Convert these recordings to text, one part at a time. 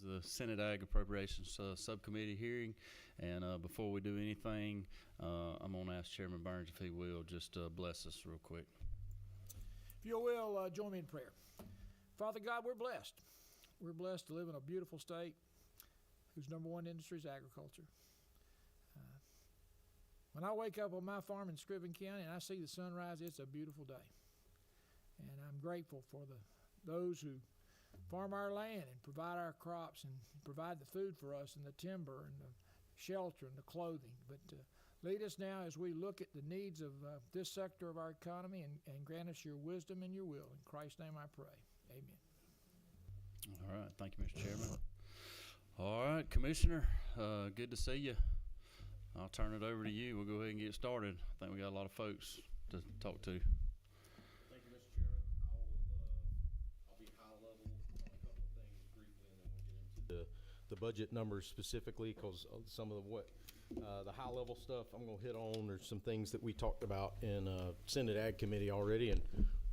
the Senate Ag Appropriations Subcommittee hearing. And before we do anything, I'm going to ask Chairman Burns if he will just bless us real quick. If you will, join me in prayer. Father God, we're blessed. We're blessed to live in a beautiful state whose number one industry is agriculture. When I wake up on my farm in Scriven County and I see the sunrise, it's a beautiful day. And I'm grateful for those who farm our land and provide our crops and provide the food for us and the timber and the shelter and the clothing. But lead us now as we look at the needs of this sector of our economy and grant us your wisdom and your will. In Christ's name I pray. Amen. All right. Thank you, Mr. Chairman. All right, Commissioner, good to see you. I'll turn it over to you. We'll go ahead and get started. I think we got a lot of folks to talk to. Thank you, Mr. Chairman. I'll be high level on a couple of things briefly, and then we'll get into the budget numbers specifically, because some of the high level stuff I'm going to hit on. There's some things that we talked about in Senate Ag Committee already, and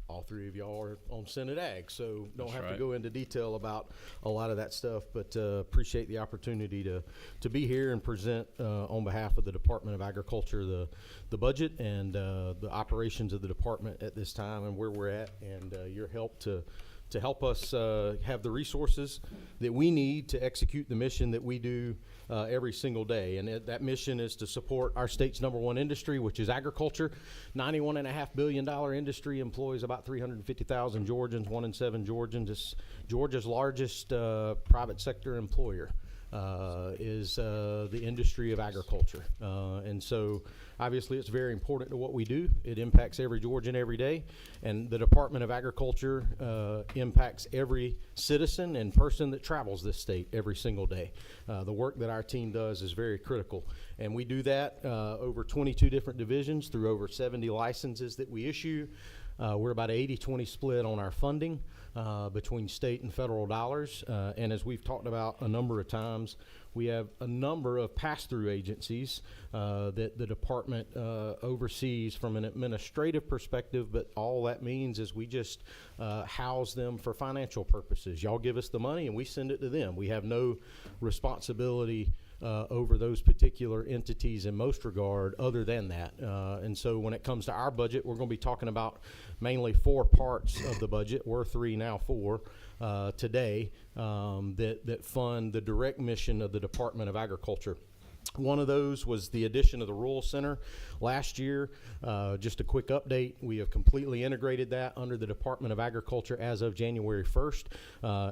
all three of y'all are on Senate Ag, so don't have to go into detail about a lot of that stuff, but appreciate the opportunity to be here and present on behalf of the Department of Agriculture the budget and the operations of the department at this time and where we're at, and your help to help us have the resources that we need to execute the mission that we do every single day. And that mission is to support our state's number one industry, which is agriculture. $91.5 billion industry, employs about 350,000 Georgians, 1 in 7 Georgians. It's Georgia's largest private sector employer. Is the industry of agriculture. And so obviously it's very important to what we do. It impacts every Georgian every day, and the Department of Agriculture impacts every citizen and person that travels this state every single day. The work that our team does is very critical, and we do that over 22 different divisions through over 70 licenses that we issue. We're about 80-20 split on our funding between state and federal dollars. And as we've talked about a number of times, we have a number of pass-through agencies that the department oversees from an administrative perspective, but all that means is we just house them for financial purposes. Y'all give us the money and we send it to them. We have no responsibility over those particular entities in most regard other than that. And so when it comes to our budget, we're going to be talking about mainly 4 parts of the budget. We're 3, now 4 today that fund the direct mission of the Department of Agriculture. One of those was the addition of the Rural Center last year. Just a quick update, we have completely integrated that under the Department of Agriculture as of January 1st.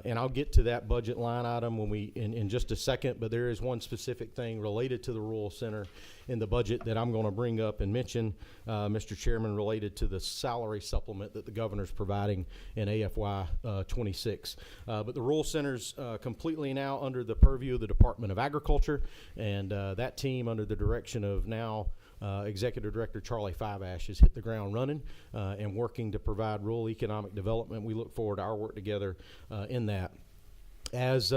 And I'll get to that budget line item when in just a second, but there is one specific thing related to the Rural Center in the budget that I'm going to bring up and mention, Mr. Chairman, related to the salary supplement that the governor's providing in AFY 26. But the Rural Center's completely now under the purview of the Department of Agriculture, and that team under the direction of now Executive Director Charlie Fiveash has hit the ground running and working to provide rural economic development. We look forward to our work together in that. As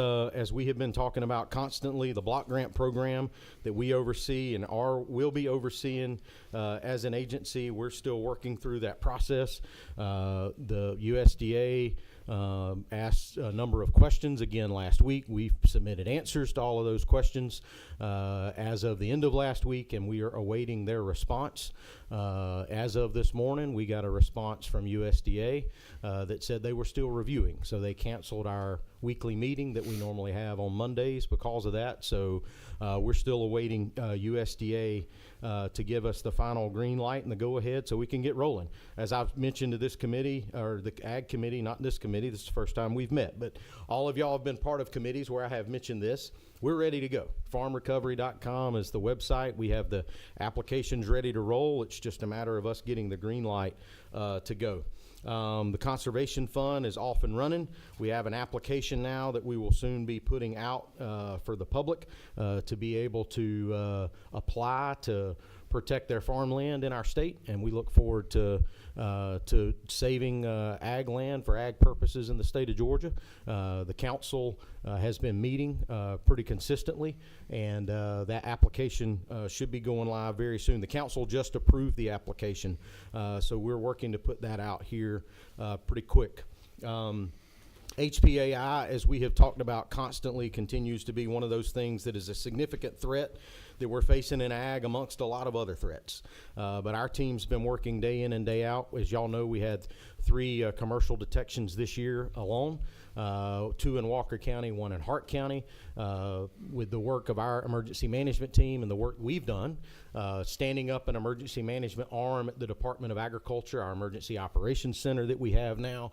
we have been talking about constantly, the block grant program that we oversee and will be overseeing as an agency, we're still working through that process. The USDA asked a number of questions again last week. We've submitted answers to all of those questions as of the end of last week, and we are awaiting their response. As of this morning, we got a response from USDA that said they were still reviewing. So they canceled our weekly meeting that we normally have on Mondays because of that. So we're still awaiting USDA to give us the final green light and the go-ahead so we can get rolling. As I've mentioned to this committee, or the Ag Committee, not this committee, this is the first time we've met, but all of y'all have been part of committees where I have mentioned this. We're ready to go. Farmrecovery.com is the website. We have the applications ready to roll. It's just a matter of us getting the green light to go. The Conservation Fund is off and running. We have an application now that we will soon be putting out for the public to be able to apply to protect their farmland in our state, and we look forward to saving ag land for ag purposes in the state of Georgia. The council has been meeting pretty consistently, and that application should be going live very soon. The council just approved the application, so we're working to put that out here pretty quick. HPAI, as we have talked about constantly, continues to be one of those things that is a significant threat that we're facing in ag amongst a lot of other threats. But our team's been working day in and day out. As y'all know, we had 3 commercial detections this year alone, 2 in Walker County, 1 in Hart County. With the work of our emergency management team and the work we've done, standing up an emergency management arm at the Department of Agriculture, our emergency operations center that we have now,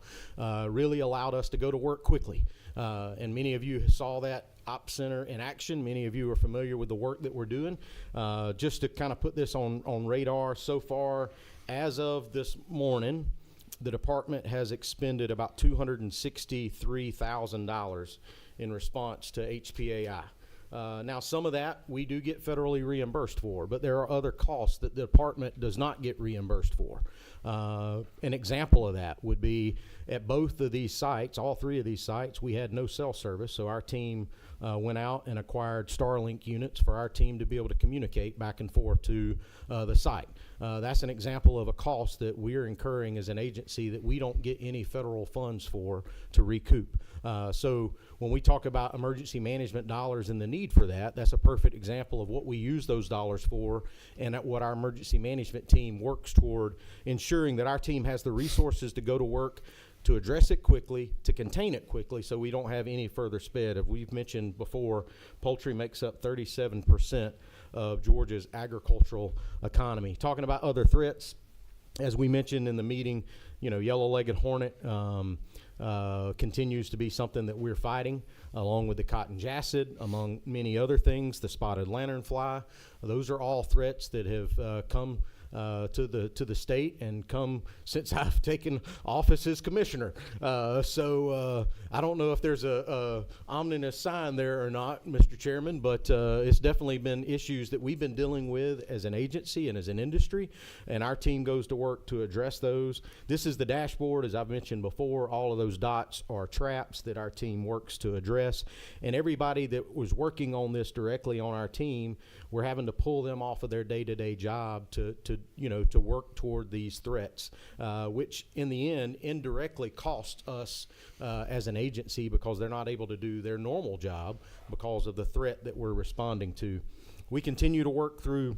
really allowed us to go to work quickly. And many of you saw that Ops Center in action. Many of you are familiar with the work that we're doing. Just to kind of put this on radar, so far as of this morning, the department has expended about $263,000 in response to HPAI. Now, some of that we do get federally reimbursed for, but there are other costs that the department does not get reimbursed for. An example of that would be at both of these sites, all 3 of these sites, we had no cell service, so our team went out and acquired Starlink units for our team to be able to communicate back and forth to the site. That's an example of a cost that we're incurring as an agency that we don't get any federal funds for to recoup. So when we talk about emergency management dollars and the need for that, that's a perfect example of what we use those dollars for, and at what our emergency management team works toward ensuring that our team has the resources to go to work to address it quickly, to contain it quickly, so we don't have any further sped. As we've mentioned before, poultry makes up 37% of Georgia's agricultural economy. Talking about other threats, as we mentioned in the meeting, yellow-legged hornet continues to be something that we're fighting, along with the cotton jacid, among many other things, the spotted lanternfly. Those are all threats that have come to the state and come since I've taken office as commissioner. So I don't know if there's a ominous sign there or not, Mr. Chairman, but it's definitely been issues that we've been dealing with as an agency and as an industry, and our team goes to work to address those. This is the dashboard, as I've mentioned before. All of those dots are traps that our team works to address, and everybody that was working on this directly on our team, we're having to pull them off of their day-to-day job to work toward these threats, which in the end indirectly cost us as an agency, because they're not able to do their normal job because of the threat that we're responding to. We continue to work through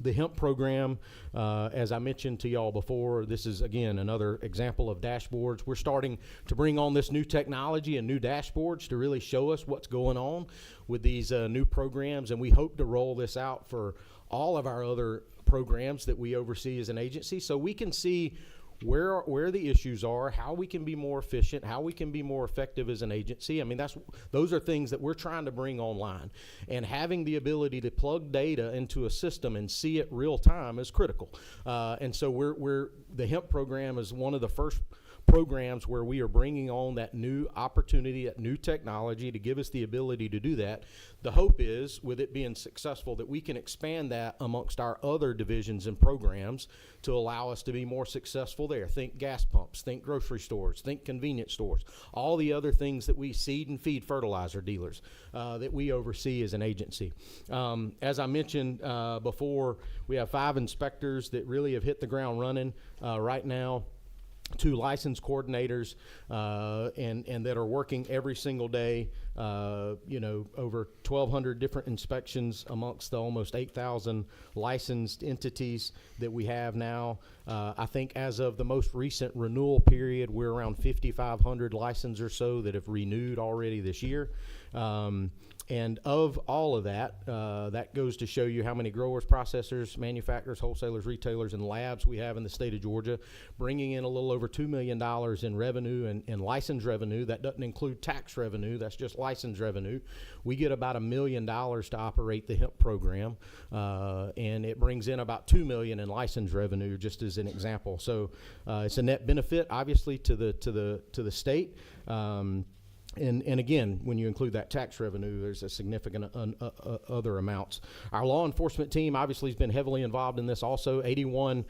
the hemp program. As I mentioned to y'all before, this is again another example of dashboards. We're starting to bring on this new technology and new dashboards to really show us what's going on with these new programs, and we hope to roll this out for all of our other programs that we oversee as an agency, so we can see where the issues are, how we can be more efficient, how we can be more effective as an agency. I mean, those are things that we're trying to bring online, and having the ability to plug data into a system and see it real time is critical. And so the hemp program is one of the first programs where we are bringing on that new opportunity, that new technology to give us the ability to do that. The hope is, with it being successful, that we can expand that amongst our other divisions and programs to allow us to be more successful there. Think gas pumps, think grocery stores, think convenience stores, all the other things that we seed and feed fertilizer dealers that we oversee as an agency. As I mentioned before, we have 5 inspectors that really have hit the ground running right now. 2 licensed coordinators and that are working every single day, over 1,200 different inspections amongst the almost 8,000 licensed entities that we have now. I think as of the most recent renewal period, we're around 5,500 licenses or so that have renewed already this year. And of all of that, that goes to show you how many growers, processors, manufacturers, wholesalers, retailers, and labs we have in the state of Georgia, bringing in a little over $2 million in revenue and license revenue. That doesn't include tax revenue. That's just license revenue. We get about $1 million to operate the hemp program, and it brings in about $2 million in license revenue, just as an example. So it's a net benefit, obviously, to the state. And again, when you include that tax revenue, there's a significant other amounts. Our law enforcement team obviously has been heavily involved in this also. 81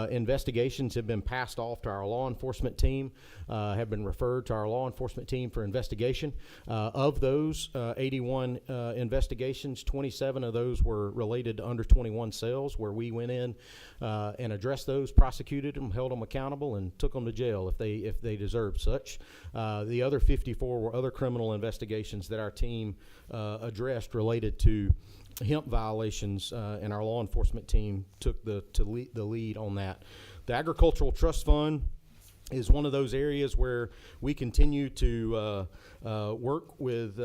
investigations have been passed off to our law enforcement team, have been referred to our law enforcement team for investigation. Of those 81 investigations, 27 of those were related to under 21 sales, where we went in and addressed those, prosecuted them, held them accountable, and took them to jail if they deserved such. The other 54 were other criminal investigations that our team addressed related to hemp violations, and our law enforcement team took the lead on that. The Agricultural Trust Fund is one of those areas where we continue to work with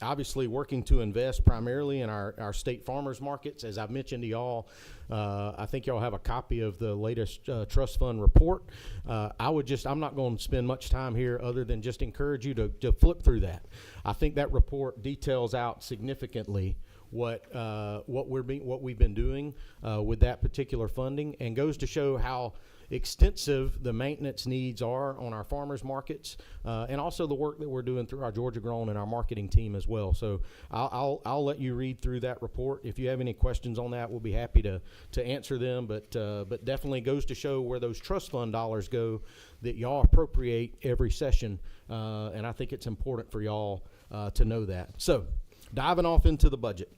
obviously working to invest primarily in our state farmers markets. As I've mentioned to y'all, I think y'all have a copy of the latest trust fund report. I'm not going to spend much time here other than just encourage you to flip through that. I think that report details out significantly what we've been doing with that particular funding, and goes to show how extensive the maintenance needs are on our farmers markets, and also the work that we're doing through our Georgia Grown and our marketing team as well. So I'll let you read through that report. If you have any questions on that, we'll be happy to answer them, but definitely goes to show where those trust fund dollars go that y'all appropriate every session, and I think it's important for y'all to know that. So diving off into the budget.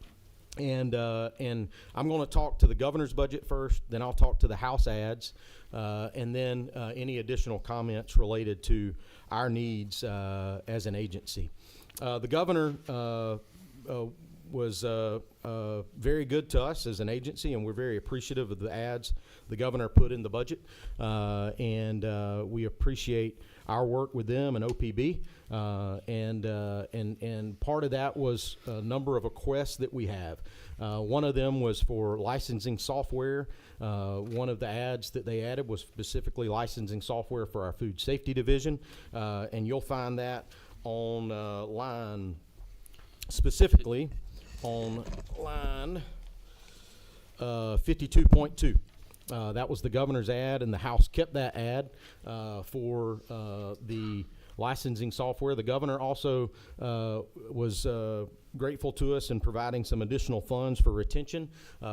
And I'm going to talk to the governor's budget first, then I'll talk to the House ads, and then any additional comments related to our needs as an agency. The governor was very good to us as an agency, and we're very appreciative of the ads the governor put in the budget, and we appreciate our work with them and OPB, and part of that was a number of requests that we have. One of them was for licensing software. One of the ads that they added was specifically licensing software for our food safety division, and you'll find that on line, specifically on line 52.2. That was the governor's ad, and the House kept that ad for the licensing software. The governor also was grateful to us in providing some additional funds for retention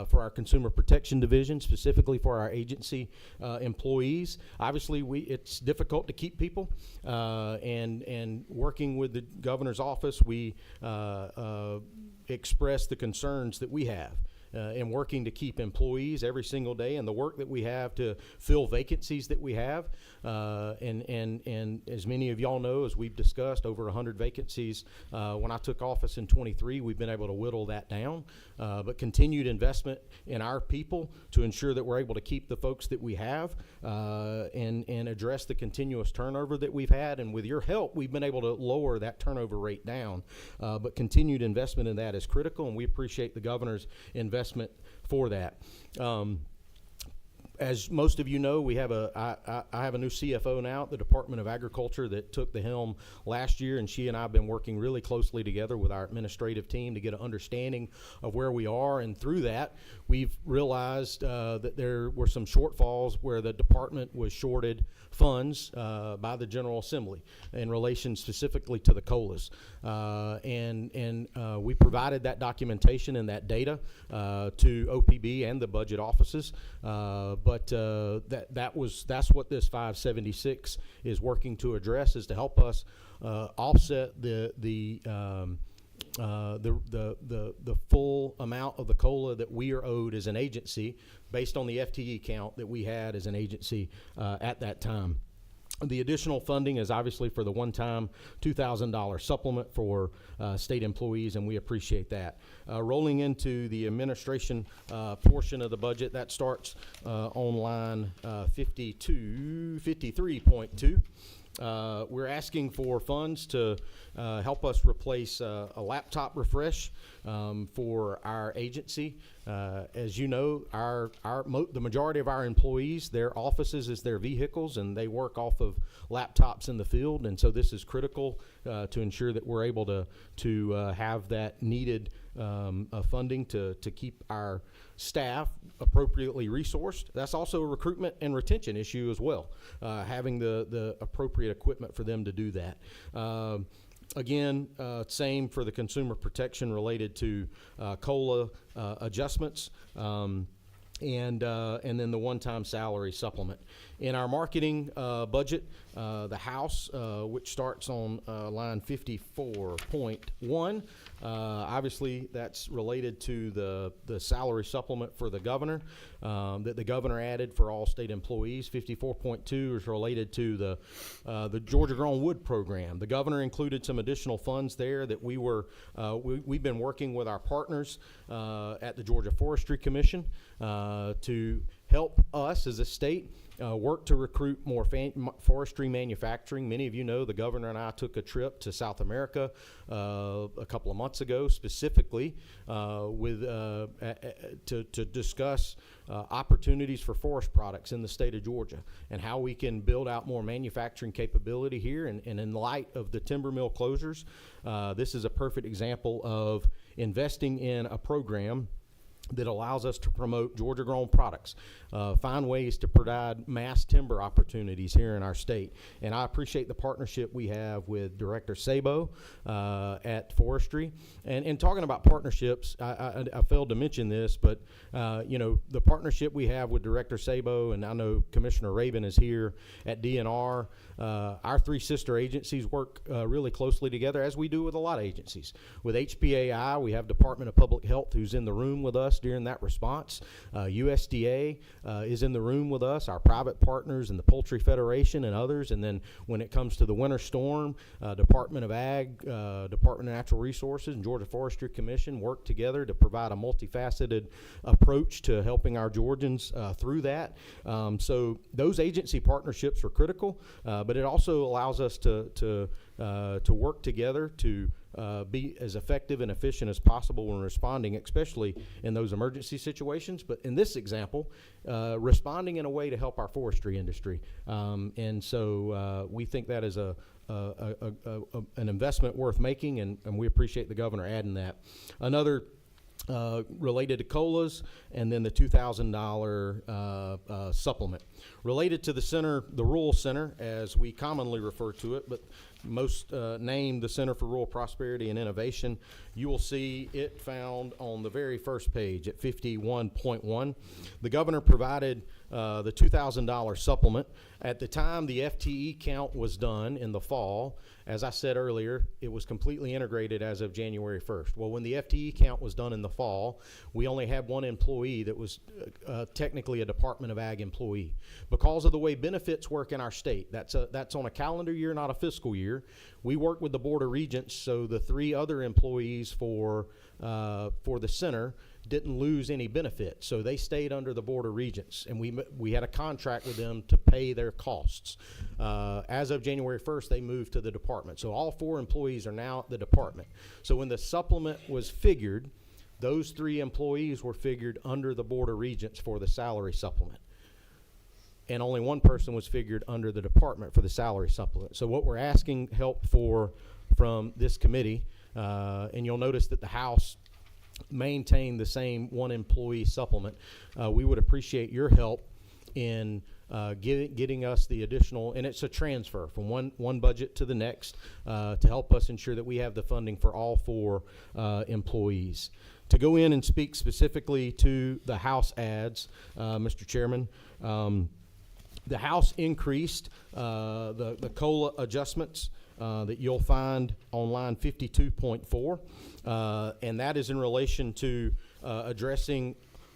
for our consumer protection division, specifically for our agency employees. Obviously, it's difficult to keep people, and working with the governor's office, we express the concerns that we have in working to keep employees every single day, and the work that we have to fill vacancies that we have. And as many of y'all know, as we've discussed, over 100 vacancies. When I took office in 23, we've been able to whittle that down, but continued investment in our people to ensure that we're able to keep the folks that we have, and address the continuous turnover that we've had. And with your help, we've been able to lower that turnover rate down, but continued investment in that is critical, and we appreciate the governor's investment for that. As most of you know, I have a new CFO now at the Department of Agriculture that took the helm last year, and she and I have been working really closely together with our administrative team to get an understanding of where we are. And through that, we've realized that there were some shortfalls where the department was shorted funds by the General Assembly in relation specifically to the COLAs. And we provided that documentation and that data to OPB and the budget offices. But that's what this 576 is working to address, is to help us offset the full amount of the COLA that we are owed as an agency based on the FTE count that we had as an agency at that time. The additional funding is obviously for the one-time $2,000 supplement for state employees, and we appreciate that. Rolling into the administration portion of the budget, that starts on line 53.2. We're asking for funds to help us replace a laptop refresh for our agency. As you know, the majority of our employees, their offices is their vehicles, and they work off of laptops in the field, and so this is critical to ensure that we're able to have that needed funding to keep our staff appropriately resourced. That's also a recruitment and retention issue as well, having the appropriate equipment for them to do that. Again, same for the consumer protection related to COLA adjustments. And then the one-time salary supplement. In our marketing budget, the House, which starts on line 54.1, obviously that's related to the salary supplement for the governor that the governor added for all state employees. 54.2 is related to the Georgia Grown Wood program. The governor included some additional funds there that we've been working with our partners at the Georgia Forestry Commission to help us as a state work to recruit more forestry manufacturing. Many of you know the governor and I took a trip to South America a couple of months ago, specifically to discuss opportunities for forest products in the state of Georgia and how we can build out more manufacturing capability here. And in light of the timber mill closures, this is a perfect example of investing in a program that allows us to promote Georgia-grown products, find ways to provide mass timber opportunities here in our state. And I appreciate the partnership we have with Director Sabo at Forestry. And talking about partnerships, I failed to mention this, but the partnership we have with Director Sabo, and I know Commissioner Rabin is here at DNR, our three sister agencies work really closely together, as we do with a lot of agencies. With HPAI, we have Department of Public Health, who's in the room with us during that response. USDA is in the room with us, our private partners and the Poultry Federation and others. And then when it comes to the winter storm, Department of Ag, Department of Natural Resources, and Georgia Forestry Commission work together to provide a multifaceted approach to helping our Georgians through that. So those agency partnerships are critical, but it also allows us to work together to be as effective and efficient as possible when responding, especially in those emergency situations. But in this example, responding in a way to help our forestry industry. And so we think that is an investment worth making, and we appreciate the governor adding that. Another related to COLAs, and then the $2,000 supplement. Related to the center, the Rural Center, as we commonly refer to it, but most named the Center for Rural Prosperity and Innovation, you will see it found on the very first page at 51.1. The governor provided the $2,000 supplement. At the time the FTE count was done in the fall, as I said earlier, it was completely integrated as of January 1st. Well, when the FTE count was done in the fall, we only had one employee that was technically a Department of Ag employee. Because of the way benefits work in our state, that's on a calendar year, not a fiscal year. We work with the Board of Regents, so the three other employees for the center didn't lose any benefits, so they stayed under the Board of Regents, and we had a contract with them to pay their costs. As of January 1st, they moved to the department, so all four employees are now at the department. So when the supplement was figured, those three employees were figured under the Board of Regents for the salary supplement, and only one person was figured under the department for the salary supplement. So what we're asking help from this committee, and you'll notice that the House maintain the same one employee supplement. We would appreciate your help in getting us the additional, and it's a transfer from one budget to the next to help us ensure that we have the funding for all four employees. To go in and speak specifically to the House ads, Mr. Chairman, the House increased the COLA adjustments that you'll find on line 52.4, and that is in relation to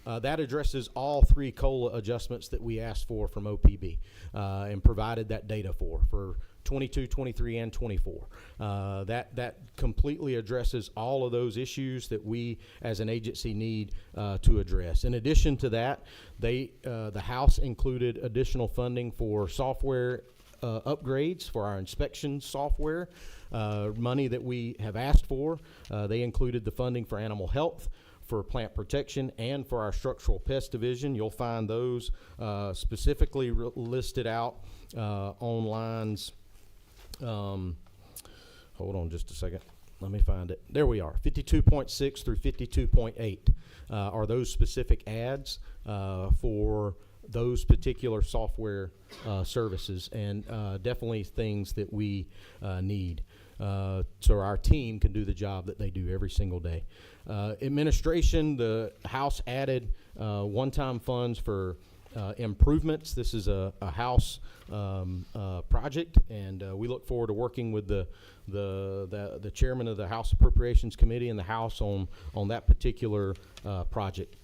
that addresses all three COLA adjustments that we asked for from OPB and provided that data for 22, 23, and 24. That completely addresses all of those issues that we as an agency need to address. In addition to that, the House included additional funding for software upgrades for our inspection software, money that we have asked for. They included the funding for animal health, for plant protection, and for our structural pest division. You'll find those specifically listed out on lines, hold on just a second, let me find it. There we are, 52.6 through 52.8 are those specific ads for those particular software services, and definitely things that we need. so our team can do the job that they do every single day. Administration, the House added one-time funds for improvements. This is a House project, and we look forward to working with the chairman of the House Appropriations Committee and the House on that particular project.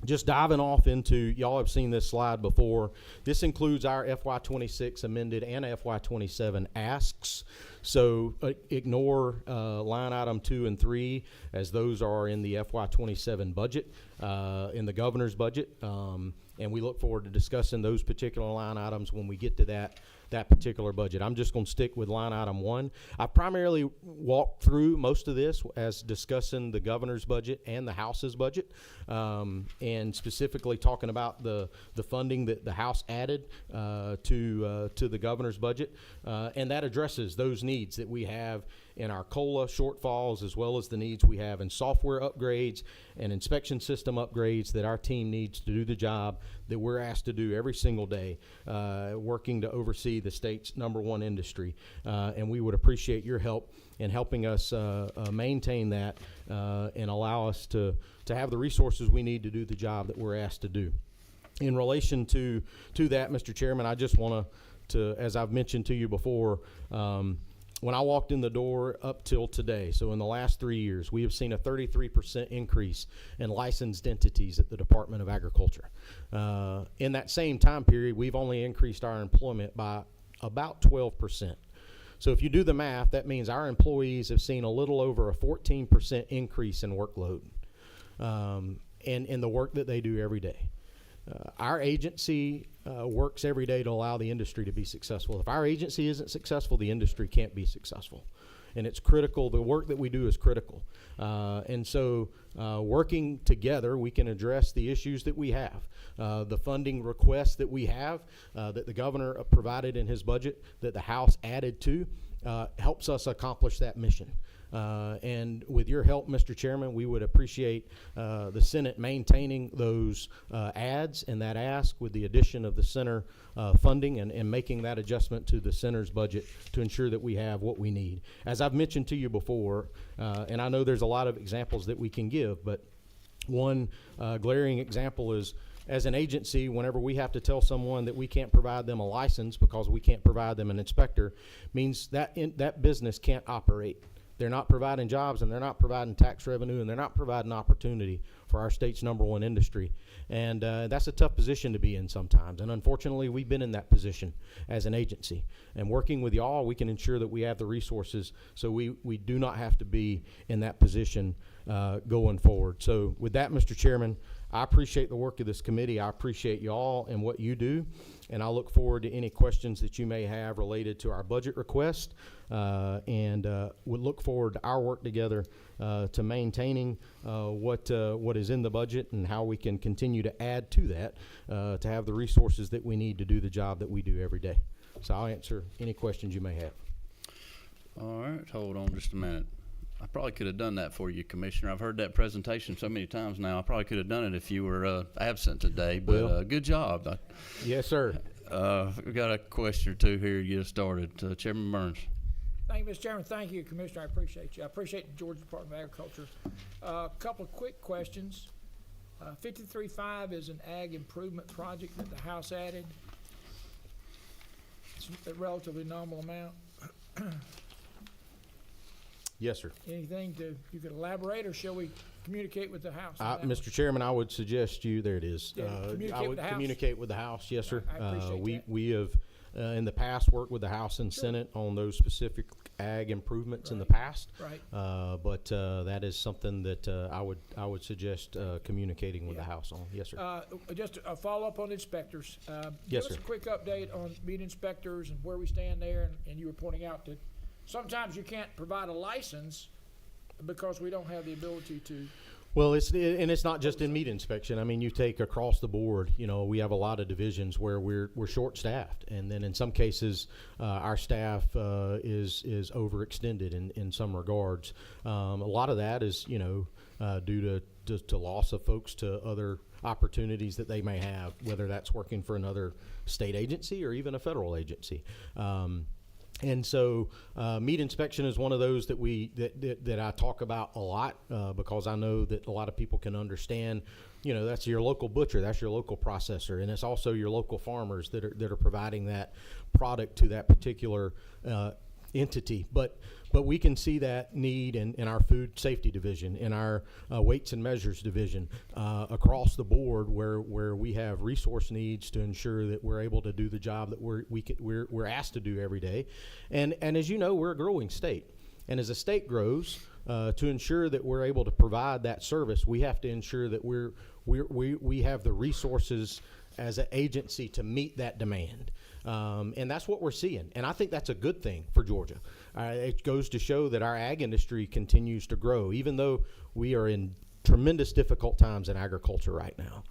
Just diving off into, y'all have seen this slide before. This includes our FY26 amended and FY27 asks. So ignore line item 2 and 3, as those are in the FY27 budget, in the governor's budget. And we look forward to discussing those particular line items when we get to that particular budget. I'm just going to stick with line item 1. I primarily walked through most of this as discussing the governor's budget and the House's budget, and specifically talking about the funding that the House added to the governor's budget, and that addresses those needs that we have in our COLA shortfalls, as well as the needs we have in software upgrades and inspection system upgrades that our team needs to do the job that we're asked to do every single day, working to oversee the state's #1 industry. And we would appreciate your help in helping us maintain that and allow us to have the resources we need to do the job that we're asked to do. In relation to that, Mr. Chairman, I just want to, as I've mentioned to you before, when I walked in the door up till today, so in the last 3 years, we have seen a 33% increase in licensed entities at the Department of Agriculture. In that same time period, we've only increased our employment by about 12%. So if you do the math, that means our employees have seen a little over a 14% increase in workload in the work that they do every day. Our agency works every day to allow the industry to be successful. If our agency isn't successful, the industry can't be successful. And it's critical. The work that we do is critical. And so working together, we can address the issues that we have. The funding requests that we have, that the governor provided in his budget, that the House added to, helps us accomplish that mission. And with your help, Mr. Chairman, we would appreciate the Senate maintaining those adds and that ask with the addition of the center funding and making that adjustment to the center's budget to ensure that we have what we need. As I've mentioned to you before, and I know there's a lot of examples that we can give, but one glaring example is, as an agency, whenever we have to tell someone that we can't provide them a license because we can't provide them an inspector, means that that business can't operate. They're not providing jobs, and they're not providing tax revenue, and they're not providing opportunity for our state's #1 industry. And that's a tough position to be in sometimes. And unfortunately, we've been in that position as an agency. And working with y'all, we can ensure that we have the resources so we do not have to be in that position going forward. So with that, Mr. Chairman, I appreciate the work of this committee. I appreciate y'all and what you do. And I look forward to any questions that you may have related to our budget request, and we look forward to our work together to maintaining what is in the budget and how we can continue to add to that to have the resources that we need to do the job that we do every day. So I'll answer any questions you may have. All right, hold on just a minute. I probably could have done that for you, Commissioner. I've heard that presentation so many times now. I probably could have done it if you were absent today, but Well, good job. Yes, sir. We got a question or two here to get us started. Chairman Burns. Thank you, Mr. Chairman. Thank you, Commissioner. I appreciate you. I appreciate the Georgia Department of Agriculture. A couple of quick questions. 53.5 is an ag improvement project that the House added. It's a relatively nominal amount. Yes, sir. Anything you could elaborate, or shall we communicate with the House? on that Mr. Chairman, I would suggest you, there it is. Yeah, communicate I with would the House. communicate with the House, yes, sir. I appreciate that. We have in the past worked with the House and Senate on those specific ag improvements in the past. Right. But that is something that I would suggest communicating with the House on. Yes, sir. Just a follow-up on inspectors. Yes, Give us sir. a quick update on meat inspectors and where we stand there, and you were pointing out that sometimes you can't provide a license because we don't have the ability to. Well, it's not just in meat inspection. I mean, you take across the board. You know, we have a lot of divisions where we're short-staffed, and then in some cases, our staff is overextended in some regards. A lot of that is due to loss of folks to other opportunities that they may have, whether that's working for another state agency or even a federal agency. And so meat inspection is one of those that that I talk about a lot because I know that a lot of people can understand, you know, that's your local butcher, that's your local processor, and it's also your local farmers that are providing that product to that particular entity. But we can see that need in our food safety division, in our weights and measures division, across the board where we have resource needs to ensure that we're able to do the job that we're asked to do every day. And as you know, we're a growing state. And as a state grows, to ensure that we're able to provide that service, we have to ensure that we have the resources as an agency to meet that demand. And that's what we're seeing. And I think that's a good thing for Georgia. It goes to show that our ag industry continues to grow, even though we are in tremendous difficult times in agriculture right now.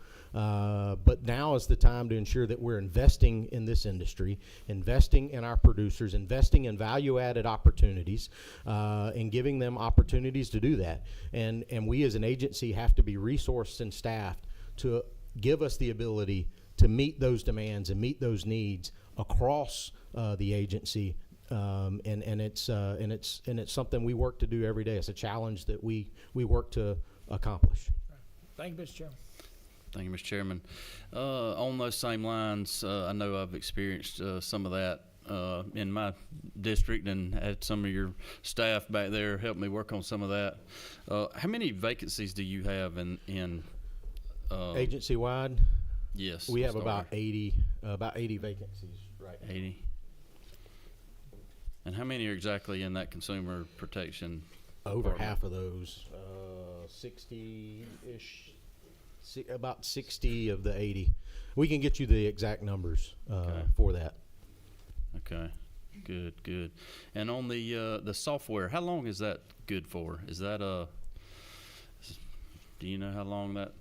But now is the time to ensure that we're investing in this industry, investing in our producers, investing in value-added opportunities, and giving them opportunities to do that. And we as an agency have to be resourced and staffed to give us the ability to meet those demands and meet those needs across the agency. And it's something we work to do every day. It's a challenge that we work to accomplish. Thank you, Mr. Chairman. Thank you, Mr. Chairman. On those same lines, I know I've experienced some of that in my district and had some of your staff back there help me work on some of that. How many vacancies do you have in Agency-wide? Yes. We have about 80 vacancies right now. 80. And how many are exactly in that consumer protection? Over department? half of those, 60-ish, about 60 of the 80. We can get you the exact numbers Okay. for that. Okay, good. And on the software, how long is that good for? Is that do you know how long that?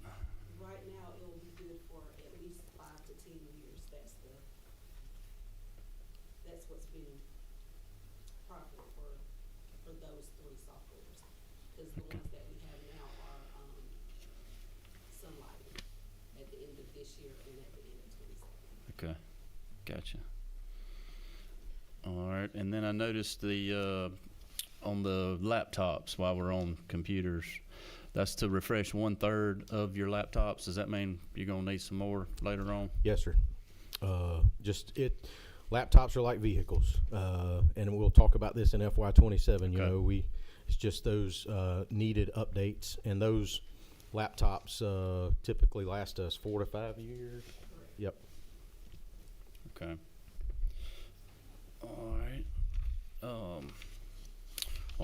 Right now, it will be good for at least 5 to 10 years. That's what's been profitable for those 3 softwares. Because the Okay. ones that we have now are sunlighting at the end of this year and at the end of 27. Okay, gotcha. All right, and then I noticed on the laptops while we're on computers, that's to refresh 1/3 of your laptops. Does that mean you're gonna need some more later on? Yes, sir. Laptops are like vehicles, and we'll talk about this in FY27. You Okay. know, it's just those needed updates, and those laptops typically last us 4 to 5 years. Correct. Yep. Okay. All right. Well,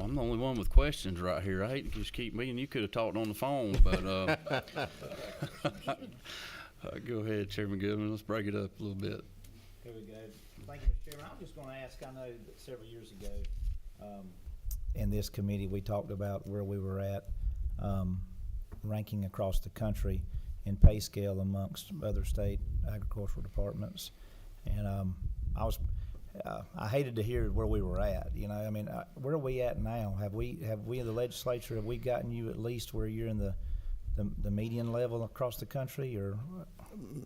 I'm the only one with questions right here. I hate to just keep me, and you could have talked on the phone, but go ahead, Chairman Goodman. Let's break it up a little bit. Here we go. Thank you, Mr. Chairman. I'm just going to ask, I know that several years ago, in this committee, we talked about where we were at, ranking across the country in pay scale amongst other state agricultural departments. And I hated to hear where we were at. You know, I mean, where are we at now? Have we in the legislature, have we gotten you at least where you're in the median level across the country, or?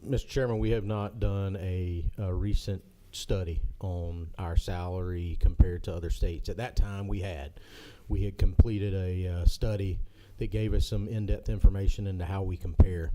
Mr. Chairman, we have not done a recent study on our salary compared to other states. At that time, we had completed a study that gave us some in-depth information into how we compare.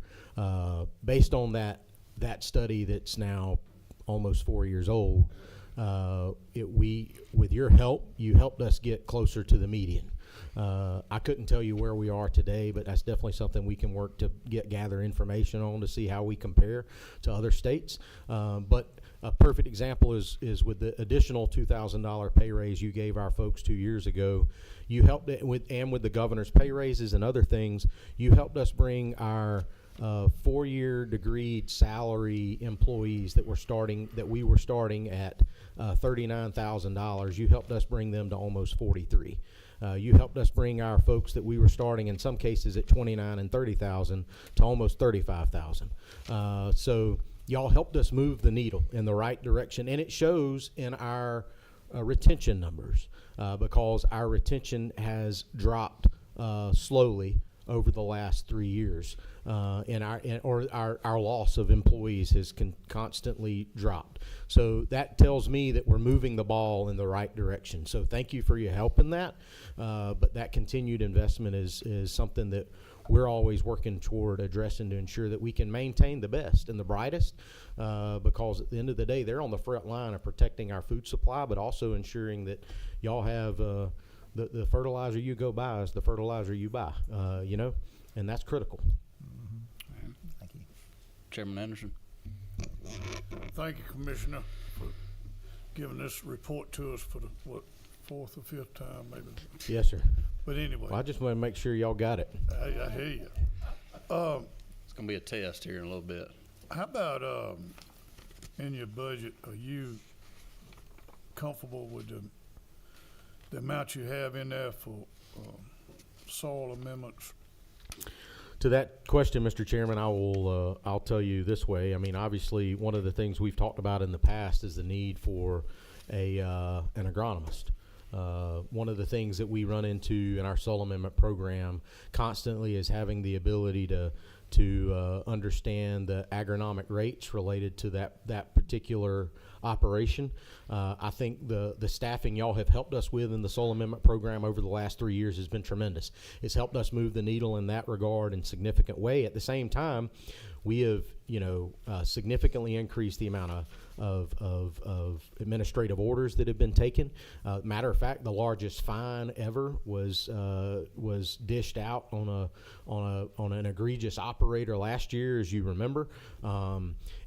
Based on that study that's now almost 4 years old, with your help, you helped us get closer to the median. I couldn't tell you where we are today, but that's definitely something we can work to gather information on to see how we compare to other states. But a perfect example is with the additional $2,000 pay raise you gave our folks 2 years ago. You helped it with the governor's pay raises and other things. You helped us bring our 4-year degreed salary employees that we were starting at $39,000. You helped us bring them to almost 43. You helped us bring our folks that we were starting in some cases at 29 and 30,000 to almost 35,000. So y'all helped us move the needle in the right direction, and it shows in our retention numbers because our retention has dropped slowly over the last 3 years, and our loss of employees has constantly dropped. So that tells me that we're moving the ball in the right direction. So thank you for your help in that. But that continued investment is something that we're always working toward addressing to ensure that we can maintain the best and the brightest, because at the end of the day, they're on the front line of protecting our food supply, but also ensuring that y'all have the fertilizer you go buy is the fertilizer you buy, and that's critical. Thank you. Chairman Anderson. Thank you, Commissioner, for giving this report to us for the, fourth or fifth time, maybe. Yes, sir. But anyway, Well, I just want to make sure y'all got it. I hear you. It's going to be a test here in a little bit. How about in your budget, are you comfortable with the amount you have in there for soil amendments? To that question, Mr. Chairman, I'll tell you this way. I mean, obviously, one of the things we've talked about in the past is the need for an agronomist. One of the things that we run into in our soil amendment program constantly is having the ability to understand the agronomic rates related to that particular operation. I think the staffing y'all have helped us with in the soil amendment program over the last 3 years has been tremendous. It's helped us move the needle in that regard in a significant way. At the same time, we have significantly increased the amount of administrative orders that have been taken. Matter of fact, the largest fine ever was dished out on an egregious operator last year, as you remember,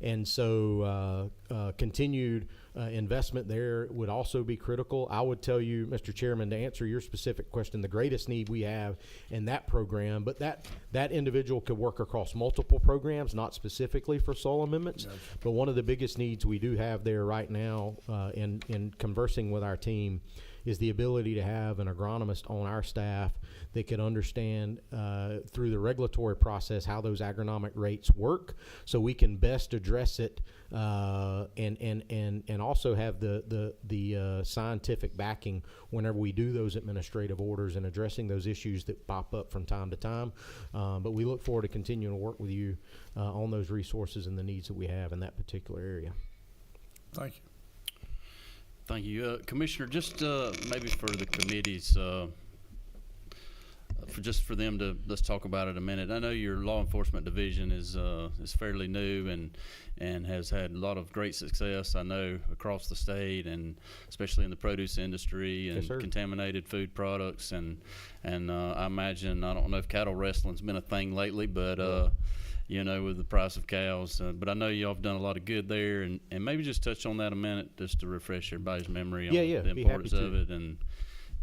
and so continued investment there would also be critical. I would tell you, Mr. Chairman, to answer your specific question, the greatest need we have in that program, but that individual could work across multiple programs, not specifically for soil amendments. Yes. But one of the biggest needs we do have there right now in conversing with our team is the ability to have an agronomist on our staff that can understand through the regulatory process how those agronomic rates work, so we can best address it and also have the scientific backing whenever we do those administrative orders and addressing those issues that pop up from time to time. But we look forward to continuing to work with you on those resources and the needs that we have in that particular area. Thank you. Thank you. Commissioner, just maybe for the committees, for them to, let's talk about it a minute. I know your law enforcement division is fairly new and has had a lot of great success, I know, across the state, and especially in the produce industry and Yes, contaminated food products. And I imagine, I don't know if cattle wrestling's been a thing lately, but with the price of cows. But I know y'all have done a lot of good there, and maybe just touch on that a minute just to refresh everybody's memory on the importance of it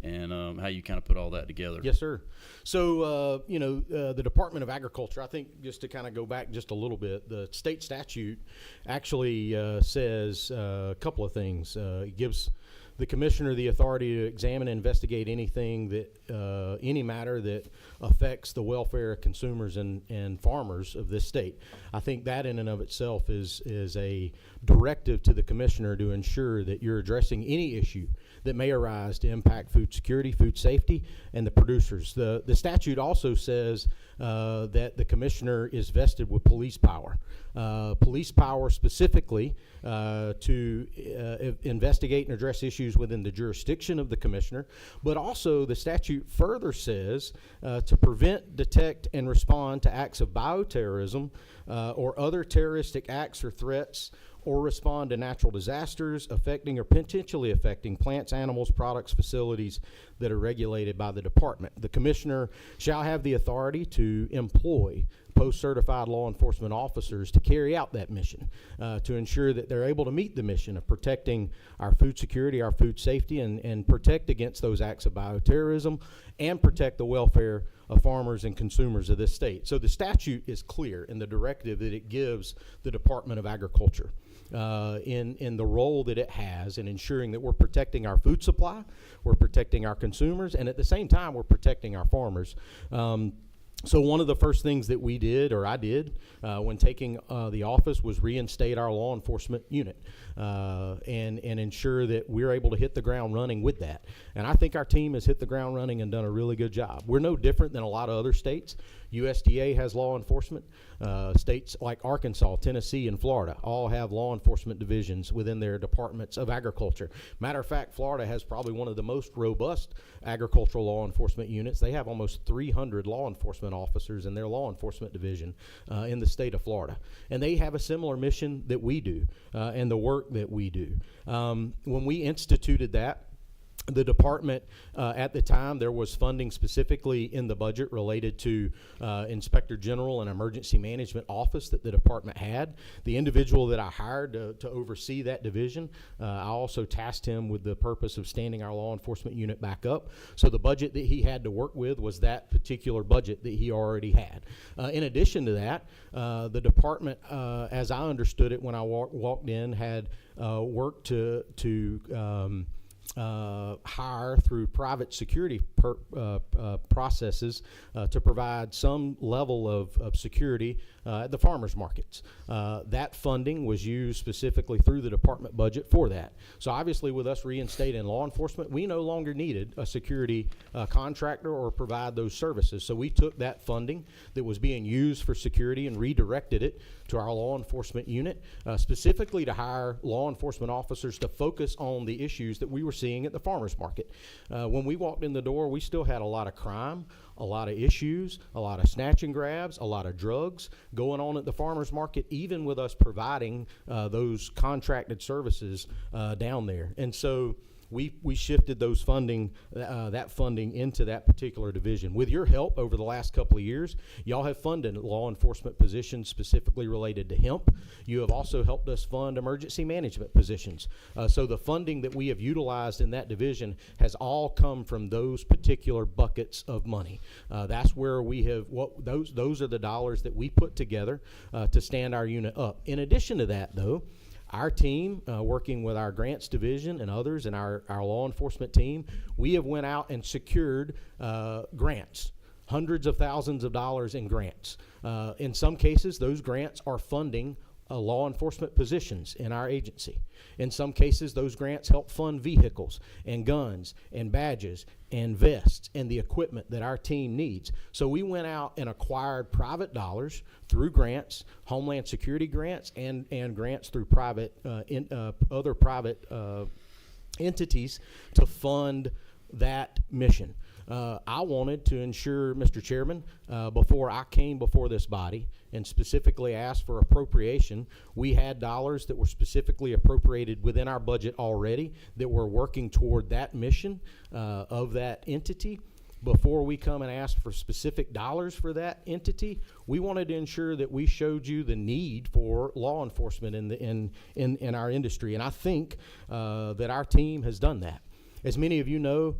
and how you kind of put all that together. Yes, sir. So, the Department of Agriculture, I think just to kind of go back just a little bit, the state statute actually says a couple of things. It gives the commissioner the authority to examine and investigate anything that, any matter that affects the welfare of consumers and farmers of this state. I think that in and of itself is a directive to the commissioner to ensure that you're addressing any issue that may arise to impact food security, food safety, and the producers. The statute also says that the commissioner is vested with police power. Police power specifically to investigate and address issues within the jurisdiction of the commissioner, but also the statute further says to prevent, detect, and respond to acts of bioterrorism or other terroristic acts or threats, or respond to natural disasters affecting or potentially affecting plants, animals, products, facilities that are regulated by the department. The commissioner shall have the authority to employ post-certified law enforcement officers to carry out that mission, to ensure that they're able to meet the mission of protecting our food security, our food safety, and protect against those acts of bioterrorism, and protect the welfare of farmers and consumers of this state. So the statute is clear in the directive that it gives the Department of Agriculture in the role that it has in ensuring that we're protecting our food supply, we're protecting our consumers, and at the same time we're protecting our farmers. So one of the first things that we did, or I did, when taking the office was reinstate our law enforcement unit and ensure that we're able to hit the ground running with that. And I think our team has hit the ground running and done a really good job. We're no different than a lot of other states. USDA has law enforcement. States like Arkansas, Tennessee, and Florida all have law enforcement divisions within their departments of agriculture. Matter of fact, Florida has probably one of the most robust agricultural law enforcement units. They have almost 300 law enforcement officers in their law enforcement division in the state of Florida. And they have a similar mission that we do and the work that we do. When we instituted that, the department, at the time, there was funding specifically in the budget related to Inspector General and Emergency Management Office that the department had. The individual that I hired to oversee that division, I also tasked him with the purpose of standing our law enforcement unit back up. So the budget that he had to work with was that particular budget that he already had. In addition to that, the department, as I understood it when I walked in, had worked to hire through private security processes to provide some level of security at the farmers markets. That funding was used specifically through the department budget for that. So obviously with us reinstating law enforcement, we no longer needed a security contractor or provide those services. So we took that funding that was being used for security and redirected it to our law enforcement unit, specifically to hire law enforcement officers to focus on the issues that we were seeing at the farmers market. When we walked in the door, we still had a lot of crime, a lot of issues, a lot of snatch and grabs, a lot of drugs going on at the farmers market, even with us providing those contracted services down there. And so we shifted those that funding into that particular division. With your help over the last couple of years, y'all have funded law enforcement positions specifically related to hemp. You have also helped us fund emergency management positions. So the funding that we have utilized in that division has all come from those particular buckets of money. That's where we have, those are the dollars that we put together to stand our unit up. In addition to that, though, our team, working with our grants division and others and our law enforcement team, we have went out and secured grants, hundreds of thousands of dollars in grants. In some cases, those grants are funding law enforcement positions in our agency. In some cases, those grants help fund vehicles and guns and badges and vests and the equipment that our team needs. So we went out and acquired private dollars through grants, Homeland Security grants, and grants through private other private entities to fund that mission. I wanted to ensure, Mr. Chairman, before I came before this body and specifically asked for appropriation, we had dollars that were specifically appropriated within our budget already that were working toward that mission of that entity. Before we come and ask for specific dollars for that entity, we wanted to ensure that we showed you the need for law enforcement in our industry. And I think that our team has done that. As many of you know,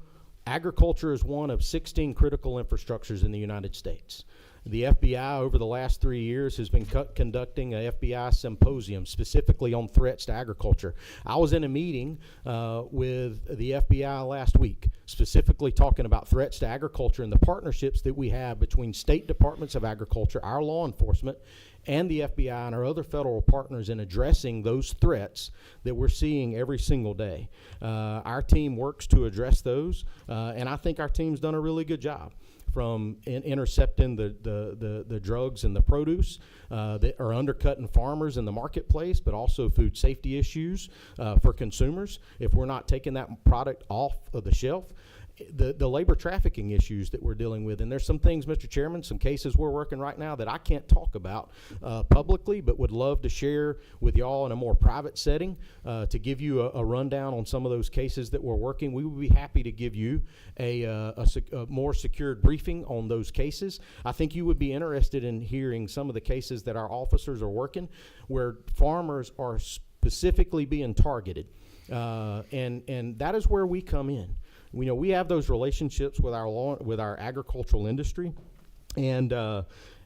agriculture is one of 16 critical infrastructures in the United States. The FBI over the last 3 years has been conducting a FBI symposium specifically on threats to agriculture. I was in a meeting with the FBI last week, specifically talking about threats to agriculture and the partnerships that we have between state departments of agriculture, our law enforcement, and the FBI and our other federal partners in addressing those threats that we're seeing every single day. Our team works to address those, and I think our team's done a really good job. From intercepting the drugs and the produce that are undercutting farmers in the marketplace, but also food safety issues for consumers if we're not taking that product off of the shelf. The labor trafficking issues that we're dealing with. And there's some things, Mr. Chairman, some cases we're working right now that I can't talk about publicly, but would love to share with y'all in a more private setting to give you a rundown on some of those cases that we're working. We would be happy to give you a more secured briefing on those cases. I think you would be interested in hearing some of the cases that our officers are working where farmers are specifically being targeted. And that is where we come in. We have those relationships with our agricultural industry, and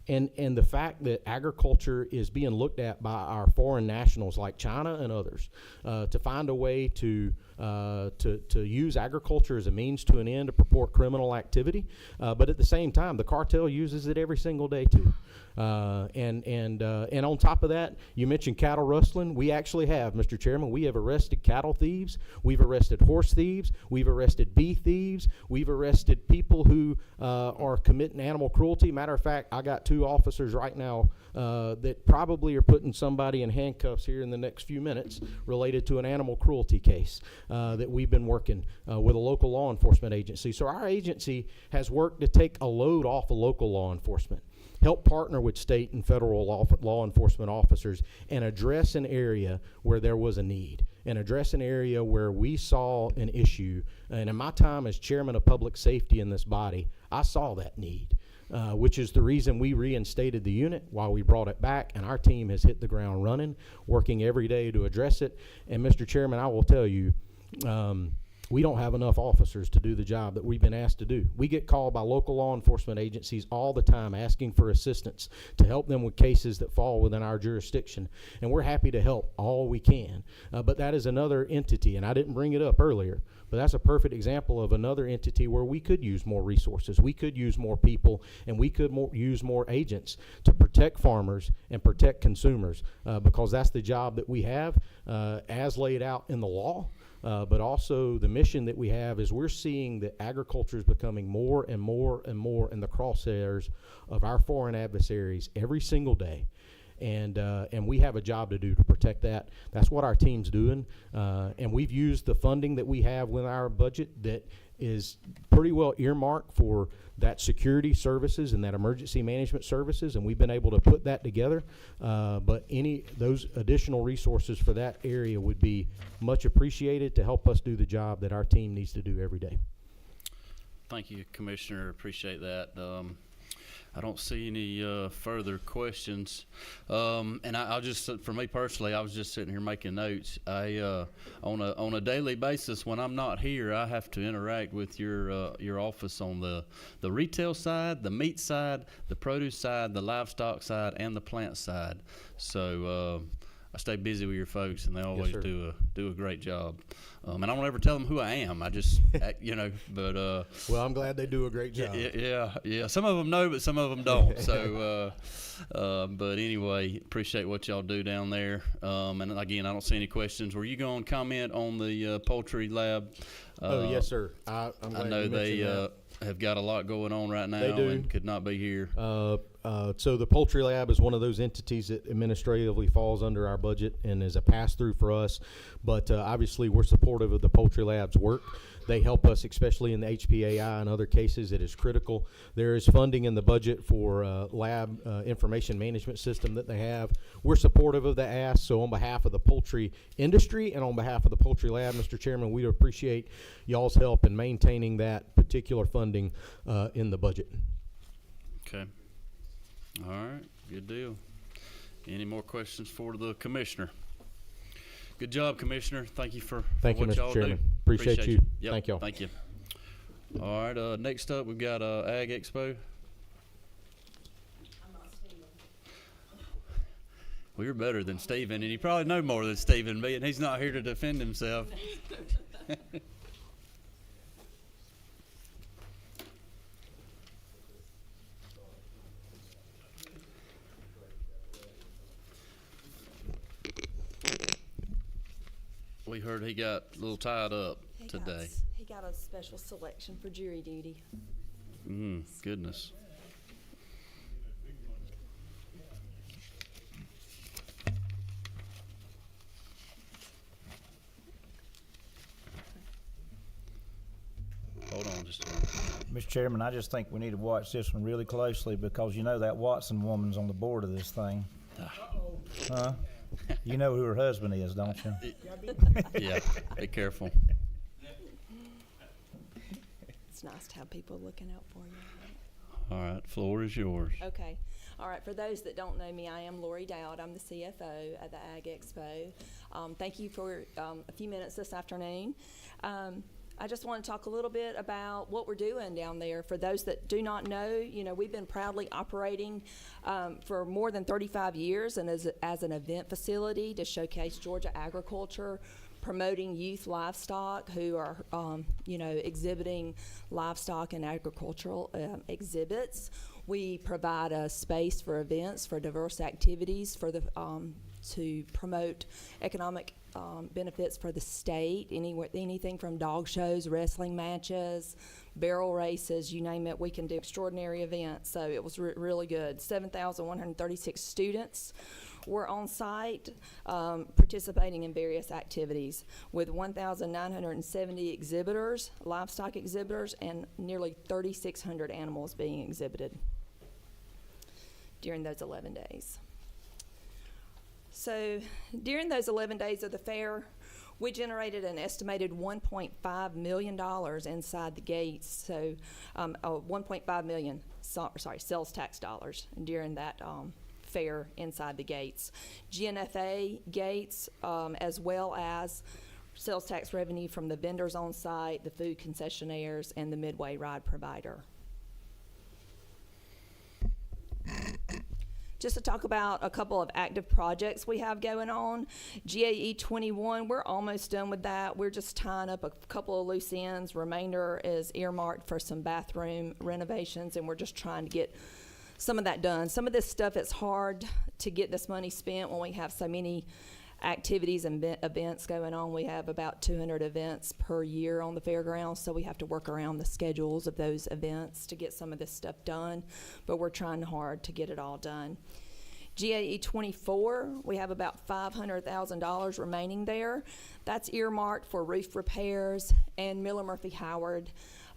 And the fact that agriculture is being looked at by our foreign nationals like China and others to find a way to use agriculture as a means to an end to purport criminal activity, but at the same time, the cartel uses it every single day too. And on top of that, you mentioned cattle rustling. We actually have, Mr. Chairman, we have arrested cattle thieves. We've arrested horse thieves. We've arrested bee thieves. We've arrested people who are committing animal cruelty. Matter of fact, I got 2 officers right now that probably are putting somebody in handcuffs here in the next few minutes related to an animal cruelty case that we've been working with a local law enforcement agency. So our agency has worked to take a load off of local law enforcement, help partner with state and federal law enforcement officers, and address an area where there was a need, and address an area where we saw an issue. And in my time as chairman of public safety in this body, I saw that need, which is the reason we reinstated the unit while we brought it back, and our team has hit the ground running, working every day to address it. And Mr. Chairman, I will tell you, we don't have enough officers to do the job that we've been asked to do. We get called by local law enforcement agencies all the time asking for assistance to help them with cases that fall within our jurisdiction, and we're happy to help all we can. But that is another entity, and I didn't bring it up earlier, but that's a perfect example of another entity where we could use more resources, we could use more people, and we could use more agents to protect farmers and protect consumers, because that's the job that we have as laid out in the law. But also the mission that we have is we're seeing that agriculture is becoming more and more and more in the crosshairs of our foreign adversaries every single day. And we have a job to do to protect that. That's what our team's doing. And we've used the funding that we have within our budget that is pretty well earmarked for that security services and that emergency management services, and we've been able to put that together. But those additional resources for that area would be much appreciated to help us do the job that our team needs to do every day. Thank you, Commissioner. Appreciate that. I don't see any further questions. And I'll just, for me personally, I was just sitting here making notes. On a daily basis, when I'm not here, I have to interact with your office on the retail side, the meat side, the produce side, the livestock side, and the plant side. So I stay busy with your folks, and they always do a great job. And I don't ever tell them who I am. I just, but. Well, I'm glad they do a great job. Yeah. Some of them know, but some of them don't. So, but anyway, appreciate what y'all do down there. And again, I don't see any questions. Were you going to comment on the poultry lab? Yes, sir. I'm glad I know you they mentioned that. Have got a lot going on right now. They do. And could not be here. So the poultry lab is one of those entities that administratively falls under our budget and is a pass-through for us. But obviously, we're supportive of the poultry lab's work. They help us, especially in the HPAI and other cases. It is critical. There is funding in the budget for lab information management system that they have. We're supportive of the ask. So on behalf of the poultry industry and on behalf of the poultry lab, Mr. Chairman, we appreciate y'all's help in maintaining that particular funding in the budget. Okay. All right. Good deal. Any more questions for the commissioner? Good job, Commissioner. Thank you for Thank you, what Mr. y'all Chairman. do. Appreciate you. Yep. Thank y'all. Thank you. All right. Next up, we've got Ag Expo. I'm not Steven. Well, you're better than Steven, and you probably know more than Steven, and he's not here to defend himself. We heard he got a little tied up today. He got a special selection for jury duty. Goodness. Hold on just a minute. Mr. Chairman, I just think we need to watch this one really closely because you know that Watson woman's on the board of this thing. Huh? You know who her husband is, don't you? Yeah, be careful. It's nice to have people looking out for you. All right, floor is yours. Okay. All right. For those that don't know me, I am Lori Dowd. I'm the CFO at the Ag Expo. Thank you for a few minutes this afternoon. I just want to talk a little bit about what we're doing down there. For those that do not know, we've been proudly operating for more than 35 years and as an event facility to showcase Georgia agriculture, promoting youth livestock who are, exhibiting livestock and agricultural exhibits. We provide a space for events, for diverse activities, for the to promote economic benefits for the state. Anything from dog shows, wrestling matches, barrel races, you name it, we can do extraordinary events. So it was really good. 7,136 students were on site participating in various activities with 1,970 exhibitors, livestock exhibitors, and nearly 3,600 animals being exhibited during those 11 days. So during those 11 days of the fair, we generated an estimated $1.5 million inside the gates. So 1.5 million, sales tax dollars during that fair inside the gates. GNFA gates, as well as sales tax revenue from the vendors on site, the food concessionaires, and the Midway ride provider. Just to talk about a couple of active projects we have going on. GAE 21, we're almost done with that. We're just tying up a couple of loose ends. Remainder is earmarked for some bathroom renovations, and we're just trying to get some of that done. Some of this stuff, it's hard to get this money spent when we have so many activities and events going on. We have about 200 events per year on the fairgrounds, so we have to work around the schedules of those events to get some of this stuff done, but we're trying hard to get it all done. GAE 24, we have about $500,000 remaining there. That's earmarked for roof repairs and Miller Murphy Howard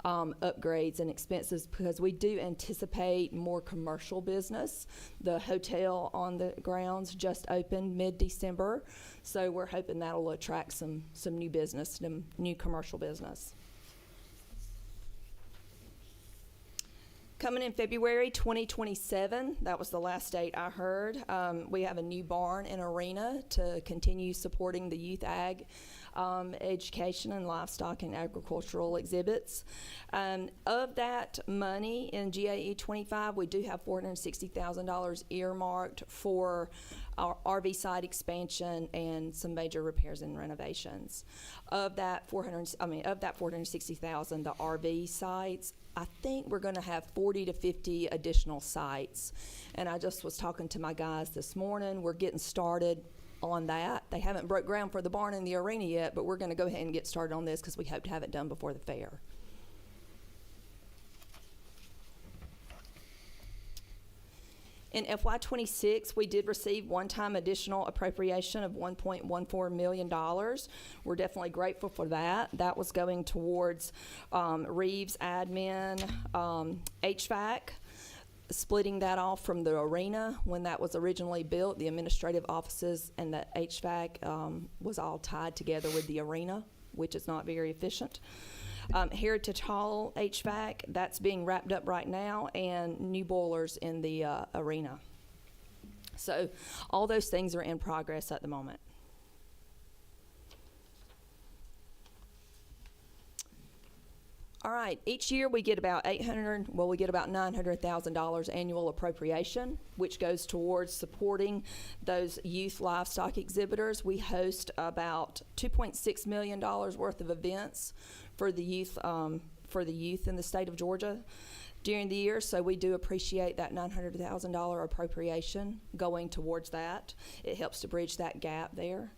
upgrades and expenses, because we do anticipate more commercial business. The hotel on the grounds just opened mid-December, so we're hoping that'll attract some new business, some new commercial business. Coming in February 2027, that was the last date I heard, we have a new barn and arena to continue supporting the youth ag education and livestock and agricultural exhibits. Of that money in GAE 25, we do have $460,000 earmarked for our RV site expansion and some major repairs and renovations. Of that $460,000, the RV sites, I think we're going to have 40 to 50 additional sites. And I just was talking to my guys this morning. We're getting started on that. They haven't broke ground for the barn and the arena yet, but we're going to go ahead and get started on this because we hope to have it done before the fair. In FY26, we did receive one-time additional appropriation of $1.14 million. We're definitely grateful for that. That was going towards Reeves admin, HVAC, splitting that off from the arena when that was originally built. The administrative offices and the HVAC was all tied together with the arena, which is not very efficient. Heritage Hall HVAC, that's being wrapped up right now, and new boilers in the arena. So all those things are in progress at the moment. All right, each year we get about $900,000 annual appropriation, which goes towards supporting those youth livestock exhibitors. We host about $2.6 million worth of events for the youth in the state of Georgia during the year, so we do appreciate that $900,000 appropriation going towards that. It helps to bridge that gap there,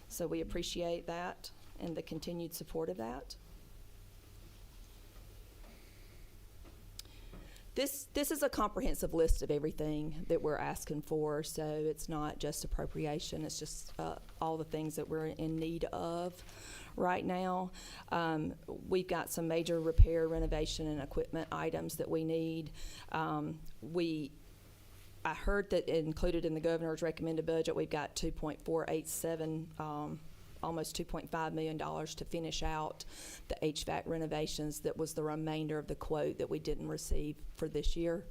so we appreciate that and the continued support of that. This is a comprehensive list of everything that we're asking for, so it's not just appropriation, it's just all the things that we're in need of right now. We've got some major repair, renovation, and equipment items that we need. I heard that included in the governor's recommended budget, we've got $2.487 almost $2.5 million to finish out the HVAC renovations. That was the remainder of the quote that we didn't receive for this year.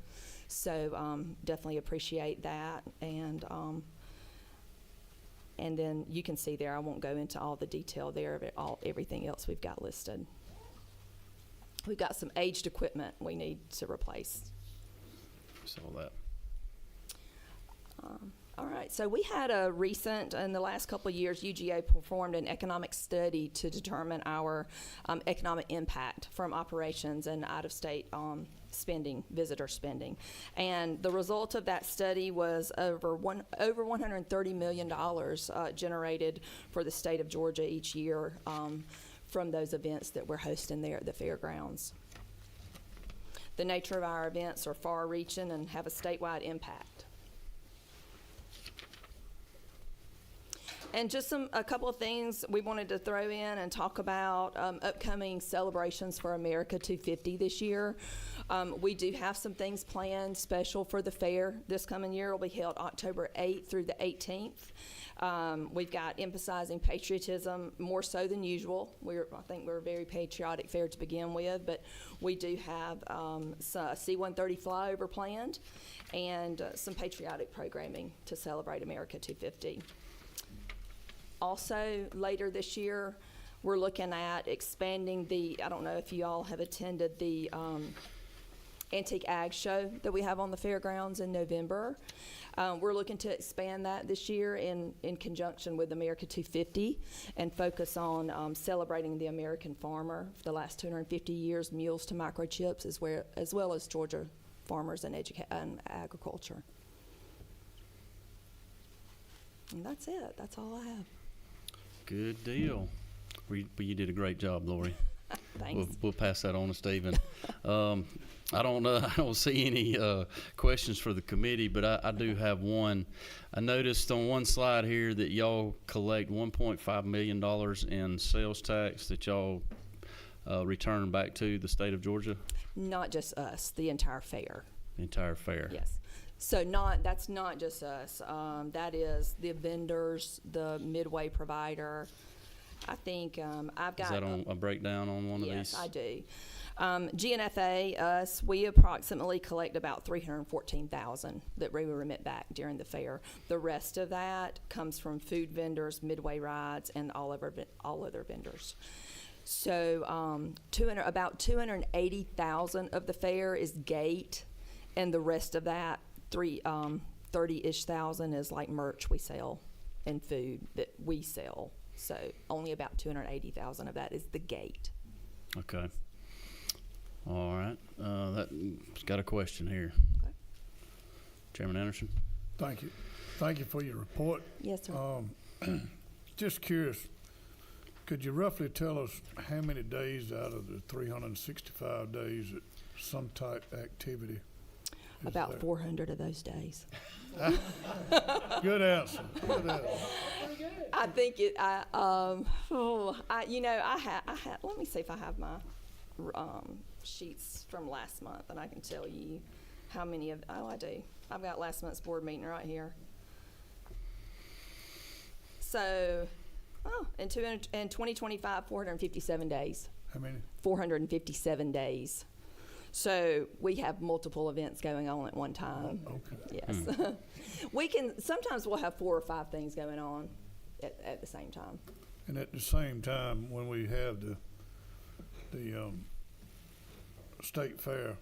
So definitely appreciate that. And then you can see there, I won't go into all the detail there of it, everything else we've got listed. We've got some aged equipment we need to replace. Saw that. All right, so we had a recent, in the last couple of years, UGA performed an economic study to determine our economic impact from operations and out-of-state spending, visitor spending. And the result of that study was over $130 million generated for the state of Georgia each year from those events that we're hosting there at the fairgrounds. The nature of our events are far-reaching and have a statewide impact. And just a couple of things we wanted to throw in and talk about upcoming celebrations for America 250 this year. We do have some things planned special for the fair this coming year. It will be held October 8th through the 18th. We've got emphasizing patriotism more so than usual. I think we're a very patriotic fair to begin with, but we do have C-130 flyover planned and some patriotic programming to celebrate America 250. Also, later this year, we're looking at expanding I don't know if you all have attended the Antique Ag Show that we have on the fairgrounds in November. We're looking to expand that this year in conjunction with America 250 and focus on celebrating the American farmer for the last 250 years, mules to microchips, as well as Georgia farmers and agriculture. And that's it. That's all I have. Good deal. You did a great job, Lori. Thanks. We'll pass that on to Stephen. I don't see any questions for the committee, but I do have one. I noticed on one slide here that y'all collect $1.5 million in sales tax that y'all return back to the state of Georgia. Not just us, the entire fair. The entire fair. Yes. So that's not just us. That is the vendors, the midway provider. I think I've got. Is that on a breakdown on one of these? Yes, I do. GNFA, us, we approximately collect about $314,000 that we remit back during the fair. The rest of that comes from food vendors, midway rides, and all other vendors. So about $280,000 of the fair is gate, and the rest of that 30-ish thousand is like merch we sell and food that we sell. So only about $280,000 of that is the gate. Okay. All right. That's got a question here. Okay. Chairman Anderson. Thank you. Thank you for your report. Yes, sir. Just curious, could you roughly tell us how many days out of the 365 days that some type activity is About there? 400 of those days. Good answer. Good answer. I think let me see if I have my sheets from last month, and I can tell you how many I do. I've got last month's board meeting right here. So, in 2025, 457 days. How many? 457 days. So we have multiple events going on at one time. Okay. Yes. Sometimes we'll have 4 or 5 things going on at the same time. And at the same time, when we have the state fair,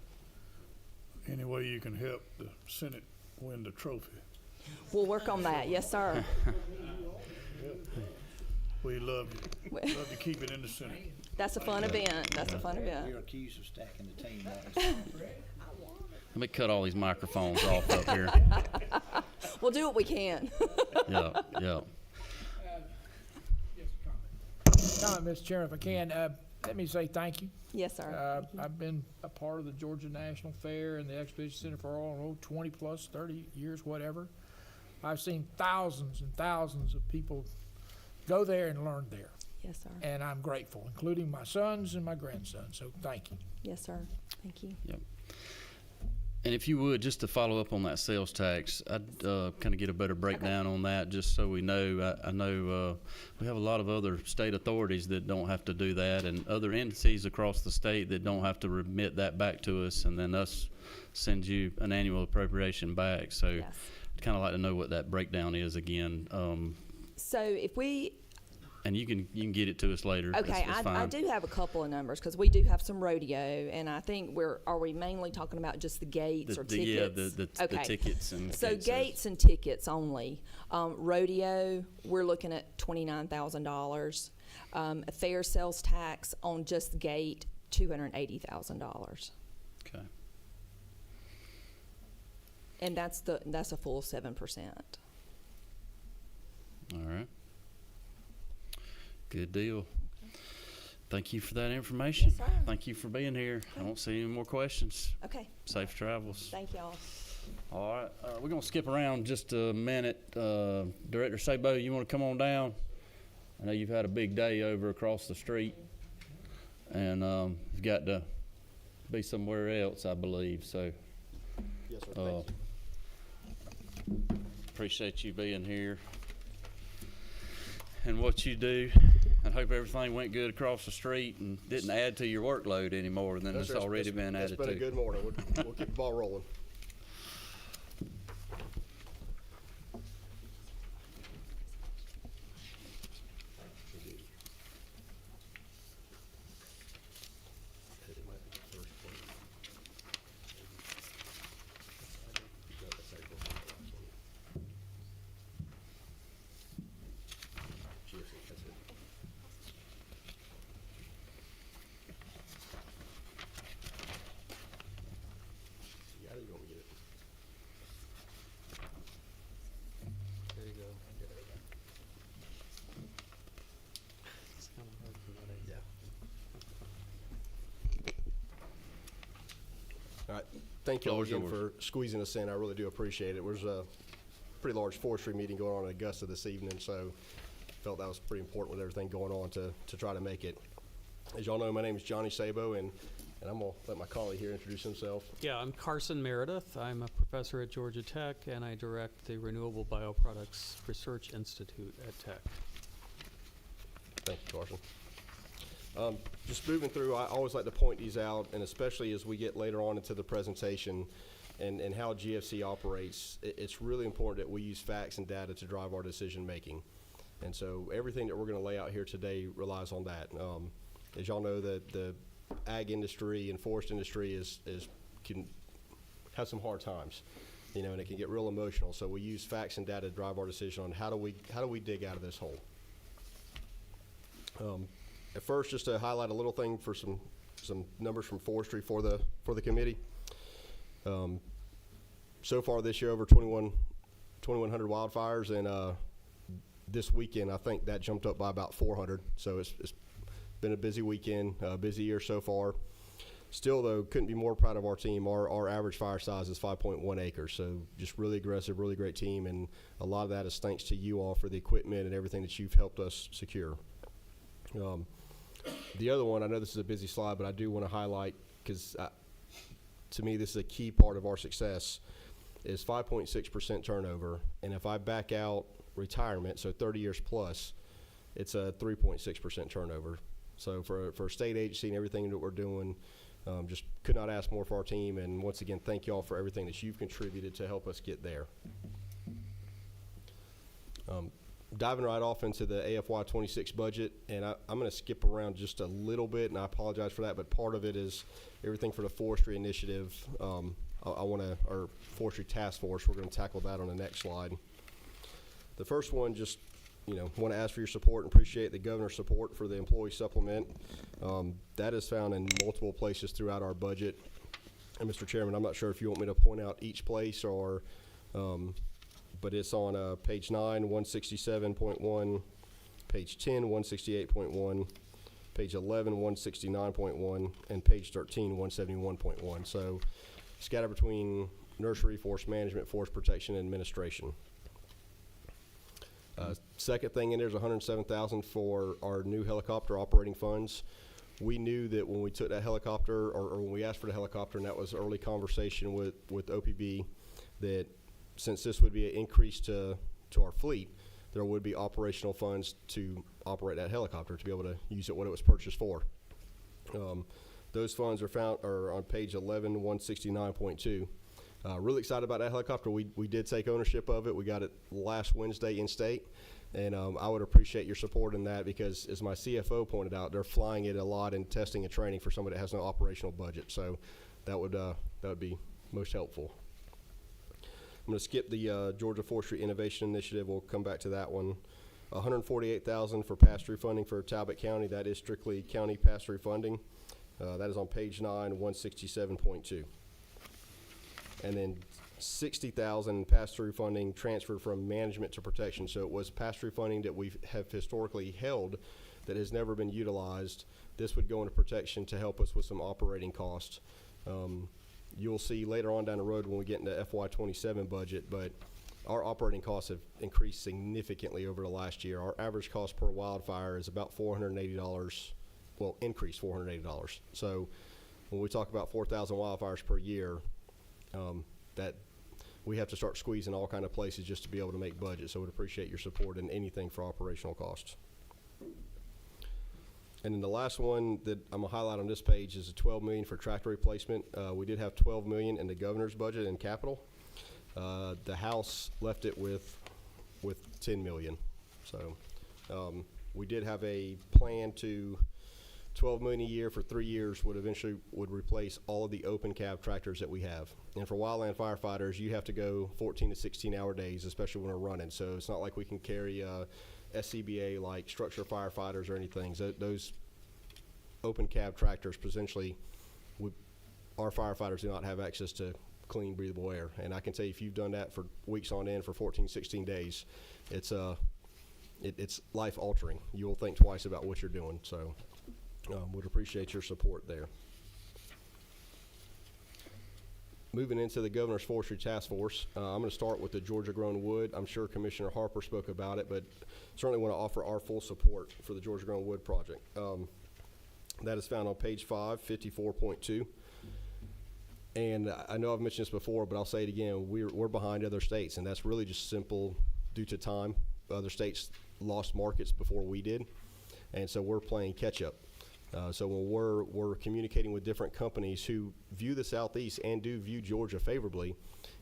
any way you can help the Senate win the trophy? We'll work on that. Yes, sir. We love to keep it in the Senate. That's a fun event. That's a fun event. You're accused of stacking the team. Let me cut all these microphones off up here. We'll do what we can. Yeah. Comment, Mr. Chairman, if I can, let me say thank you. Yes, sir. I've been a part of the Georgia National Fair and the Exposition Center for 20 plus, 30 years, whatever. I've seen thousands and thousands of people go there and learn there. Yes, sir. And I'm grateful, including my sons and my grandsons. So thank you. Yes, sir. Thank you. Yep. And if you would, just to follow up on that sales tax, I'd kind of get a better breakdown on that, just so we know. I know we have a lot of other state authorities that don't have to do that, and other entities across the state that don't have to remit that back to us, and then us send you an annual appropriation back. So Yes. I'd kind of like to know what that breakdown is again. So if we And you can get it to us later. Okay, That's I fine. do have a couple of numbers, because we do have some rodeo, and I think are we mainly talking about just the gates or Yeah, tickets? the Okay. tickets and So gate sales. gates and tickets only. Rodeo, we're looking at $29,000. A fair sales tax on just gate, $280,000. Okay. And that's a full 7%. All right. Good deal. Thank you for that information. Yes, sir. Thank you for being here. I don't see any more questions. Okay, Safe travels. thank y'all. All right. We're going to skip around just a minute. Director Sabo, you want to come on down? I know you've had a big day over across the street, and you've got to be somewhere else, I believe. So Yes, sir. Thank you. appreciate you being here and what you do. I hope everything went good across the street and didn't add to your workload any more than No, it's sir, already been added It's been a to. good morning. We'll keep the ball rolling. All right. Thank you all Floor's again yours. for squeezing us in. I really do appreciate it. There's a pretty large forestry meeting going on in Augusta this evening, so felt that was pretty important with everything going on to try to make it. As y'all know, my name is Johnny Sabo, and I'm going to let my colleague here introduce himself. Yeah, I'm Carson Meredith. I'm a professor at Georgia Tech, and I direct the Renewable Bioproducts Research Institute at Tech. Thank you, Carson. Just moving through, I always like to point these out, and especially as we get later on into the presentation and how GFC operates, it's really important that we use facts and data to drive our decision making. And so everything that we're going to lay out here today relies on that. As y'all know, the ag industry and forest industry can have some hard times, and it can get real emotional. So we use facts and data to drive our decision on how do we dig out of this hole. At first, just to highlight a little thing for some numbers from forestry for the committee. So far this year, over 2,100 wildfires, and this weekend I think that jumped up by about 400. So it's been a busy weekend, busy year so far. Still, though, couldn't be more proud of our team. Our average fire size is 5.1 acres, so just really aggressive, really great team, and a lot of that is thanks to you all for the equipment and everything that you've helped us secure. The other one, I know this is a busy slide, but I do want to highlight, because to me this is a key part of our success, is 5.6% turnover, and if I back out retirement, so 30 years plus, it's a 3.6% turnover. So for a state agency and everything that we're doing, just could not ask more for our team, and once again, thank you all for everything that you've contributed to help us get there. Diving right off into the AFY 26 budget, and I'm going to skip around just a little bit, and I apologize for that, but part of it is everything for the forestry initiative. Our forestry task force, we're going to tackle that on the next slide. The first one, just want to ask for your support and appreciate the governor's support for the employee supplement. That is found in multiple places throughout our budget. And Mr. Chairman, I'm not sure if you want me to point out each place or but it's on page 9, 167.1, page 10, 168.1, page 11, 169.1, and page 13, 171.1. So scattered between nursery, forest management, forest protection, and administration. Second thing in there is $107,000 for our new helicopter operating funds. We knew that when we took that helicopter, or when we asked for the helicopter, and that was early conversation with OPB, that since this would be an increase to our fleet, there would be operational funds to operate that helicopter, to be able to use it what it was purchased for. Those funds are on page 11, 169.2. Really excited about that helicopter. We did take ownership of it. We got it last Wednesday in state. And I would appreciate your support in that because, as my CFO pointed out, they're flying it a lot in testing and training for somebody that has no operational budget. So that would be most helpful. I'm going to skip the Georgia Forestry Innovation Initiative. We'll come back to that one. $148,000 for pass-through funding for Talbot County. That is strictly county pass-through funding. That is on page 9, 167.2. And then $60,000 pass-through funding transferred from management to protection. So it was pass-through funding that we have historically held that has never been utilized. This would go into protection to help us with some operating costs. You'll see later on down the road when we get into FY27 budget, but our operating costs have increased significantly over the last year. Our average cost per wildfire is about $480, well, increased $480. So when we talk about 4,000 wildfires per year, that we have to start squeezing all kind of places just to be able to make budget. So we'd appreciate your support in anything for operational costs. And then the last one that I'm gonna highlight on this page is the $12 million for tractor replacement. We did have $12 million in the governor's budget and capital. The House left it with $10 million. So we did have a plan to $12 million a year for 3 years would replace all of the open cab tractors that we have. And for wildland firefighters, you have to go 14 to 16 hour days, especially when we're running. So it's not like we can carry SCBA like structure firefighters or anything. So those open cab tractors potentially our firefighters do not have access to clean, breathable air. And I can tell you, if you've done that for weeks on end for 14, 16 days, it's life altering. You'll think twice about what you're doing. So would appreciate your support there. Moving into the Governor's Forestry Task Force, I'm going to start with the Georgia Grown Wood. I'm sure Commissioner Harper spoke about it, but certainly want to offer our full support for the Georgia Grown Wood project. That is found on page 5, 54.2. And I know I've mentioned this before, but I'll say it again. We're behind other states, and that's really just simple due to time. Other states lost markets before we did, and so we're playing catch up. So when we're communicating with different companies who view the Southeast and do view Georgia favorably,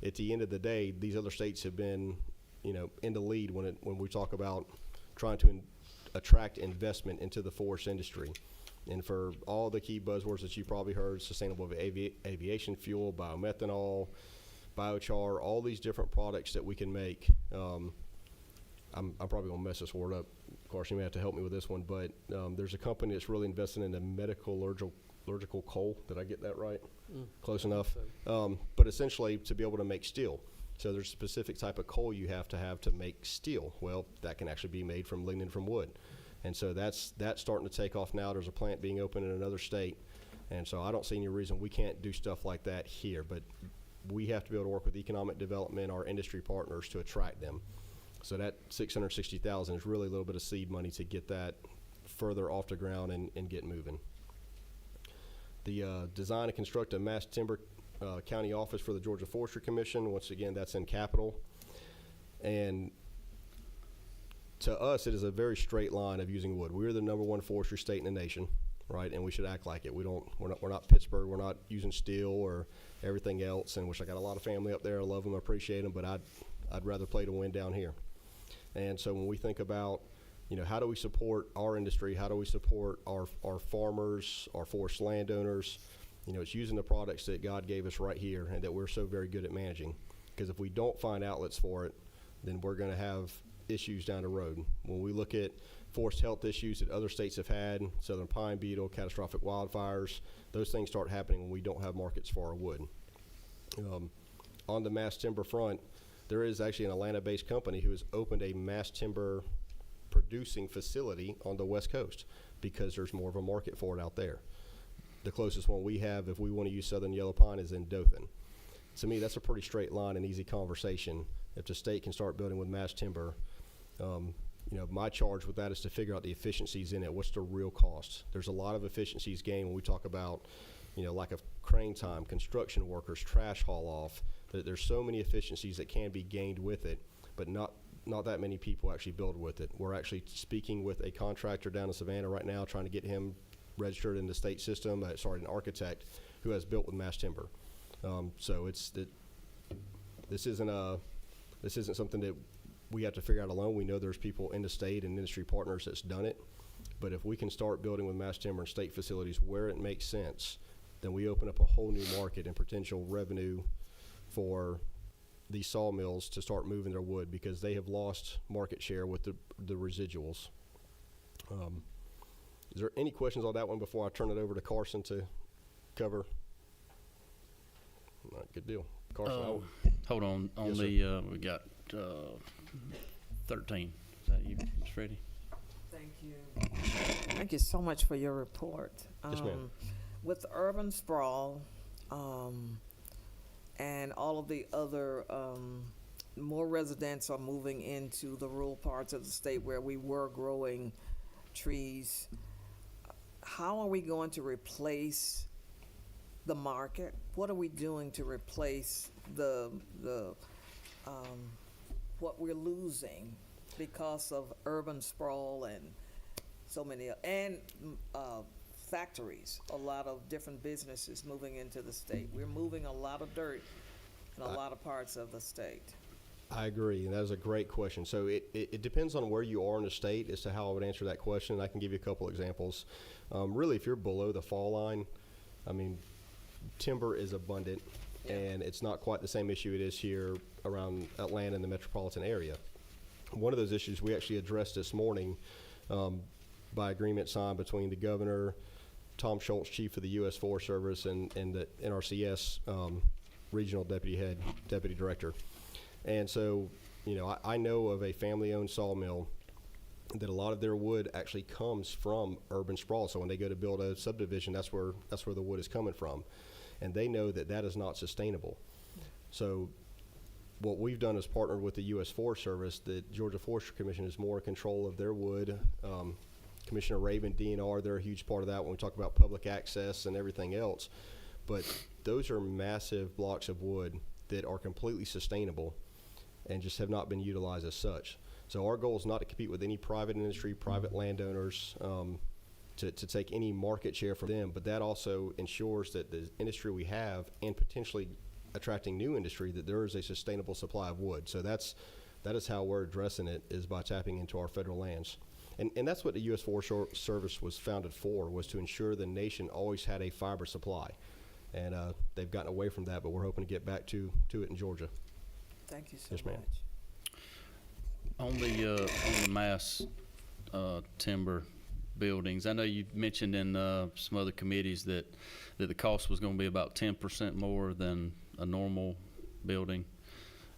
at the end of the day, these other states have been, in the lead when we talk about trying to attract investment into the forest industry. And for all the key buzzwords that you probably heard, sustainable aviation fuel, biomethanol, biochar, all these different products that we can make. I'm probably gonna mess this word up. Of course, you may have to help me with this one, but there's a company that's really investing in the medical allergical coal. Did I get that right? Close enough. But essentially, to be able to make steel. So there's a specific type of coal you have to make steel. Well, that can actually be made from lignin from wood. And so that's starting to take off now. There's a plant being opened in another state. And so I don't see any reason we can't do stuff like that here. But we have to be able to work with economic development, our industry partners, to attract them. So that $660,000 is really a little bit of seed money to get that further off the ground and get moving. The design and construct a mass timber county office for the Georgia Forestry Commission. Once again, that's in capital. And to us, it is a very straight line of using wood. We're the #1 forestry state in the nation, right? And we should act like it. We're not Pittsburgh. We're not using steel or everything else. And which I got a lot of family up there. I love them, I appreciate them, but I'd rather play to win down here. And so when we think about, how do we support our industry? How do we support our farmers, our forest landowners? It's using the products that God gave us right here and that we're so very good at managing. Because if we don't find outlets for it, then we're going to have issues down the road. When we look at forest health issues that other states have had, southern pine beetle, catastrophic wildfires, those things start happening when we don't have markets for our wood. On the mass timber front, there is actually an Atlanta-based company who has opened a mass timber producing facility on the West Coast because there's more of a market for it out there. The closest one we have, if we want to use southern yellow pine, is in Dothan. To me, that's a pretty straight line and easy conversation. If the state can start building with mass timber, my charge with that is to figure out the efficiencies in it. What's the real cost? There's a lot of efficiencies gained when we talk about, lack of crane time, construction workers, trash haul off. There's so many efficiencies that can be gained with it, but not that many people actually build with it. We're actually speaking with a contractor down in Savannah right now, trying to get him registered in the state system. An architect who has built with mass timber. So this isn't something that we have to figure out alone. We know there's people in the state and industry partners that's done it. But if we can start building with mass timber and state facilities where it makes sense, then we open up a whole new market and potential revenue for these sawmills to start moving their wood, because they have lost market share with the residuals. Is there any questions on that one before I turn it over to Carson to cover? All right, good deal. Carson, Hold on. On Yes, the we got 13. Is that you, Ms. Freddie? Thank you. Thank you so much for your report. Yes, ma'am. With urban sprawl, and all of the other, more residents are moving into the rural parts of the state where we were growing trees. How are we going to replace the market? What are we doing to replace the what we're losing because of urban sprawl and so many, and factories, a lot of different businesses moving into the state. We're moving a lot of dirt in a lot of parts of the state. I agree, and that is a great question. So it depends on where you are in the state as to how I would answer that question. I can give you a couple examples. Really, if you're below the fall line, I mean, timber is abundant, and it's not quite the same issue it is here around Atlanta and the metropolitan area. One of those issues we actually addressed this morning by agreement signed between the governor, Tom Schultz, chief of the U.S. Forest Service, and the NRCS regional deputy director. And so, you know, I know of a family-owned sawmill that a lot of their wood actually comes from urban sprawl. So when they go to build a subdivision, that's where the wood is coming from. And they know that that is not sustainable. So what we've done is partnered with the U.S. Forest Service. The Georgia Forestry Commission is more in control of their wood. Commissioner Raven, DNR, they're a huge part of that when we talk about public access and everything else. But those are massive blocks of wood that are completely sustainable and just have not been utilized as such. So our goal is not to compete with any private industry, private landowners, to take any market share from them, but that also ensures that the industry we have, and potentially attracting new industry, that there is a sustainable supply of wood. So that is how we're addressing it, is by tapping into our federal lands. And that's what the U.S. Forest Service was founded for, was to ensure the nation always had a fiber supply. And they've gotten away from that, but we're hoping to get back to it in Georgia. Thank you so Yes, ma'am. much. On the mass timber buildings, I know you mentioned in some other committees that the cost was going to be about 10% more than a normal building,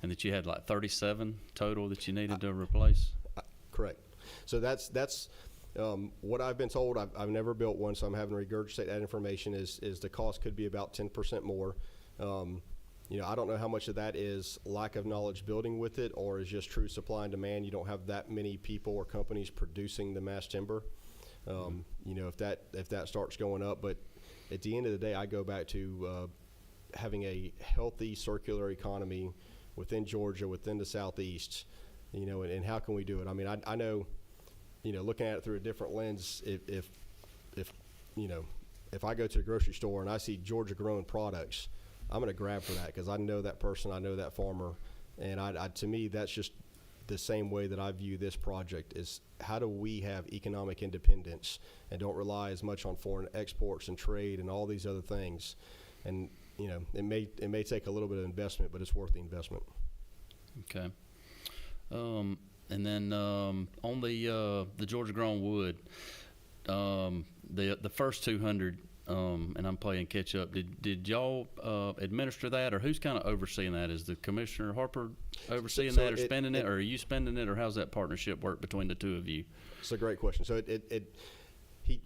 and that you had like 37 total that you needed to replace. Correct. So that's what I've been told. I've never built one, so I'm having to regurgitate that information. Is the cost could be about 10% more. You know, I don't know how much of that is lack of knowledge building with it, or is just true supply and demand. You don't have that many people or companies producing the mass timber. You know, if that starts going up, but at the end of the day, I go back to having a healthy circular economy within Georgia, within the Southeast. You know, and how can we do it? I mean, I know, you know, looking at it through a different lens, if you know, if I go to the grocery store and I see Georgia grown products, I'm going to grab for that, because I know that person, I know that farmer, and to me, that's just the same way that I view this project, is how do we have economic independence and don't rely as much on foreign exports and trade and all these other things. And, you know, it may take a little bit of investment, but it's worth the investment. Okay. And then on the Georgia grown wood, the first 200, and I'm playing catch up. Did y'all administer that, or who's kind of overseeing that? Is the Commissioner Harper overseeing that, or spending it, or are you spending it, or how's that partnership work between the two of you? It's a great question. So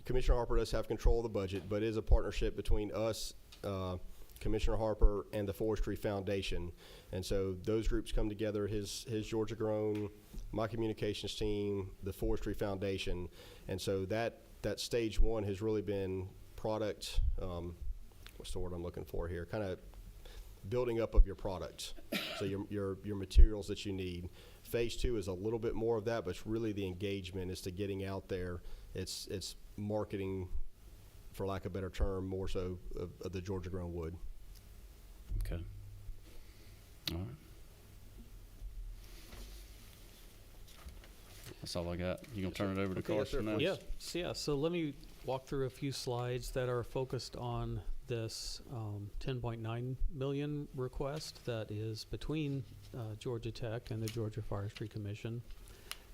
Commissioner Harper does have control of the budget, but it is a partnership between us, Commissioner Harper, and the Forestry Foundation. And so those groups come together, his Georgia Grown, my communications team, the Forestry Foundation. And so that stage one has really been product, what's the word I'm looking for here, kind of building up of your product. So your materials that you need. Phase two is a little bit more of that, but it's really the engagement as to getting out there. It's marketing, for lack of a better term, more so of the Georgia grown wood. Okay. All right. That's all I got. You gonna turn it over to Okay, yes, sir, Carson now? please. Yeah, so let me walk through a few slides that are focused on this 10.9 million request that is between Georgia Tech and the Georgia Forestry Commission.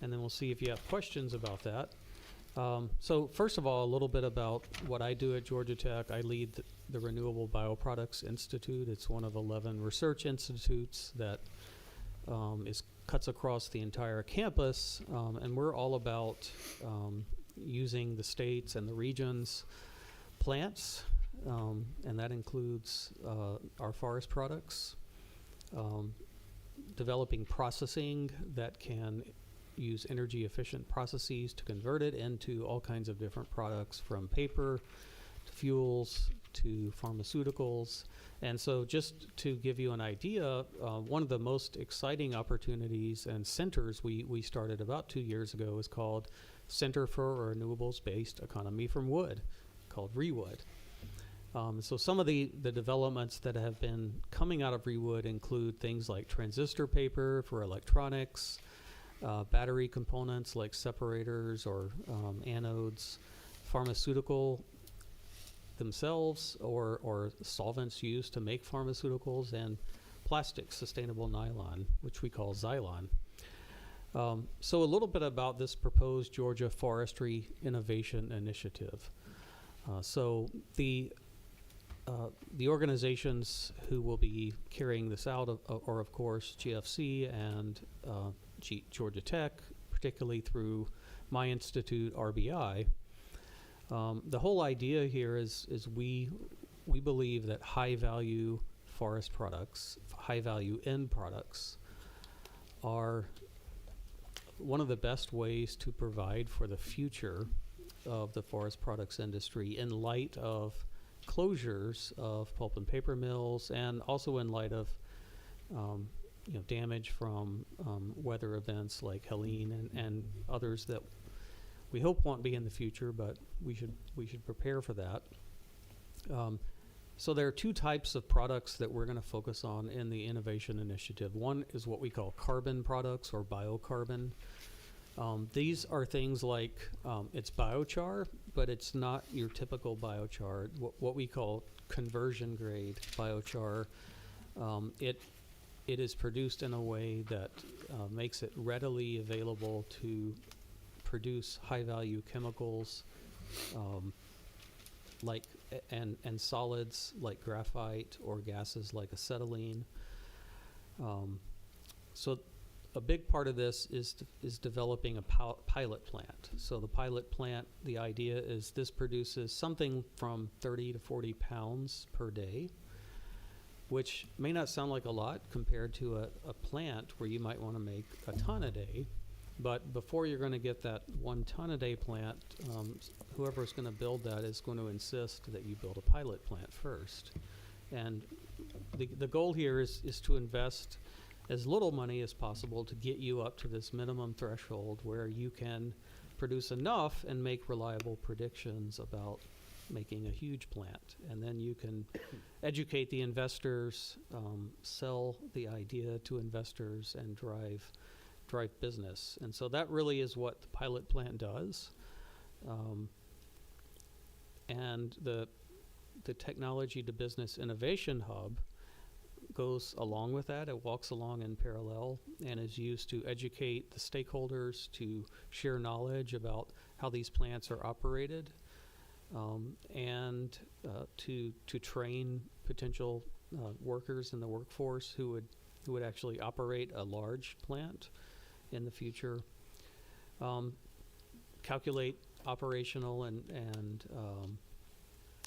And then we'll see if you have questions about that. So first of all, a little bit about what I do at Georgia Tech. I lead the Renewable Bioproducts Institute. It's one of 11 research institutes that cuts across the entire campus, and we're all about using the states and the regions' plants, and that includes our forest products, developing processing that can use energy efficient processes to convert it into all kinds of different products, from paper to fuels to pharmaceuticals. And so just to give you an idea, one of the most exciting opportunities and centers we started about 2 years ago is called Center for a Renewables-Based Economy from Wood, called ReWood. So some of the developments that have been coming out of ReWood include things like transistor paper for electronics, battery components like separators or anodes, pharmaceutical themselves or solvents used to make pharmaceuticals, and plastic sustainable nylon, which we call Xylon. So a little bit about this proposed Georgia Forestry Innovation Initiative. So the organizations who will be carrying this out are of course GFC and Georgia Tech, particularly through my institute, RBI. The whole idea here is we believe that high value forest products, high value end products, are one of the best ways to provide for the future of the forest products industry in light of closures of pulp and paper mills, and also in light of damage from weather events like Helene and others that we hope won't be in the future, but we should prepare for that. So there are two types of products that we're going to focus on in the innovation initiative. One is what we call carbon products or biocarbon. These are things like it's biochar, but it's not your typical biochar. What we call conversion grade biochar. It is produced in a way that makes it readily available to produce high value chemicals and solids like graphite, or gases like acetylene. So a big part of this is developing a pilot plant. So the pilot plant, the idea is this produces something from 30 to 40 pounds per day, which may not sound like a lot compared to a plant where you might want to make a ton a day. But before you're going to get that 1 ton a day plant, whoever's going to build that is going to insist that you build a pilot plant first. And the goal here is to invest as little money as possible to get you up to this minimum threshold where you can produce enough and make reliable predictions about making a huge plant. And then you can educate the investors, sell the idea to investors, and drive business. And so that really is what the pilot plant does. And the Technology to Business Innovation Hub goes along with that. It walks along in parallel and is used to educate the stakeholders, to share knowledge about how these plants are operated, and to train potential workers in the workforce who would actually operate a large plant in the future, calculate operational and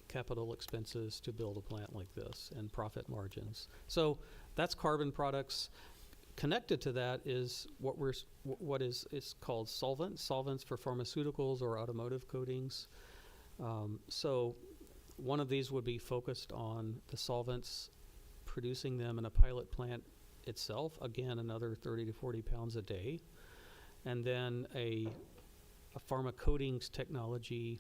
capital expenses to build a plant like this, and profit margins. So that's carbon products. Connected to that is what is called solvents for pharmaceuticals or automotive coatings. So one of these would be focused on the solvents, producing them in a pilot plant itself, again another 30 to 40 pounds a day, and then a pharma coatings technology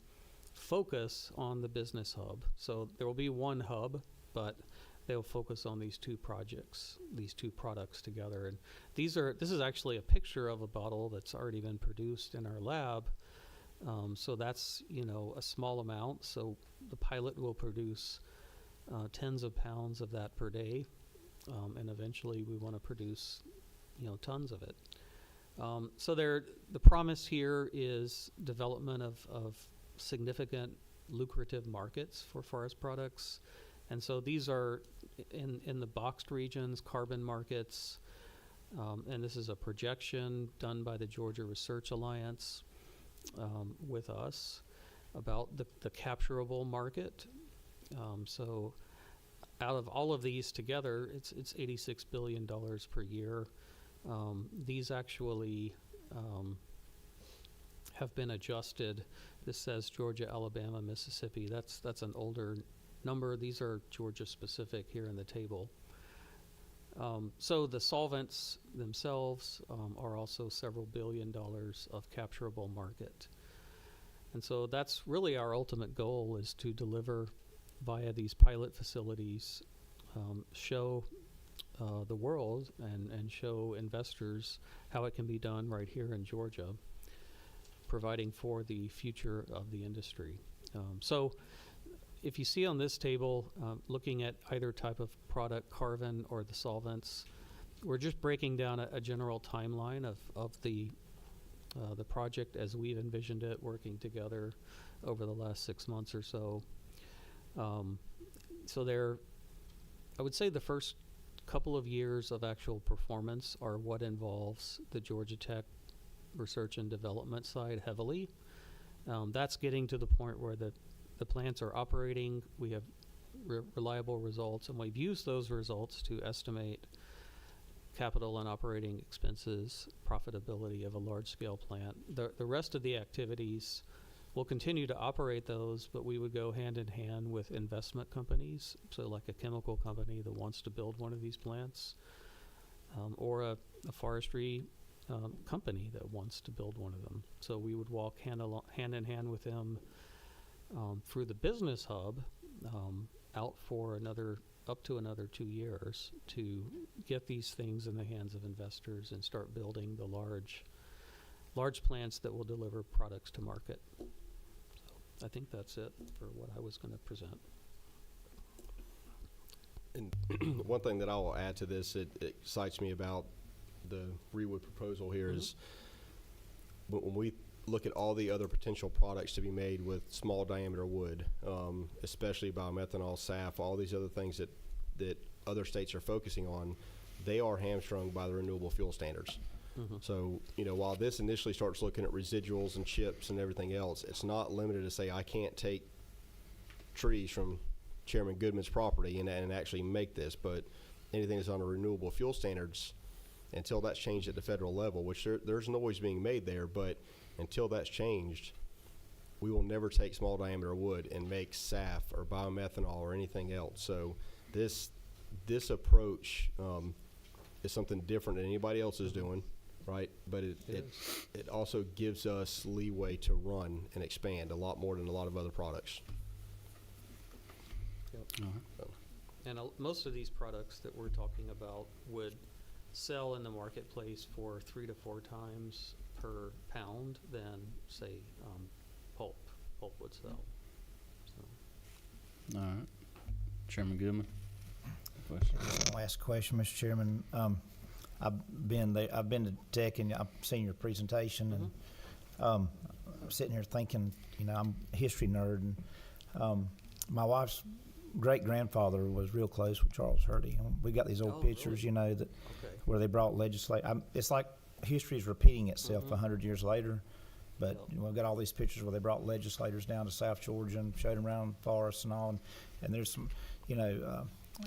focus on the business hub. So there will be one hub, but they'll focus on these two projects, these two products together. And this is actually a picture of a bottle that's already been produced in our lab. So that's, a small amount. So the pilot will produce tens of pounds of that per day. And eventually we want to produce, tons of it. So the promise here is development of significant lucrative markets for forest products. And so these are in the boxed regions, carbon markets, and this is a projection done by the Georgia Research Alliance with us about the capturable market. So out of all of these together, it's $86 billion per year. These actually have been adjusted. This says Georgia, Alabama, Mississippi. That's an older number. These are Georgia specific here in the table. So the solvents themselves are also several $billion of capturable market. And so that's really our ultimate goal, is to deliver via these pilot facilities, show the world and show investors how it can be done right here in Georgia, providing for the future of the industry. So if you see on this table, looking at either type of product, carbon or the solvents, we're just breaking down a general timeline of the project as we've envisioned it, working together over the last 6 months or so. So I would say the first couple of years of actual performance are what involves the Georgia Tech research and development side heavily. That's getting to the point where the plants are operating. We have reliable results, and we've used those results to estimate capital and operating expenses, profitability of a large-scale plant. The rest of the activities, we'll continue to operate those, but we would go hand in hand with investment companies, so like a chemical company that wants to build one of these plants, or a forestry company that wants to build one of them. So we would walk hand in hand with them through the business hub out for up to another 2 years to get these things in the hands of investors and start building the large plants that will deliver products to market. So I think that's it for what I was going to present. And one thing that I will add to this, it excites me about the Rewood proposal here is when we look at all the other potential products to be made with small diameter wood, especially biomethanol, SAF, all these other things that other states are focusing on, they are hamstrung by the renewable fuel standards. So, while this initially starts looking at residuals and chips and everything else, it's not limited to say I can't take trees from Chairman Goodman's property and actually make this, but anything that's on a renewable fuel standards, until that's changed at the federal level, which there's noise being made there, but until that's changed, we will never take small diameter wood and make SAF or biomethanol or anything else. So this approach is something different than anybody else is doing, right? But it also gives us leeway to run and expand a lot more than a lot of other products. Yep. And most of these products that we're talking about would sell in the marketplace for 3 to 4 times per pound than, say, pulp would sell. So. All right. Chairman Goodman. Question. I'll ask a question, Mr. Chairman. I've been to Tech and I've seen your presentation, and I'm sitting here thinking, I'm a history nerd, and my wife's great grandfather was real close with Charles Hurdy. And we got these old pictures, really? where they brought legislation. It's like history is repeating itself 100 years later. But we've got all these pictures where they brought legislators down to South Georgia and showed them around forests and all. And there's some,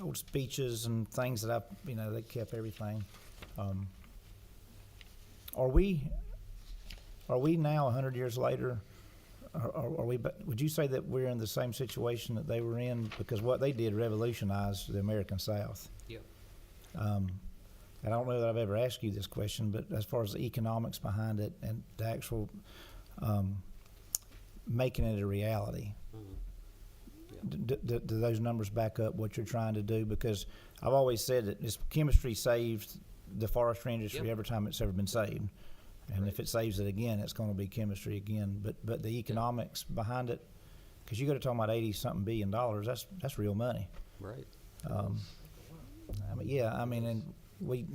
old speeches and things that they kept everything. Are we now 100 years later? Are we? Would you say that we're in the same situation that they were in? Because what they did revolutionized the American South. Yeah. I don't know that I've ever asked you this question, but as far as the economics behind it and the actual making it a reality, Do those numbers back up what you're trying to do? Because I've always said that this chemistry saves the forestry industry Yep. every time it's ever been saved. And if it saves it again, it's gonna be chemistry again. But the economics behind it, cause you gotta talk about $80-something billion, that's real money. Right. I mean, yeah, I mean, and we,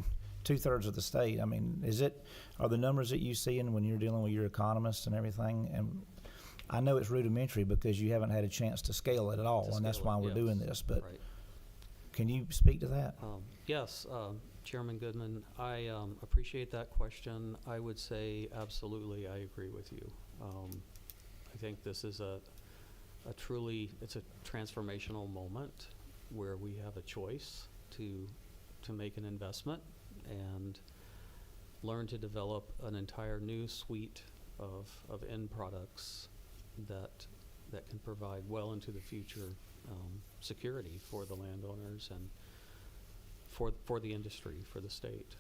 2/3 of the state, I mean, are the numbers that you seeing when you're dealing with your economists and everything? And I know it's rudimentary because you haven't had a chance to scale it at all, and that's scale why it, we're yes. doing this, but Right. can you speak to that? Yes, Chairman Goodman, I appreciate that question. I would say absolutely, I agree with you. I think this is it's a transformational moment where we have a choice to make an investment and learn to develop an entire new suite of end products that can provide well into the future security for the landowners and for the industry, for the state.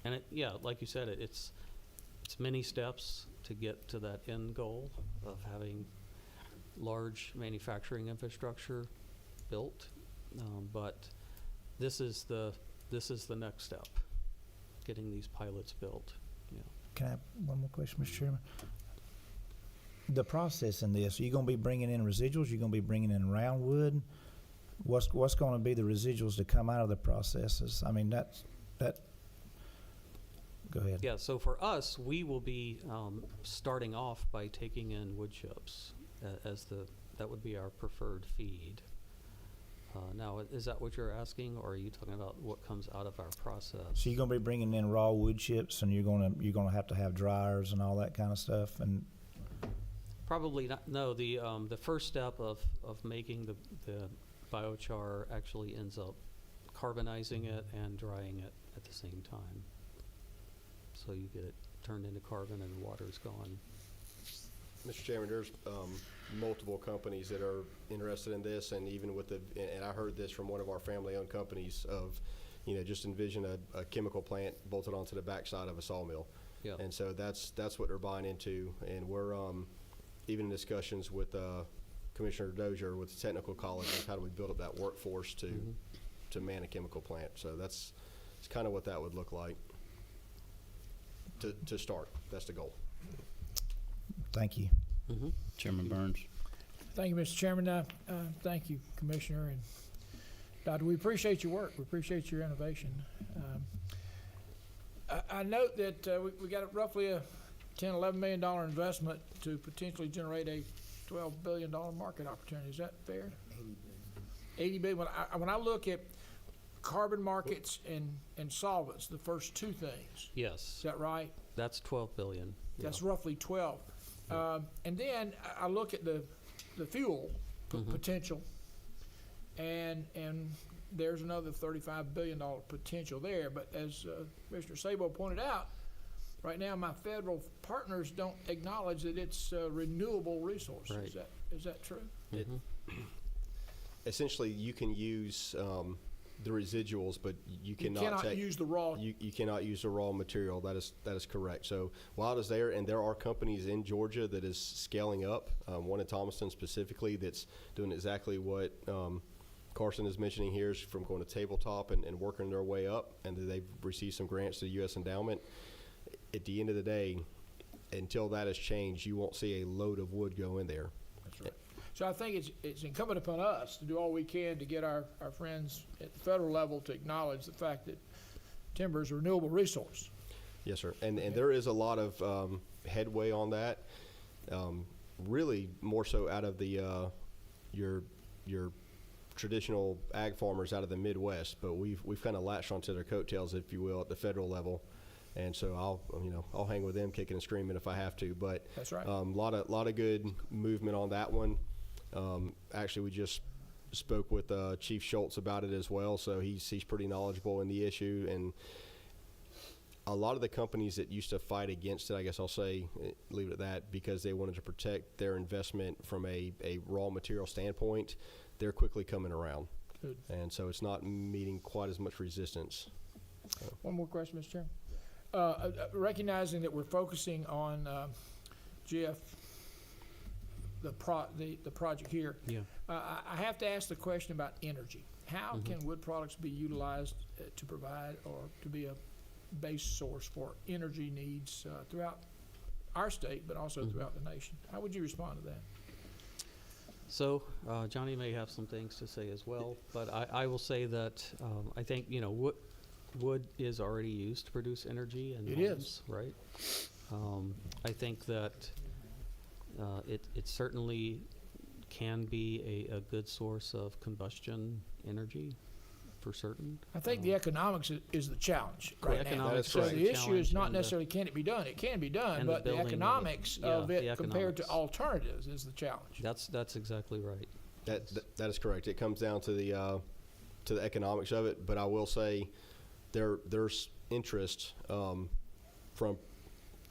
And like you said, it's many steps to get to that end goal of having large manufacturing infrastructure built, but this is the next step, getting these pilots built. Can I have one more question, Mr. Chairman? The process in this, are you gonna be bringing in residuals? You gonna be bringing in round wood? What's gonna be the residuals to come out of the processes? I mean, that, go ahead. Yeah, so for us, we will be starting off by taking in wood chips that would be our preferred feed. Now, is that what you're asking, or are you talking about what comes out of our process? So you're gonna be bringing in raw wood chips, and you're gonna have to have dryers and all that kind of stuff, and Probably not. No, the first step of making the biochar actually ends up carbonizing it and drying it at the same time. So you get it turned into carbon and the water's gone. Mr. Chairman, there's multiple companies that are interested in this, and even with and I heard this from one of our family-owned companies of, just envision a chemical plant bolted onto the backside of a sawmill. Yeah. And so that's what they're buying into, and we're even in discussions with Commissioner Dozier with the technical college of how do we build up that workforce to man a chemical plant. So it's kind of what that would look like to start. That's the goal. thank you. Mm-hmm. Chairman Burns. Thank you, Mr. Chairman. Thank you, Commissioner and Doctor. We appreciate your work. We appreciate your innovation. I note that we got roughly a $10-11 million investment to potentially generate a $12 billion market opportunity. Is that fair? 80 billion. When I look at carbon markets and solvents, the first two things, Yes, is that right? that's 12 billion. That's roughly 12. And then I look at the fuel potential, and there's another $35 billion potential there. But as Commissioner Sabo pointed out, right now my federal partners don't acknowledge that it's a renewable resource. Right. Is that true? Essentially, you can use the residuals, but you cannot use the raw. You cannot use the raw material. That is correct. So while it is there, and there are companies in Georgia that is scaling up, one in Thomaston specifically that's doing exactly what Carson is mentioning here, is from going to tabletop and working their way up, and they've received some grants to the U.S. Endowment. At the end of the day, until that has changed, you won't see a load of wood go in there. That's right. So I think it's incumbent upon us to do all we can to get our friends at the federal level to acknowledge the fact that timber is a renewable resource. Yes, sir. And there is a lot of headway on that. Really, more so out of the your traditional ag farmers out of the Midwest, but we've kind of latched onto their coattails, if you will, at the federal level. And so I'll hang with them, kicking and screaming if I have to. But That's right. lot of good movement on that one. Actually, we just spoke with Chief Schultz about it as well, so he's pretty knowledgeable in the issue. And a lot of the companies that used to fight against it, I guess I'll say, leave it at that, because they wanted to protect their investment from a raw material standpoint, they're quickly coming around. Good. And so it's not meeting quite as much resistance. One more question, Mr. Chairman. Recognizing that we're focusing on the project here. Yeah. I have to ask the question about energy. How can wood products be utilized to provide or to be a base source for energy needs throughout our state, but also throughout the nation? How would you respond to that? So Johnny may have some things to say as well, but I will say that I think, you know, wood is already used to produce energy in It homes, is. right? I think that it certainly can be a good source of combustion energy for certain. I think the economics is the challenge The right now. economics So is the the issue challenge is not and the- necessarily can it be done. It can be done, and the but the building of it. economics Yeah, of the it compared to economics. alternatives is the challenge. That's exactly right. That is correct. It comes down to the economics of it. But I will say there's interest from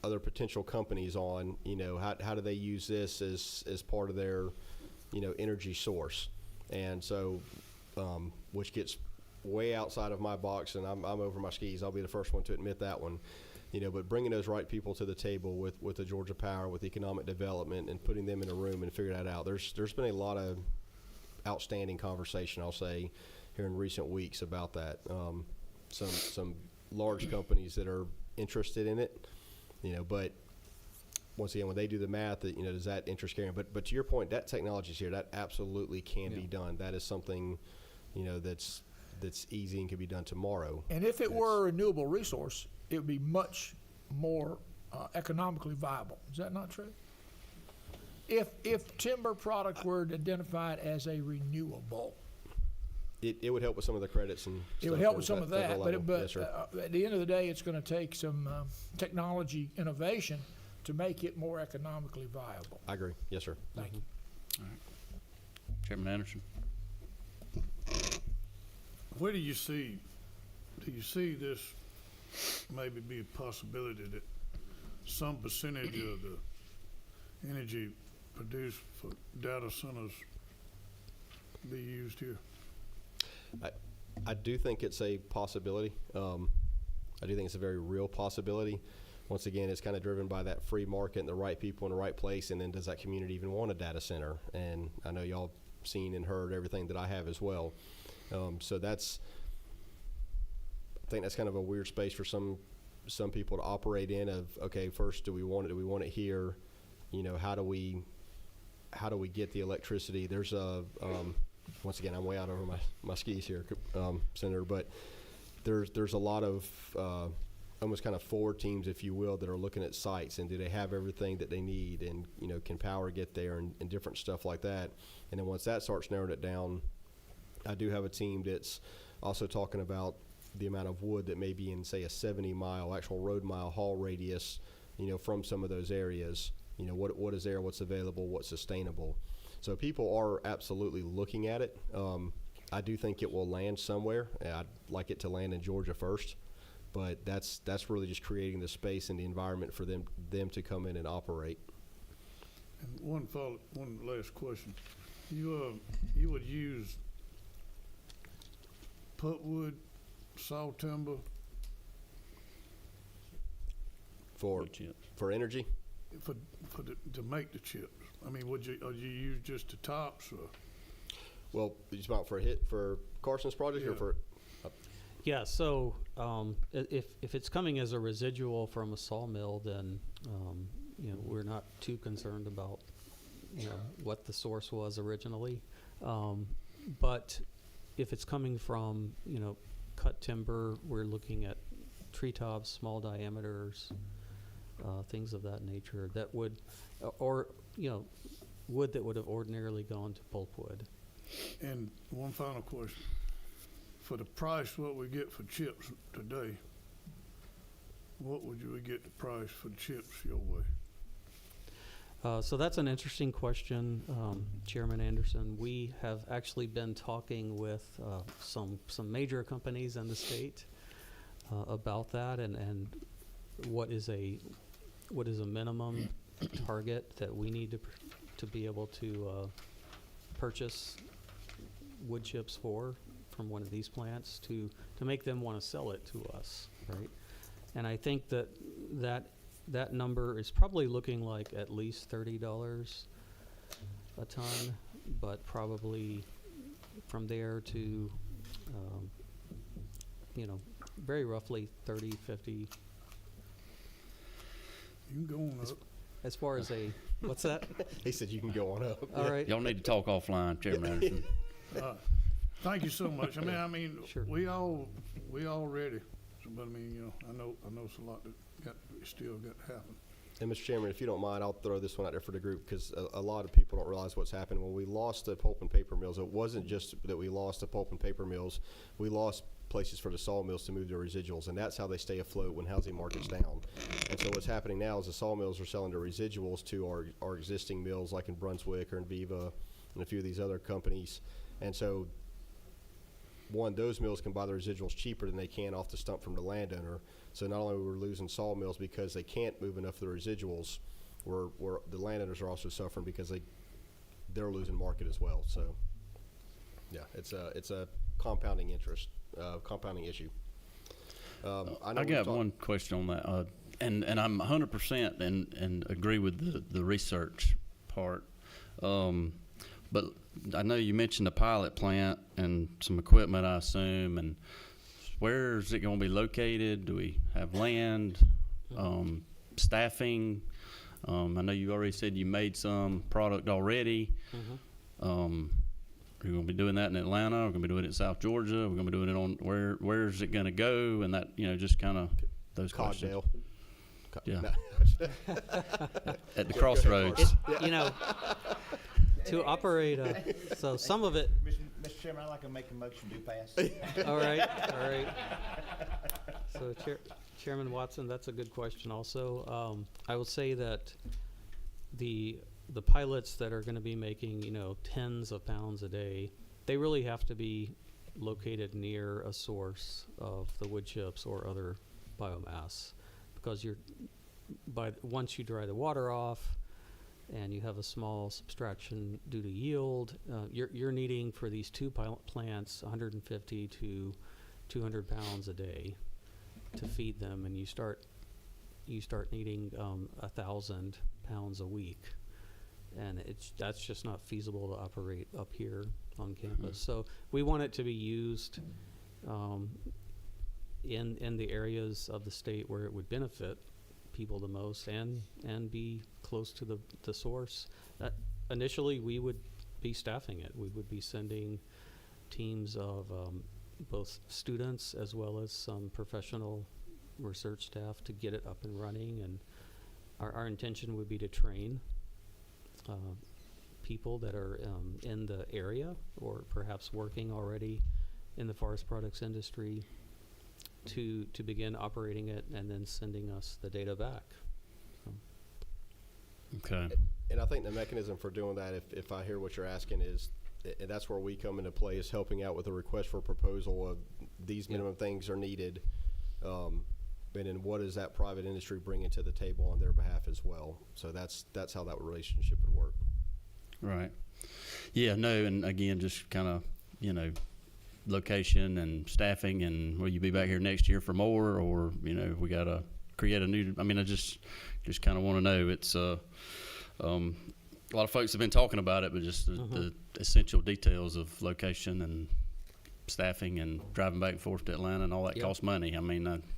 other potential companies on, you know, how do they use this as part of their, you know, energy source. And so which gets way outside of my box, and I'm over my skis. I'll be the first one to admit that one. You know, but bringing those right people to the table with the Georgia Power, with economic development, and putting them in a room and figuring that out. There's been a lot of outstanding conversation, I'll say, here in recent weeks about that. Some large companies that are interested in it, you know, but once again, when they do the math, you know, does that interest carry? But to your point, that technology is here. That absolutely can be done. That is something, you know, that's easy and can be done tomorrow. And if it were a renewable resource, it would be much more economically viable. Is that not true? If timber products were identified as a renewable, It would help with some of the credits and it would stuff help at with some of that. federal But, level. Yes, sir. at the end of the day, it's going to take some technology innovation to make it more economically viable. I agree. Yes, sir. Thank you. Chairman Anderson. Where do you see this maybe be a possibility that some percentage of the energy produced for data centers be used here? I do think it's a possibility. I do think it's a very real possibility. Once again, it's kind of driven by that free market and the right people in the right place, and then does that community even want a data center? And I know y'all seen and heard everything that I have as well. So I think that's kind of a weird space for some people to operate in. Of, okay, first, do we want it? Do we want it here? You know, how do we get the electricity? There's once again, I'm way out over my skis here, Senator, but there's a lot of almost kind of forward teams, if you will, that are looking at sites, and do they have everything that they need, and, you know, can power get there, and different stuff like that. And then once that starts narrowing it down, I do have a team that's also talking about the amount of wood that may be in, say, a 70-mile actual road mile haul radius, you know, from some of those areas. You know, what is there, what's available, what's sustainable. So people are absolutely looking at it. I do think it will land somewhere. I'd like it to land in Georgia first, but that's really just creating the space and the environment for them to come in and operate. And one last question. You would use pulpwood, saw timber For Wood chips. for energy. to make the chips. I mean, would you use just the tops, or? Well, you about for Carson's project or Yeah. for? Yeah, so if it's coming as a residual from a sawmill, then you know, we're not too concerned about, you know, what the source was originally. But if it's coming from, you know, cut timber, we're looking at treetops, small diameters, things of that nature that would, or, you know, wood that would have ordinarily gone to pulpwood. And one final question. For the price what we get for chips today, what would we get the price for the chips your way? So that's an interesting question, Chairman Anderson. We have actually been talking with some major companies in the state about that, and what is a minimum target that we need to be able to purchase wood chips from one of these plants to make them want to sell it to us, right? And I think that number is probably looking like at least $30 a ton, but probably from there to, very roughly 30, 50. You can go on up. As far as what's that? He said you can go on up. All right. Y'all need to talk offline, Chairman Anderson. Thank you so much. I mean, Sure. we all ready. So, but I mean, I know it's a lot that still got to happen. And Mr. Chairman, if you don't mind, I'll throw this one out there for the group, because a lot of people don't realize what's happened. When we lost the pulp and paper mills, it wasn't just that we lost the pulp and paper mills. We lost places for the sawmills to move their residuals, and that's how they stay afloat when housing market's down. And so what's happening now is the sawmills are selling their residuals to our existing mills, like in Brunswick or in Viva and a few of these other companies. And so, one, those mills can buy the residuals cheaper than they can off the stump from the landowner. So not only we're losing sawmills because they can't move enough of the residuals, we're the landowners are also suffering because they're losing market as well. So, yeah, it's a compounding issue. I got one question on that, and I'm 100% and agree with the research part. But I know you mentioned a pilot plant and some equipment, I assume, and where is it going to be located? Do we have land, staffing? I know you already said you made some product already. Are you going to be doing that in Atlanta? Are we going to be doing it in South Georgia? Are we going to be doing it on where is it going to go? And that, just kind of those questions. Coggdale. Yeah. At the crossroads. To operate so some of it. Mr. Chairman, I'd like to make a motion to pass. All right. So Chairman Watson, that's a good question also. I will say that the pilots that are going to be making, tens of pounds a day, they really have to be located near a source of the wood chips or other biomass, because once you dry the water off and you have a small subtraction due to yield, you're needing for these two pilot plants 150 to 200 pounds a day to feed them, and you start needing 1,000 pounds a week, and that's just not feasible to operate up here on campus. So we want it to be used in the areas of the state where it would benefit people the most and be close to the source. Initially, we would be staffing it. We would be sending teams of both students as well as some professional research staff to get it up and running. And our intention would be to train people that are in the area or perhaps working already in the forest products industry to begin operating it and then sending us the data back. Okay. And I think the mechanism for doing that, if I hear what you're asking, is, and that's where we come into play, is helping out with a request for proposal of these minimum things are needed, and then what does that private industry bring into the table on their behalf as well. So that's how that relationship would work. Right. Yeah, no, and again, just kind of, location and staffing, and will you be back here next year for more, or, we got to create a new, I just kind of want to know. It's, a lot of folks have been talking about it, but just the essential details of location and staffing and driving back and forth to Atlanta and all that costs money. So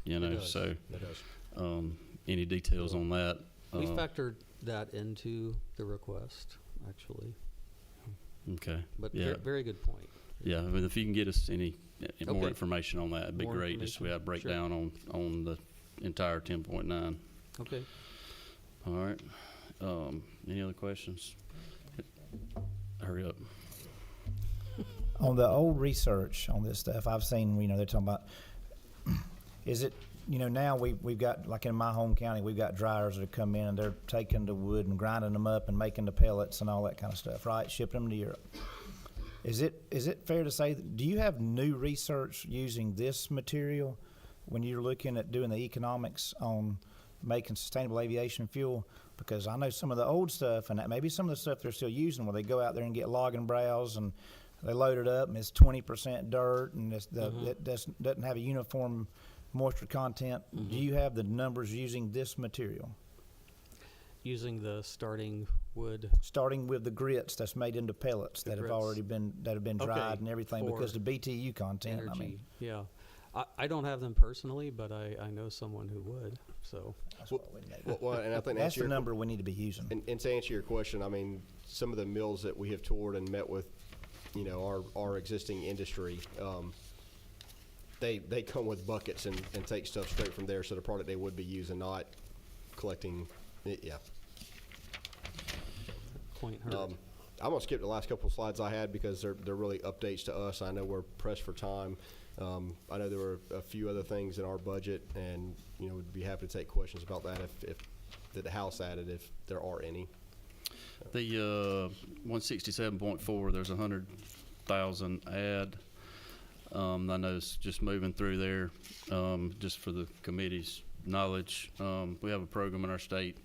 It does. Any details on that? We factored that into the request, actually. Okay. But Yeah. very good point. Yeah, if you can get us any more Okay. information on that, it'd be More great, just so we have a information. breakdown on the entire 10.9. Okay. All right. Any other questions? Hurry up. On the old research on this stuff, I've seen, they're talking about, is it, now we've got, like in my home county, we've got dryers that come in and they're taking the wood and grinding them up and making the pellets and all that kind of stuff, right? Shipping them to Europe. Is it fair to say, do you have new research using this material when you're looking at doing the economics on making sustainable aviation fuel? Because I know some of the old stuff, and maybe some of the stuff they're still using, where they go out there and get logging browse and they load it up and it's 20% dirt and it doesn't have a uniform moisture content. Do you have the numbers using this material? using the starting wood. Starting with the grits that's made into pellets The that have grits. already been, that have been Okay, dried and everything, because for the BTU content, I mean, Energy, yeah. I don't have them personally, but I know someone who would, so. that's what we need. Well, and I think That's to the your number we need to be using. And to answer your question, I mean, some of the mills that we have toured and met with, you know, our existing industry, they come with buckets and take stuff straight from there, so the product they would be using, not collecting, yeah. Point heard. I'm gonna skip the last couple of slides I had because they're really updates to us. I know we're pressed for time. I know there were a few other things in our budget, and, you know, we'd be happy to take questions about that if that the House added, if there are any. The 167.4, there's 100,000 add. I know it's just moving through there, just for the committee's knowledge. We have a program in our state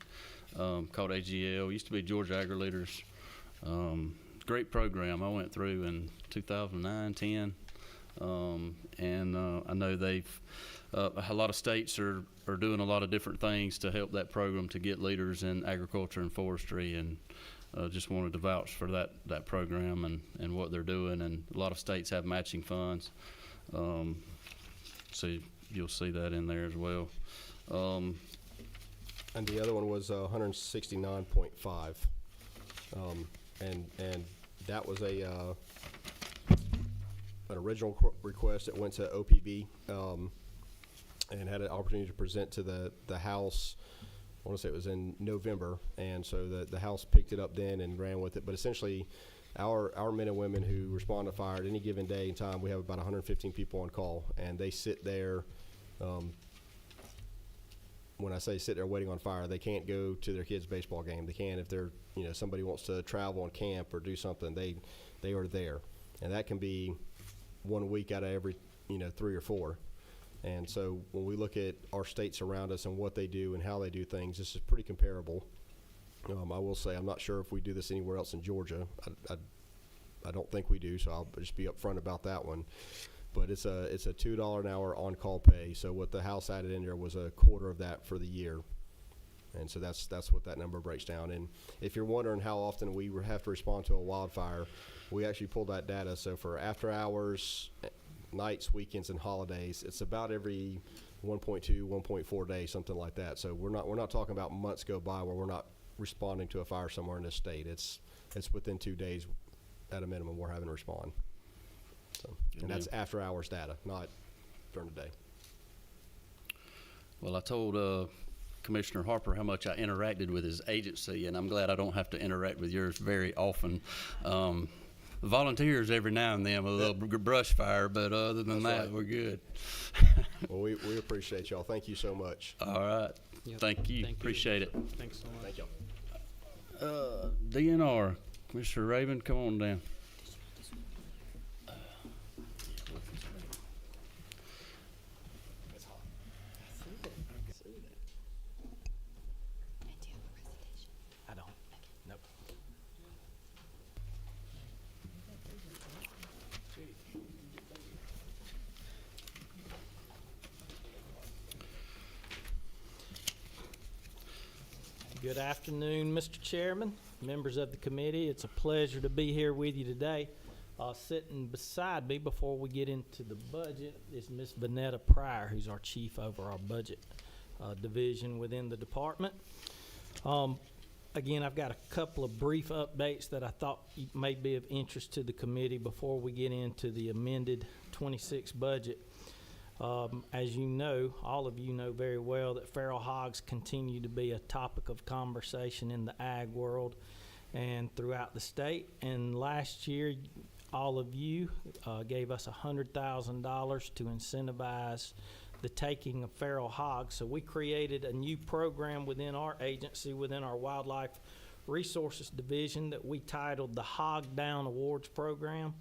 called AGL. Used to be Georgia Agri-Leaders. Great program. I went through in 2009, 10. And I know they've a lot of states are doing a lot of different things to help that program to get leaders in agriculture and forestry, and just wanted to vouch for that program and what they're doing. And a lot of states have matching funds, so you'll see that in there as well. And the other one was 169.5, and that was an original request that went to OPB, and had an opportunity to present to the House. I want to say it was in November, and so the House picked it up then and ran with it. But essentially, our men and women who respond to fire at any given day and time, we have about 115 people on call, and they sit there. When I say sit there waiting on fire, they can't go to their kid's baseball game. They can if they're, you know, somebody wants to travel and camp or do something. They are there, and that can be 1 week out of every, you know, 3 or 4. And so when we look at our states around us and what they do and how they do things, this is pretty comparable. I will say I'm not sure if we do this anywhere else in Georgia. I don't think we do, so I'll just be upfront about that one. But it's a $2 an hour on-call pay. So what the House added in there was a quarter of that for the year. And so that's what that number breaks down. And if you're wondering how often we have to respond to a wildfire, we actually pulled that data. So for after hours, nights, weekends, and holidays, it's about every 1.2, 1.4 days, something like that. So we're not talking about months go by where we're not responding to a fire somewhere in this state. It's within 2 days at a minimum we're having to respond. So, and that's after hours data, not during the day. Well, I told Commissioner Harper how much I interacted with his agency, and I'm glad I don't have to interact with yours very often. Volunteers every now and then with a little brush fire, but other than That's that, right. we're good. Well, we appreciate y'all. Thank you so much. All right. Yep. Thank you. Thank you. Appreciate it. Thanks so much. Thank y'all. DNR, Commissioner Raven, come on down. I don't. Nope. Good afternoon, Mr. Chairman, members of the committee. It's a pleasure to be here with you today. Sitting beside me before we get into the budget is Ms. Vanetta Pryor, who's our chief over our budget division within the department. Again, I've got a couple of brief updates that I thought may be of interest to the committee before we get into the amended 26 budget. As you know, all of you know very well that feral hogs continue to be a topic of conversation in the ag world and throughout the state. And last year, all of you gave us $100,000 to incentivize the taking of feral hogs. So we created a new program within our agency, within our Wildlife Resources Division, that we titled the Hog Down Awards Program.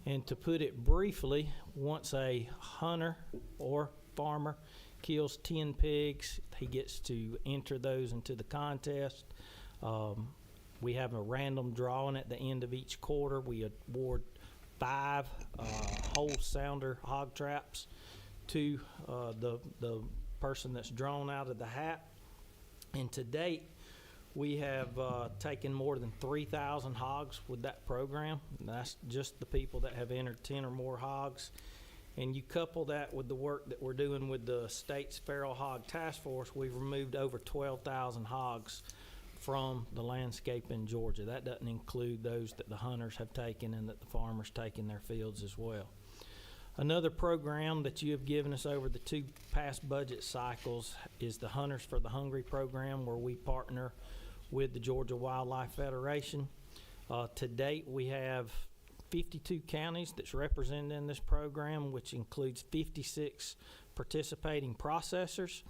And to put it briefly, once a hunter or farmer kills 10 pigs, he gets to enter those into the contest. We have a random drawing at the end of each quarter. We award 5 whole sounder hog traps to the person that's drawn out of the hat. And to date, We have taken more than 3,000 hogs with that program. And that's just the people that have entered 10 or more hogs. And you couple that with the work that we're doing with the state's Feral Hog Task Force, we've removed over 12,000 hogs from the landscape in Georgia. That doesn't include those that the hunters have taken and that the farmers take in their fields as well. Another program that you have given us over the 2 past budget cycles is the Hunters for the Hungry program, where we partner with the Georgia Wildlife Federation. To date, we have 52 counties that's represented in this program, which includes 56 participating processors.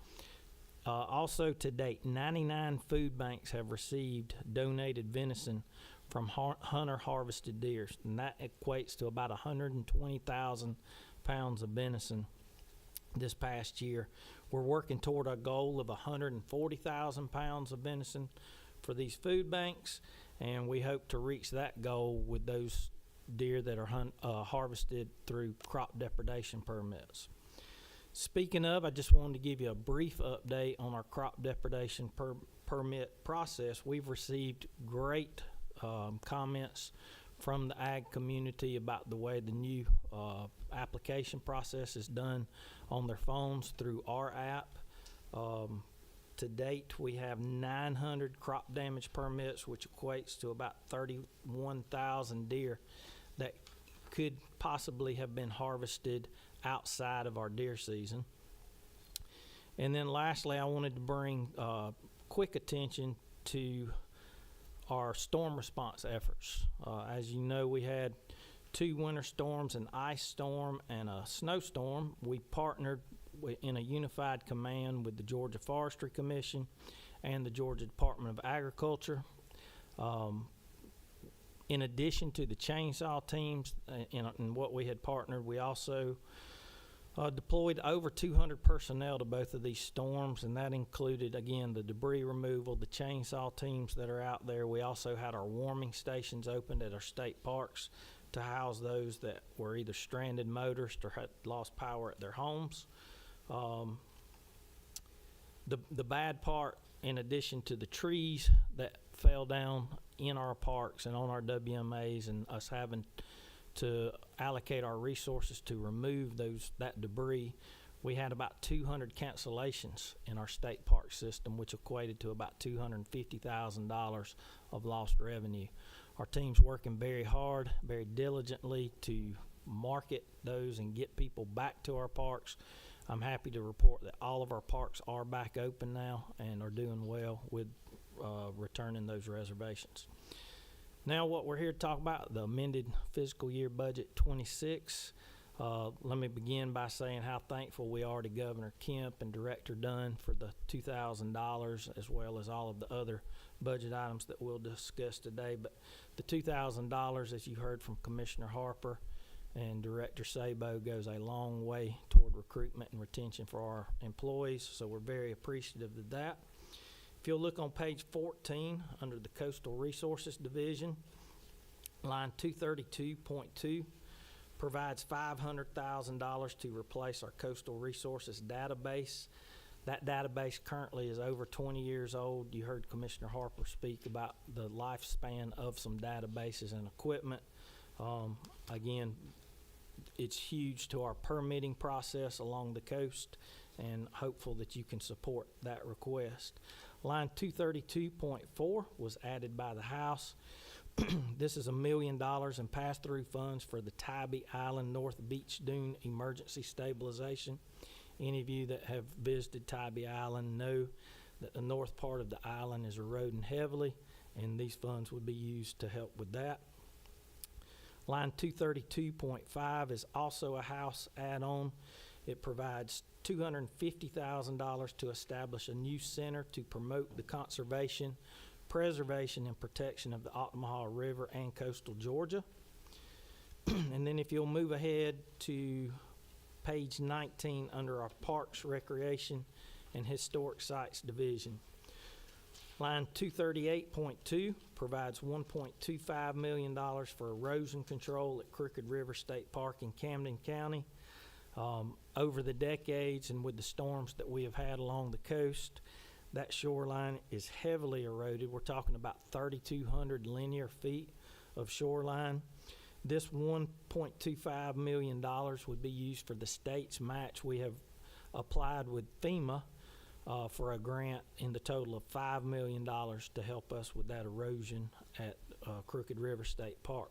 Also, to date, 99 food banks have received donated venison from hunter-harvested deer, and that equates to about 120,000 pounds of venison this past year. We're working toward a goal of 140,000 pounds of venison for these food banks, and we hope to reach that goal with those deer that are harvested through crop depredation permits. Speaking of, I just wanted to give you a brief update on our crop depredation permit process. We've received great comments from the ag community about the way the new application process is done on their phones through our app. To date, we have 900 crop damage permits, which equates to about 31,000 deer that could possibly have been harvested outside of our deer season. And then lastly, I wanted to bring quick attention to our storm response efforts. As you know, we had 2 winter storms, an ice storm and a snowstorm. We partnered in a unified command with the Georgia Forestry Commission and the Georgia Department of Agriculture. In addition to the chainsaw teams and what we had partnered, we also deployed over 200 personnel to both of these storms, and that included, again, the debris removal, the chainsaw teams that are out there. We also had our warming stations opened at our state parks to house those that were either stranded motorists or had lost power at their homes. The bad part, in addition to the trees that fell down in our parks and on our WMAs and us having to allocate our resources to remove that debris, we had about 200 cancellations in our state park system, which equated to about $250,000 of lost revenue. Our team's working very hard, very diligently to market those and get people back to our parks. I'm happy to report that all of our parks are back open now and are doing well with returning those reservations. Now what we're here to talk about, the amended fiscal year budget 26. Let me begin by saying how thankful we are to Governor Kemp and Director Dunn for the $2,000, as well as all of the other budget items that we'll discuss today. But the $2,000, as you heard from Commissioner Harper and Director Sabo, goes a long way toward recruitment and retention for our employees, so we're very appreciative of that. If you'll look on page 14 under the Coastal Resources Division, line 232.2 provides $500,000 to replace our Coastal Resources database. That database currently is over 20 years old. You heard Commissioner Harper speak about the lifespan of some databases and equipment. Again, it's huge to our permitting process along the coast, and hopeful that you can support that request. Line 232.4 was added by the House. This is $1 million in pass-through funds for the Tybee Island North Beach Dune Emergency Stabilization. Any of you that have visited Tybee Island know that the north part of the island is eroding heavily, and these funds would be used to help with that. Line 232.5 is also a House add-on. It provides $250,000 to establish a new center to promote the conservation, preservation, and protection of the Altamaha River and coastal Georgia. And then if you'll move ahead to page 19 under our Parks, Recreation, and Historic Sites Division. Line 238.2 provides $1.25 million for erosion control at Crooked River State Park in Camden County. Over the decades and with the storms that we have had along the coast, That shoreline is heavily eroded. We're talking about 3,200 linear feet of shoreline. This $1.25 million would be used for the state's match. We have applied with FEMA for a grant in the total of $5 million to help us with that erosion at Crooked River State Park.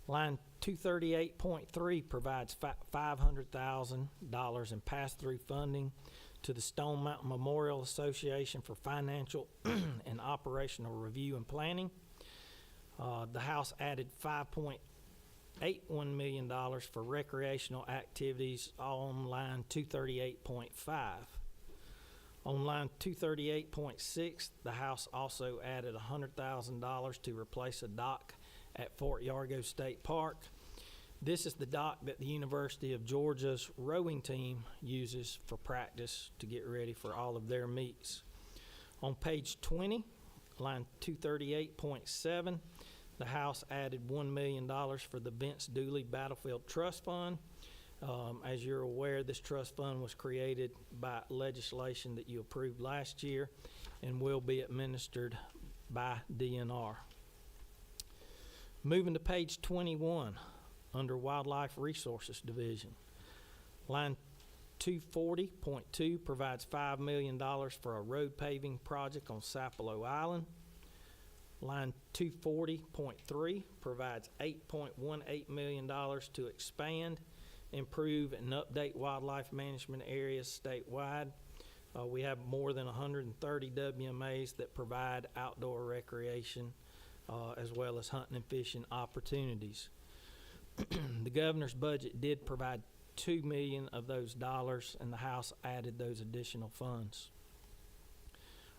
Line 238.3 provides $500,000 in pass-through funding to the Stone Mountain Memorial Association for financial and operational review and planning. The House added $5.81 million for recreational activities on line 238.5. On line 238.6, the House also added $100,000 to replace a dock at Fort Yargo State Park. This is the dock that the University of Georgia's rowing team uses for practice to get ready for all of their meets. On page 20, line 238.7, the House added $1 million for the Vince Dooley Battlefield Trust Fund. As you're aware, this trust fund was created by legislation that you approved last year and will be administered by DNR. Moving to page 21, under Wildlife Resources Division. Line 240.2 provides $5 million for a road paving project on Sapelo Island. Line 240.3 provides $8.18 million to expand, improve, and update wildlife management areas statewide. We have more than 130 WMAs that provide outdoor recreation as well as hunting and fishing opportunities. The governor's budget did provide $2 million of those dollars, and the House added those additional funds.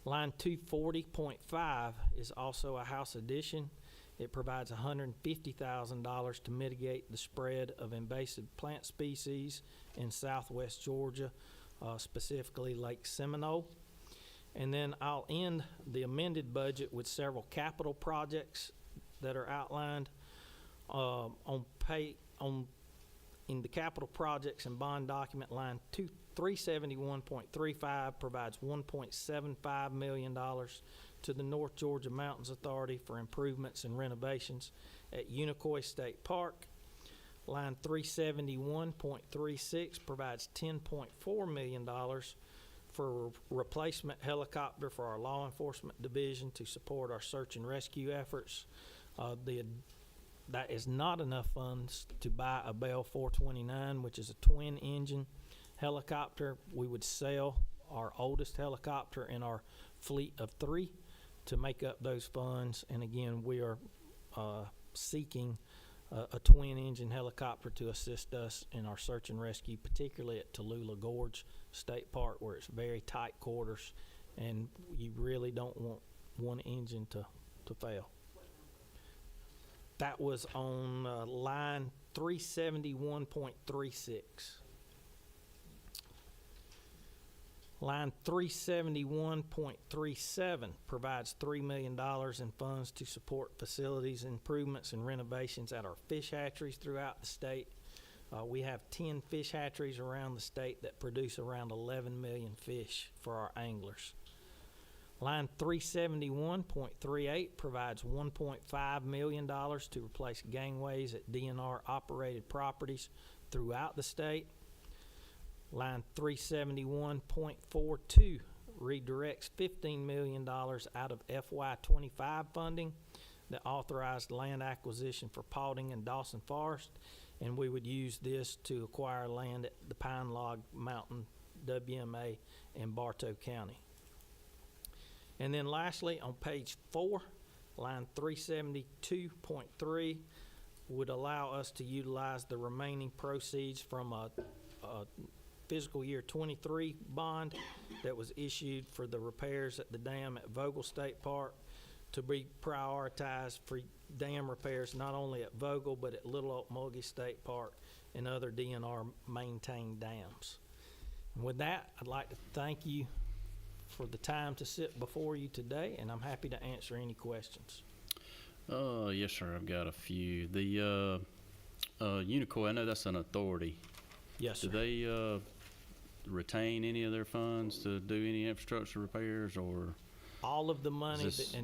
Line 240.5 is also a House addition. It provides $150,000 to mitigate the spread of invasive plant species in southwest Georgia, specifically Lake Seminole. And then I'll end the amended budget with several capital projects that are outlined in the capital projects and bond document. Line 371.35 provides $1.75 million to the North Georgia Mountains Authority for improvements and renovations at Unicoi State Park. Line 371.36 provides $10.4 million for a replacement helicopter for our law enforcement division to support our search and rescue efforts. That is not enough funds to buy a Bell 429, which is a twin-engine helicopter. We would sell our oldest helicopter in our fleet of 3 to make up those funds. And again, we are seeking a twin-engine helicopter to assist us in our search and rescue, particularly at Tallulah Gorge State Park, where it's very tight quarters, and you really don't want one engine to fail. That was on line 371.36. Line 371.37 provides $3 million in funds to support facilities improvements and renovations at our fish hatcheries throughout the state. We have 10 fish hatcheries around the state that produce around 11 million fish for our anglers. Line 371.38 provides $1.5 million to replace gangways at DNR operated properties throughout the state. Line 371.42 redirects $15 million out of FY25 funding that authorized land acquisition for Paulding and Dawson Forest, and we would use this to acquire land at the Pine Log Mountain WMA in Bartow County. And then lastly, on page 4, line 372.3 would allow us to utilize the remaining proceeds from a fiscal year 23 bond that was issued for the repairs at the dam at Vogel State Park to be prioritized for dam repairs not only at Vogel but at Little Ocmulgee State Park and other DNR maintained dams. And with that, I'd like to thank you for the time to sit before you today, and I'm happy to answer any questions. Yes, sir. I've got a few. The Unicoi, I know that's an authority. Yes, Do sir. they retain any of their funds to do any infrastructure repairs, or? All of the money Is this-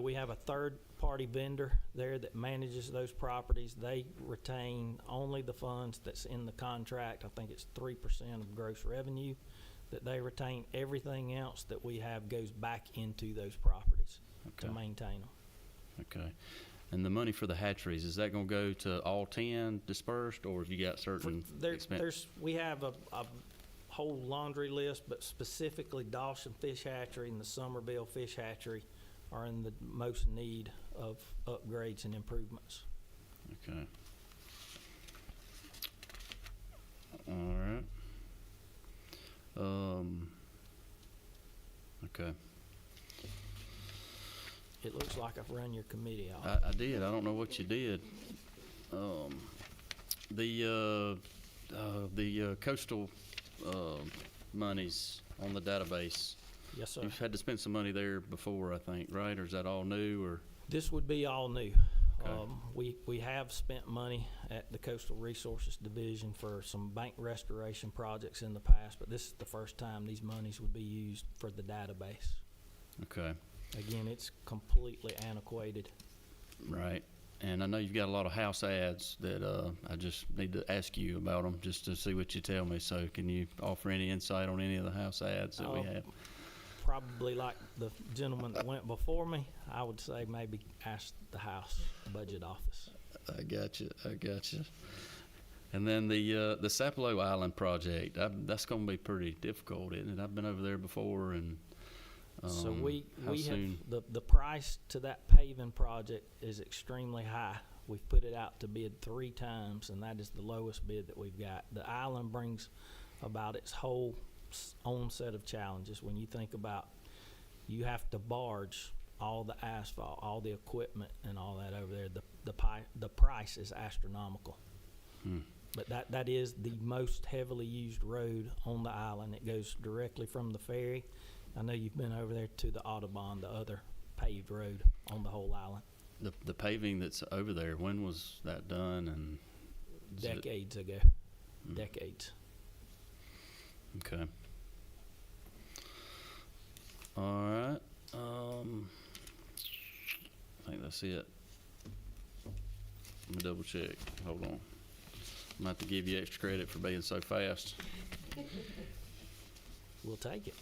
we have a third-party vendor there that manages those properties. They retain only the funds that's in the contract. I think it's 3% of gross revenue that they retain. Everything else that we have goes back into those properties to Okay. maintain them. Okay. And the money for the hatcheries, is that gonna go to all 10 dispersed, or have you got certain We have a whole laundry list, but specifically Dawson Fish Hatchery and the Somerville Fish Hatchery are in the most need of upgrades and improvements. Okay. All right. Okay. It looks like I've run your committee off. I did. I don't know what you did. The coastal monies on the database. Yes, sir. You've had to spend some money there before, I think, right? Or is that all new, or? This would be all new. Okay. We have spent money at the Coastal Resources Division for some bank restoration projects in the past, but this is the first time these monies would be used for the database. Okay. Again, it's completely antiquated. Right. And I know you've got a lot of house ads that I just need to ask you about them just to see what you tell me. So can you offer any insight on any of the house ads that we have? Probably like the gentleman that went before me, I would say maybe ask the House Budget Office. I got you. And then the Sapelo Island project, that's going to be pretty difficult, isn't it? I've been over there before, and So we how have, soon? the price to that paving project is extremely high. We've put it out to bid 3 times, and that is the lowest bid that we've got. The island brings about its whole own set of challenges. When you think about, you have to barge all the asphalt, all the equipment, and all that over there. The price is astronomical. But that is the most heavily used road on the island. It goes directly from the ferry. I know you've been over there to the Audubon, the other paved road on the whole island. The paving that's over there, when was that done? And is it- Decades ago. Decades. Okay. All right. I think that's it. Let me double check. Hold on. I'm gonna have to give you extra credit for being so fast. We'll take it.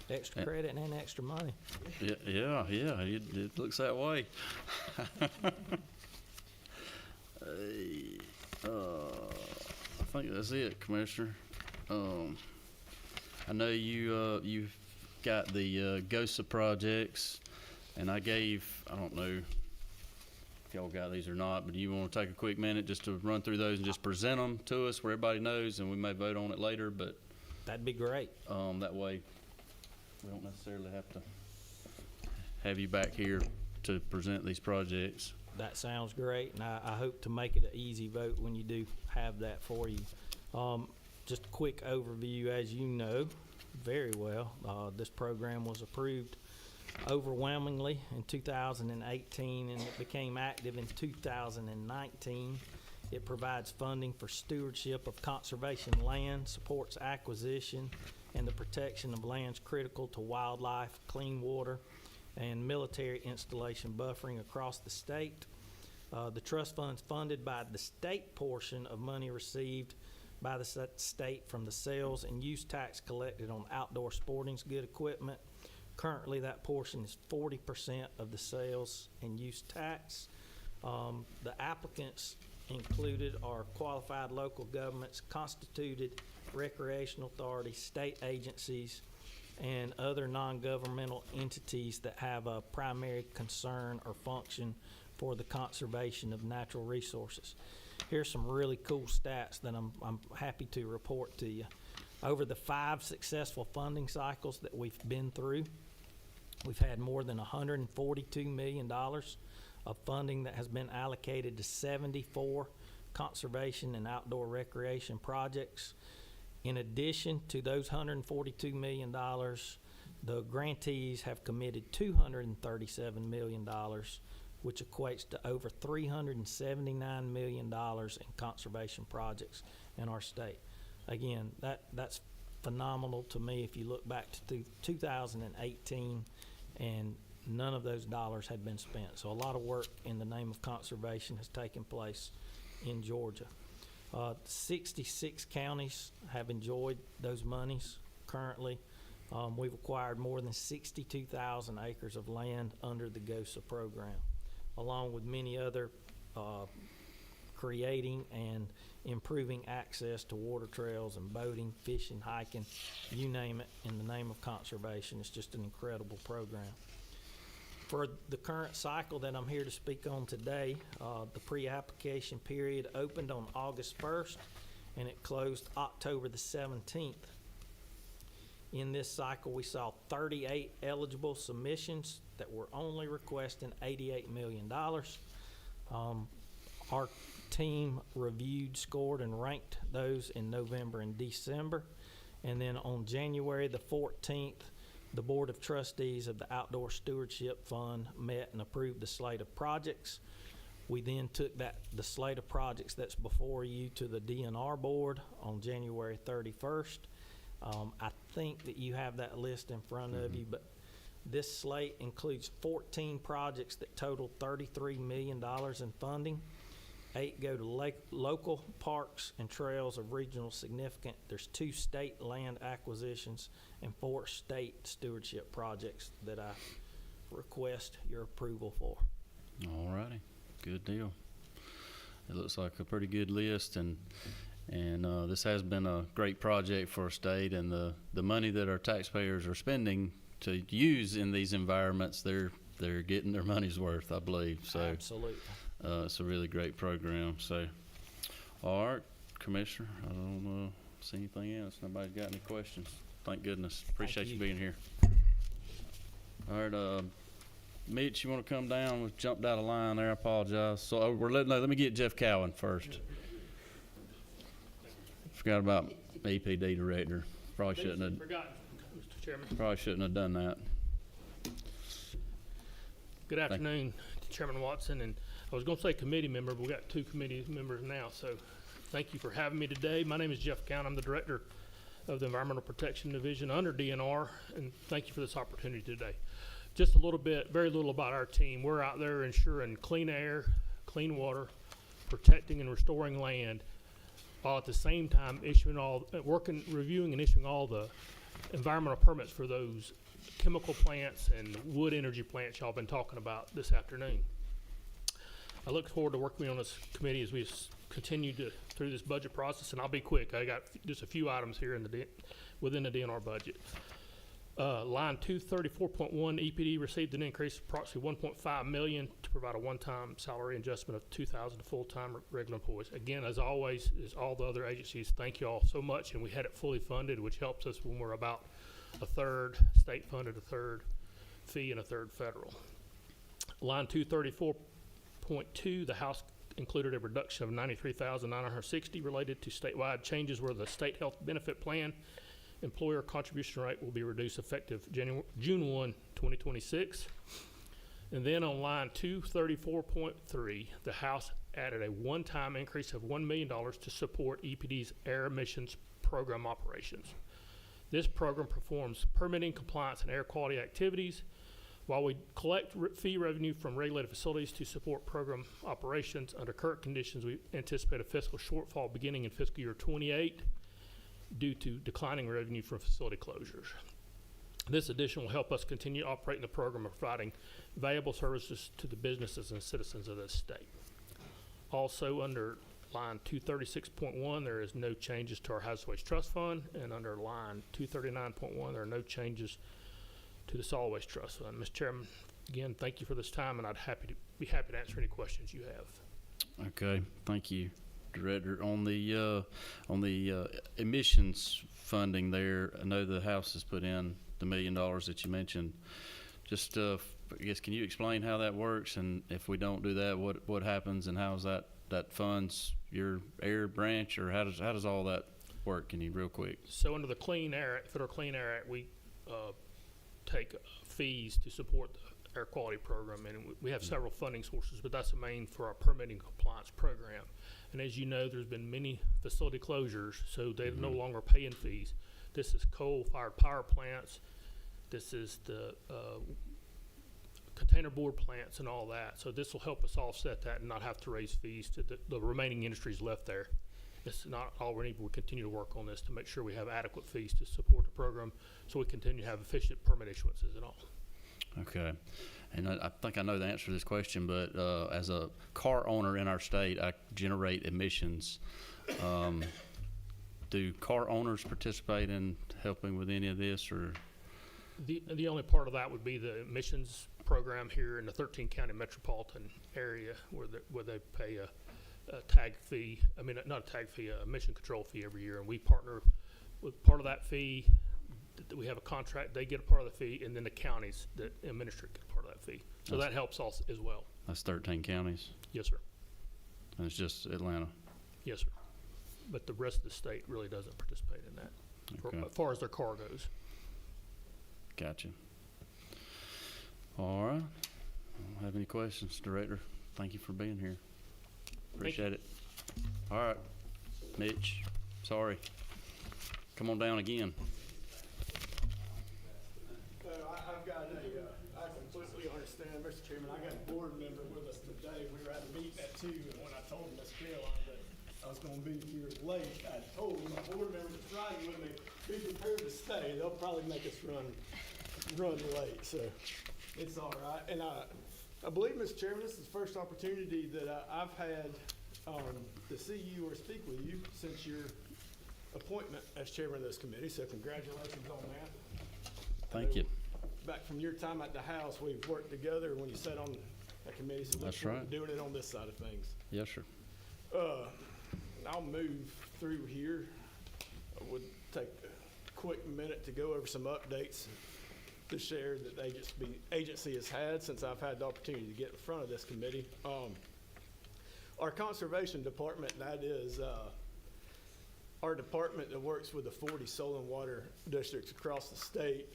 Extra credit and extra money. Yeah. It looks that way. I think that's it, Commissioner. I know you've got the GOSA projects, and I don't know if y'all got these or not, but do you want to take a quick minute just to run through those and just present them to us where everybody knows, and we may vote on it later, but That'd be great. that way we don't necessarily have to have you back here to present these projects. That sounds great, and I hope to make it an easy vote when you do have that for you. Just a quick overview, as you know very well, this program was approved overwhelmingly in 2018, and it became active in 2019. It provides funding for stewardship of conservation land, supports acquisition and the protection of lands critical to wildlife, clean water, and military installation buffering across the state. The trust fund's funded by the state portion of money received by the state from the sales and use tax collected on outdoor sporting good equipment. Currently, that portion is 40% of the sales and use tax. The applicants included are qualified local governments, constituted recreational authorities, state agencies, and other non-governmental entities that have a primary concern or function for the conservation of natural resources. Here's some really cool stats that I'm happy to report to you. Over the 5 successful funding cycles that we've been through, we've had more than $142 million of funding that has been allocated to 74 conservation and outdoor recreation projects. In addition to those $142 million, the grantees have committed $237 million, which equates to over $379 million in conservation projects in our state. Again, that's phenomenal to me if you look back to 2018 and none of those dollars had been spent. So a lot of work in the name of conservation has taken place in Georgia. 66 counties have enjoyed those monies currently. We've acquired more than 62,000 acres of land under the GOSA program, along with many other creating and improving access to water trails and boating, fishing, hiking, you name it, in the name of conservation. It's just an incredible program. For the current cycle that I'm here to speak on today, the pre-application period opened on August 1st and it closed October the 17th. In this cycle, we saw 38 eligible submissions that were only requesting $88 million. Our team reviewed, scored, and ranked those in November and December. And then on January the 14th, the Board of Trustees of the Outdoor Stewardship Fund met and approved the slate of projects. We then took the slate of projects that's before you to the DNR Board on January 31st. I think that you have that list in front of you, but this slate includes 14 projects that total $33 million in funding. 8 go to local parks and trails of regional significance. There's 2 state land acquisitions and 4 state stewardship projects that I request your approval for. All righty, good deal. It looks like a pretty good list, and this has been a great project for our state, and the money that our taxpayers are spending to use in these environments, they're getting their money's worth, I believe. So Absolutely. it's a really great program. So, all right, Commissioner, I don't see anything else. Nobody's got any questions? Thank goodness. Appreciate you being here. All right, Mitch, you want to come down? We jumped out of line there. I apologize. So let me get Jeff Cowan first. Forgot about EPD director. Probably shouldn't have. Forgotten, Mr. Chairman. Probably shouldn't have done that. Good afternoon, Chairman Watson, and I was going to say committee member, but we got 2 committee members now, so thank you for having me today. My name is Jeff Cowan. I'm the director of the Environmental Protection Division under DNR, and thank you for this opportunity today. Just a little bit, very little about our team. We're out there ensuring clean air, clean water, protecting and restoring land, while at the same time reviewing and issuing all the environmental permits for those chemical plants and wood energy plants y'all been talking about this afternoon. I look forward to working on this committee as we continue through this budget process, and I'll be quick. I got just a few items here within the DNR budget. Line 234.1, EPD received an increase of approximately $1.5 million to provide a one-time salary adjustment of 2,000 to full-time regular employees. Again, as always, as all the other agencies, thank you all so much, and we had it fully funded, which helps us when we're about a third state funded, a third fee, and a third federal. Line 234.2, the House included a reduction of $93,960 related to statewide changes where the state health benefit plan employer contribution rate will be reduced effective June 1, 2026. And then on line 234.3, the House added a one-time increase of $1 million to support EPD's air emissions program operations. This program performs permitting, compliance, and air quality activities. While we collect fee revenue from regulated facilities to support program operations, under current conditions, we anticipate a fiscal shortfall beginning in fiscal year 28 due to declining revenue from facility closures. This addition will help us continue operating the program and providing valuable services to the businesses and citizens of this state. Also, under line 236.1, there is no changes to our hazardous waste trust fund, and under line 239.1, there are no changes to the solid waste trust fund. Mr. Chairman, again, thank you for this time, and I'd be happy to answer any questions you have. Okay, thank you, Director. On the emissions funding there, I know the House has put in the $1 million that you mentioned. Just, I guess, can you explain how that works, and if we don't do that, what happens, and how is that funds your air branch, or how does all that work? Can you real quick? So under the Federal Clean Air Act, we take fees to support air quality program, and we have several funding sources, but that's the main for our permitting compliance program. And as you know, there's been many facility closures, so they're no longer paying fees. This is coal-fired power plants. This is the container board plants and all that. So this will help us offset that and not have to raise fees to the remaining industries left there. It's not all we need. We'll continue to work on this to make sure we have adequate fees to support the program, so we continue to have efficient permit issuances and all. Okay. And I think I know the answer to this question, but as a car owner in our state, I generate emissions. Do car owners participate in helping with any of this, or? The only part of that would be the emissions program here in the 13 county metropolitan area, where they pay a tag fee. I mean, not a tag fee, a emission control fee every year, and we partner with part of that fee. We have a contract; they get a part of the fee, and then the counties that administer it get part of that fee. So that helps us as well. That's 13 counties. Yes, sir. And it's just Atlanta. Yes, sir. But the rest of the state really doesn't participate in that, Okay. as far as their car goes. Gotcha. All right. I don't have any questions, Director. Thank you for being here. Appreciate it. All right. Mitch, sorry. Come on down again. I've got I completely understand, Mr. Chairman. I got a board member with us today. We were at a meeting at 2, and when I told Ms. Caroline that I was gonna be here late, I told my board member that's riding with me, be prepared to stay. They'll probably make us run late, so it's all right. And I believe, Mr. Chairman, this is the first opportunity that I've had to see you or speak with you since your appointment as chairman of this committee, so congratulations on that. Thank you. Back from your time at the House, we've worked together when you sat on that committee, so look That's forward right. to doing it on this side of things. Yes, sir. I'll move through here. I would take a quick minute to go over some updates to share that the agency has had since I've had the opportunity to get in front of this committee. Our conservation department, that is our department that works with the 40 soil and water districts across the state.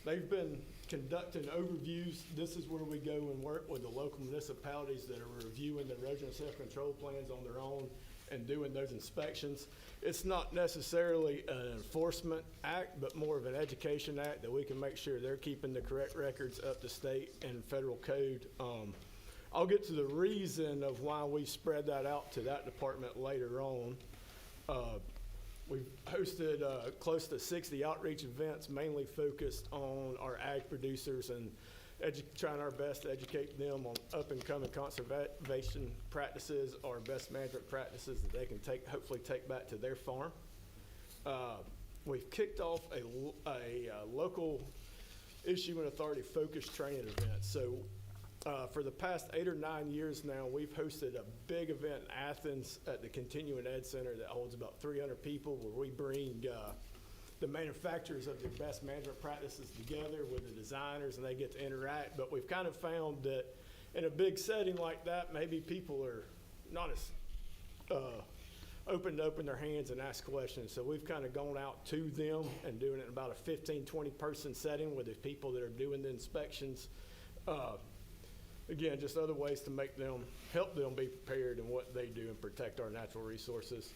They've been conducting overviews. This is where we go and work with the local municipalities that are reviewing the erosion and self-control plans on their own and doing those inspections. It's not necessarily an enforcement act, but more of an education act that we can make sure they're keeping the correct records up to state and federal code. I'll get to the reason of why we spread that out to that department later on. We've hosted close to 60 outreach events, mainly focused on our ag producers and trying our best to educate them on up-and-coming conservation practices or best management practices that they can hopefully take back to their farm. We've kicked off a local issue and authority focused training event. So for the past 8 or 9 years now, we've hosted a big event in Athens at the Continuing Ed Center that holds about 300 people, where we bring the manufacturers of their best management practices together with the designers, and they get to interact. But we've kind of found that in a big setting like that, maybe people are not as open to open their hands and ask questions. So we've kind of gone out to them and doing it in about a 15, 20 person setting with the people that are doing the inspections. Again, just other ways to help them be prepared in what they do and protect our natural resources.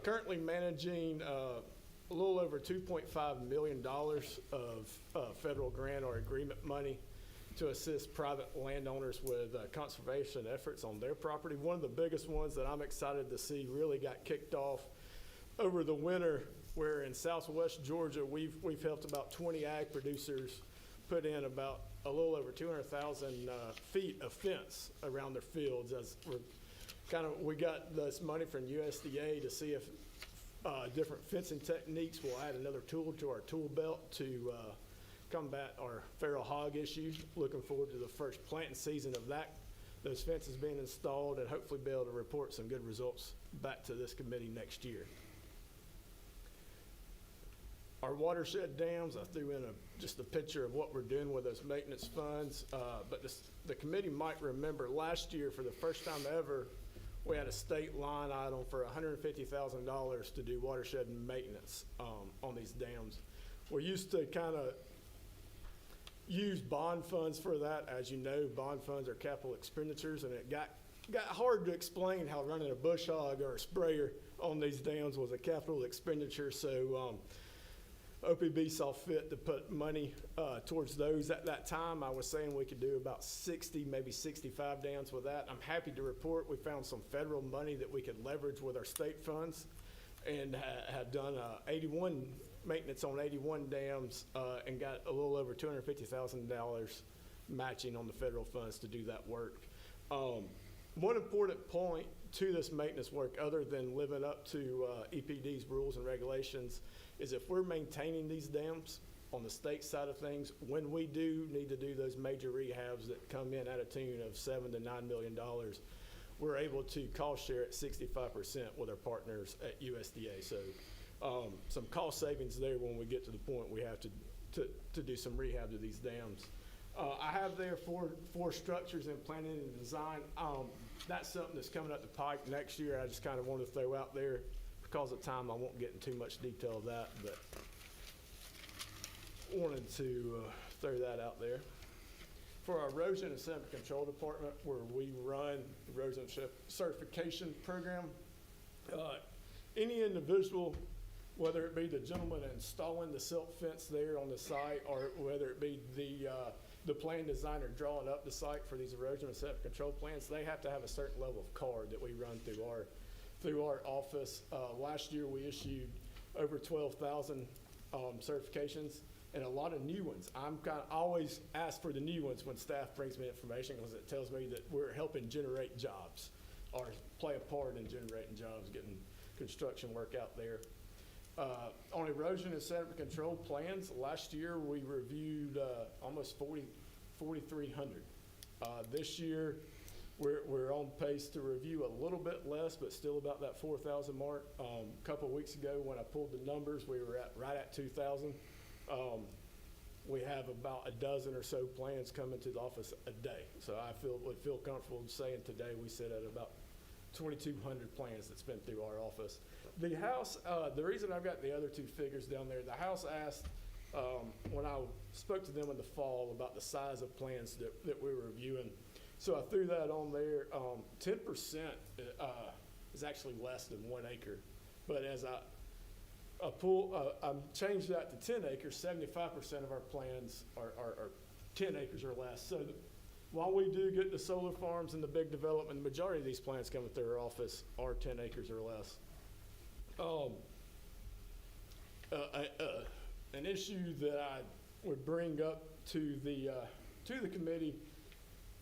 Currently managing a little over $2.5 million of federal grant or agreement money to assist private landowners with conservation efforts on their property. One of the biggest ones that I'm excited to see really got kicked off over the winter, where in southwest Georgia, we've helped about 20 ag producers put in about a little over 200,000 feet of fence around their fields. As we got this money from USDA to see if different fencing techniques will add another tool to our tool belt to combat our feral hog issue. Looking forward to the first planting season of those fences being installed, and hopefully be able to report some good results back to this committee next year. Our watershed dams, I threw in just a picture of what we're doing with those maintenance funds, but the committee might remember last year, for the first time ever, we had a state line item for $150,000 to do watershed maintenance on these dams. We're used to kind of used bond funds for that. As you know, bond funds are capital expenditures, and it got hard to explain how running a bush hog or a sprayer on these dams was a capital expenditure. So OPB saw fit to put money towards those. At that time, I was saying we could do about 60, maybe 65 dams with that. I'm happy to report we found some federal money that we could leverage with our state funds, and had done 81 maintenance on 81 dams and got a little over $250,000 matching on the federal funds to do that work. One important point to this maintenance work, other than living up to EPD's rules and regulations, is if we're maintaining these dams on the state side of things, when we do need to do those major rehabs that come in at a tune of $7 to $9 million, we're able to cost share at 65% with our partners at USDA. So some cost savings there when we get to the point we have to do some rehab to these dams. I have there four structures in planning and design. That's something that's coming up the pike next year. I just kind of wanted to throw out there. Because of time, I won't get into too much detail of that, but wanted to throw that out there. For our erosion and sediment control department, where we run erosion certification program, any individual, whether it be the gentleman installing the silt fence there on the site, or whether it be the plan designer drawing up the site for these erosion and sediment control plans, they have to have a certain level of card that we run through our office. Last year we issued over 12,000 certifications, and a lot of new ones. I'm always ask for the new ones when staff brings me information, because it tells me that we're helping generate jobs or play a part in generating jobs, getting construction work out there. On erosion and sediment control plans, last year we reviewed almost 4,300. This year we're on pace to review a little bit less, but still about that 4,000 mark. A couple of weeks ago when I pulled the numbers, we were right at 2,000. We have about a dozen or so plans coming to the office a day. So I would feel comfortable saying today we sit at about 2,200 plans that's been through our office. The House, the reason I've got the other two figures down there, the House asked when I spoke to them in the fall about the size of plans that we were reviewing. So I threw that on there. 10% is actually less than 1 acre. But as I changed that to 10 acres, 75% of our plans are 10 acres or less. So while we do get the solar farms and the big development, the majority of these plans coming through our office are 10 acres or less. An issue that I would bring up to the committee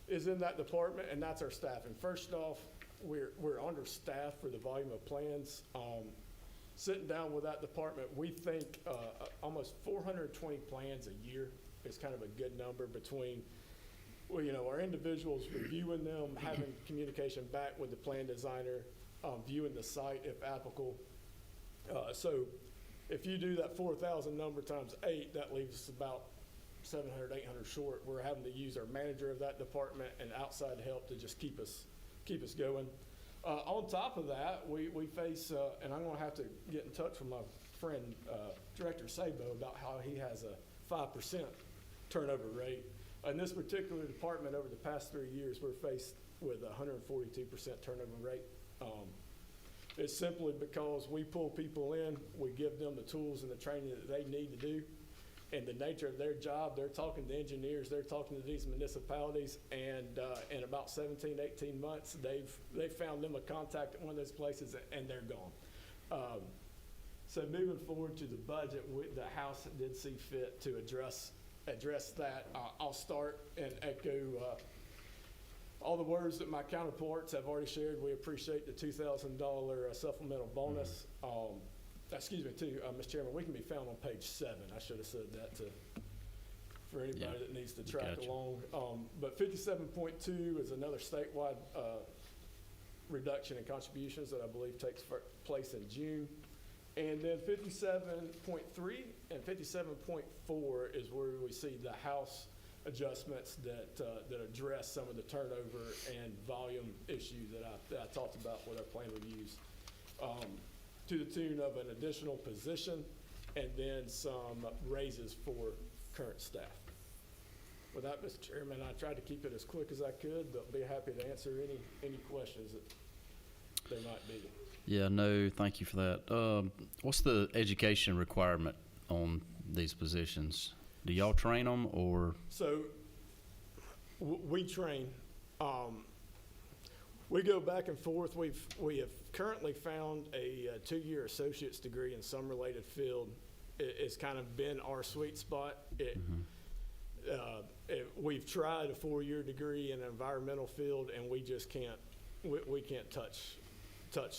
is in that department, and that's our staffing. First off, we're understaffed for the volume of plans. Sitting down with that department, we think almost 420 plans a year is kind of a good number between, well, our individuals reviewing them, having communication back with the plan designer, viewing the site if applicable. So if you do that 4,000 number times 8, that leaves us about 700, 800 short. We're having to use our manager of that department and outside help to just keep us going. On top of that, we face, and I'm going to have to get in touch with my friend, Director Sabo, about how he has a 5% turnover rate. In this particular department, over the past 3 years, we're faced with a 142% turnover rate. It's simply because we pull people in, we give them the tools and the training that they need to do. And the nature of their job, they're talking to engineers, they're talking to these municipalities, and in about 17, 18 months, they've found them a contact at one of those places, and they're gone. So moving forward to the budget, the House did see fit to address that. I'll start and echo all the words that my counterparts have already shared. We appreciate the $2,000 supplemental bonus. Mr. Chairman, we can be found on page 7. I should have said that for anybody that needs to track along. But 57.2 is another statewide reduction in contributions that I believe takes place in June. And then 57.3 and 57.4 is where we see the House adjustments that address some of the turnover and volume issues that I talked about with our plan reviews, to the tune of an additional position and then some raises for current staff. with that, Mr. Chairman, I tried to keep it as quick as I could, but be happy to answer any questions that there might be. Yeah, no, thank you for that. What's the education requirement on these positions? Do y'all train them, or? So, we train. We go back and forth. We have currently found a 2-year associate's degree in some related field. It's kind of been our sweet spot. We've tried a 4-year degree in an environmental field, and we just can't. We can't touch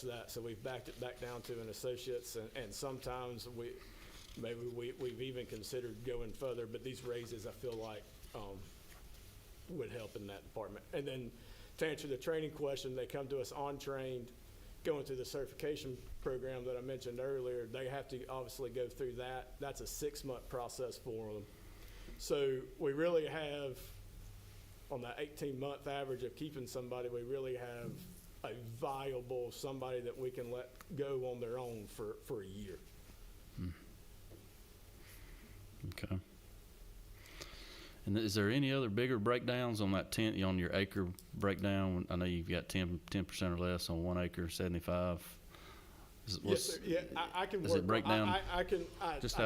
that. So we've backed it back down to an associate's, and sometimes we've even considered going further. But these raises, I feel like, would help in that department. And then to answer the training question, they come to us on-trained, going through the certification program that I mentioned earlier. They have to obviously go through that. That's a 6-month process for them. So we really have, on that 18-month average of keeping somebody, we really have a viable somebody that we can let go on their own for a year. Okay. And is there any other bigger breakdowns on that on your acre breakdown? I know you've got 10% or less on 1 acre, 75. Yes, sir. Yeah, I can does work. It break down? I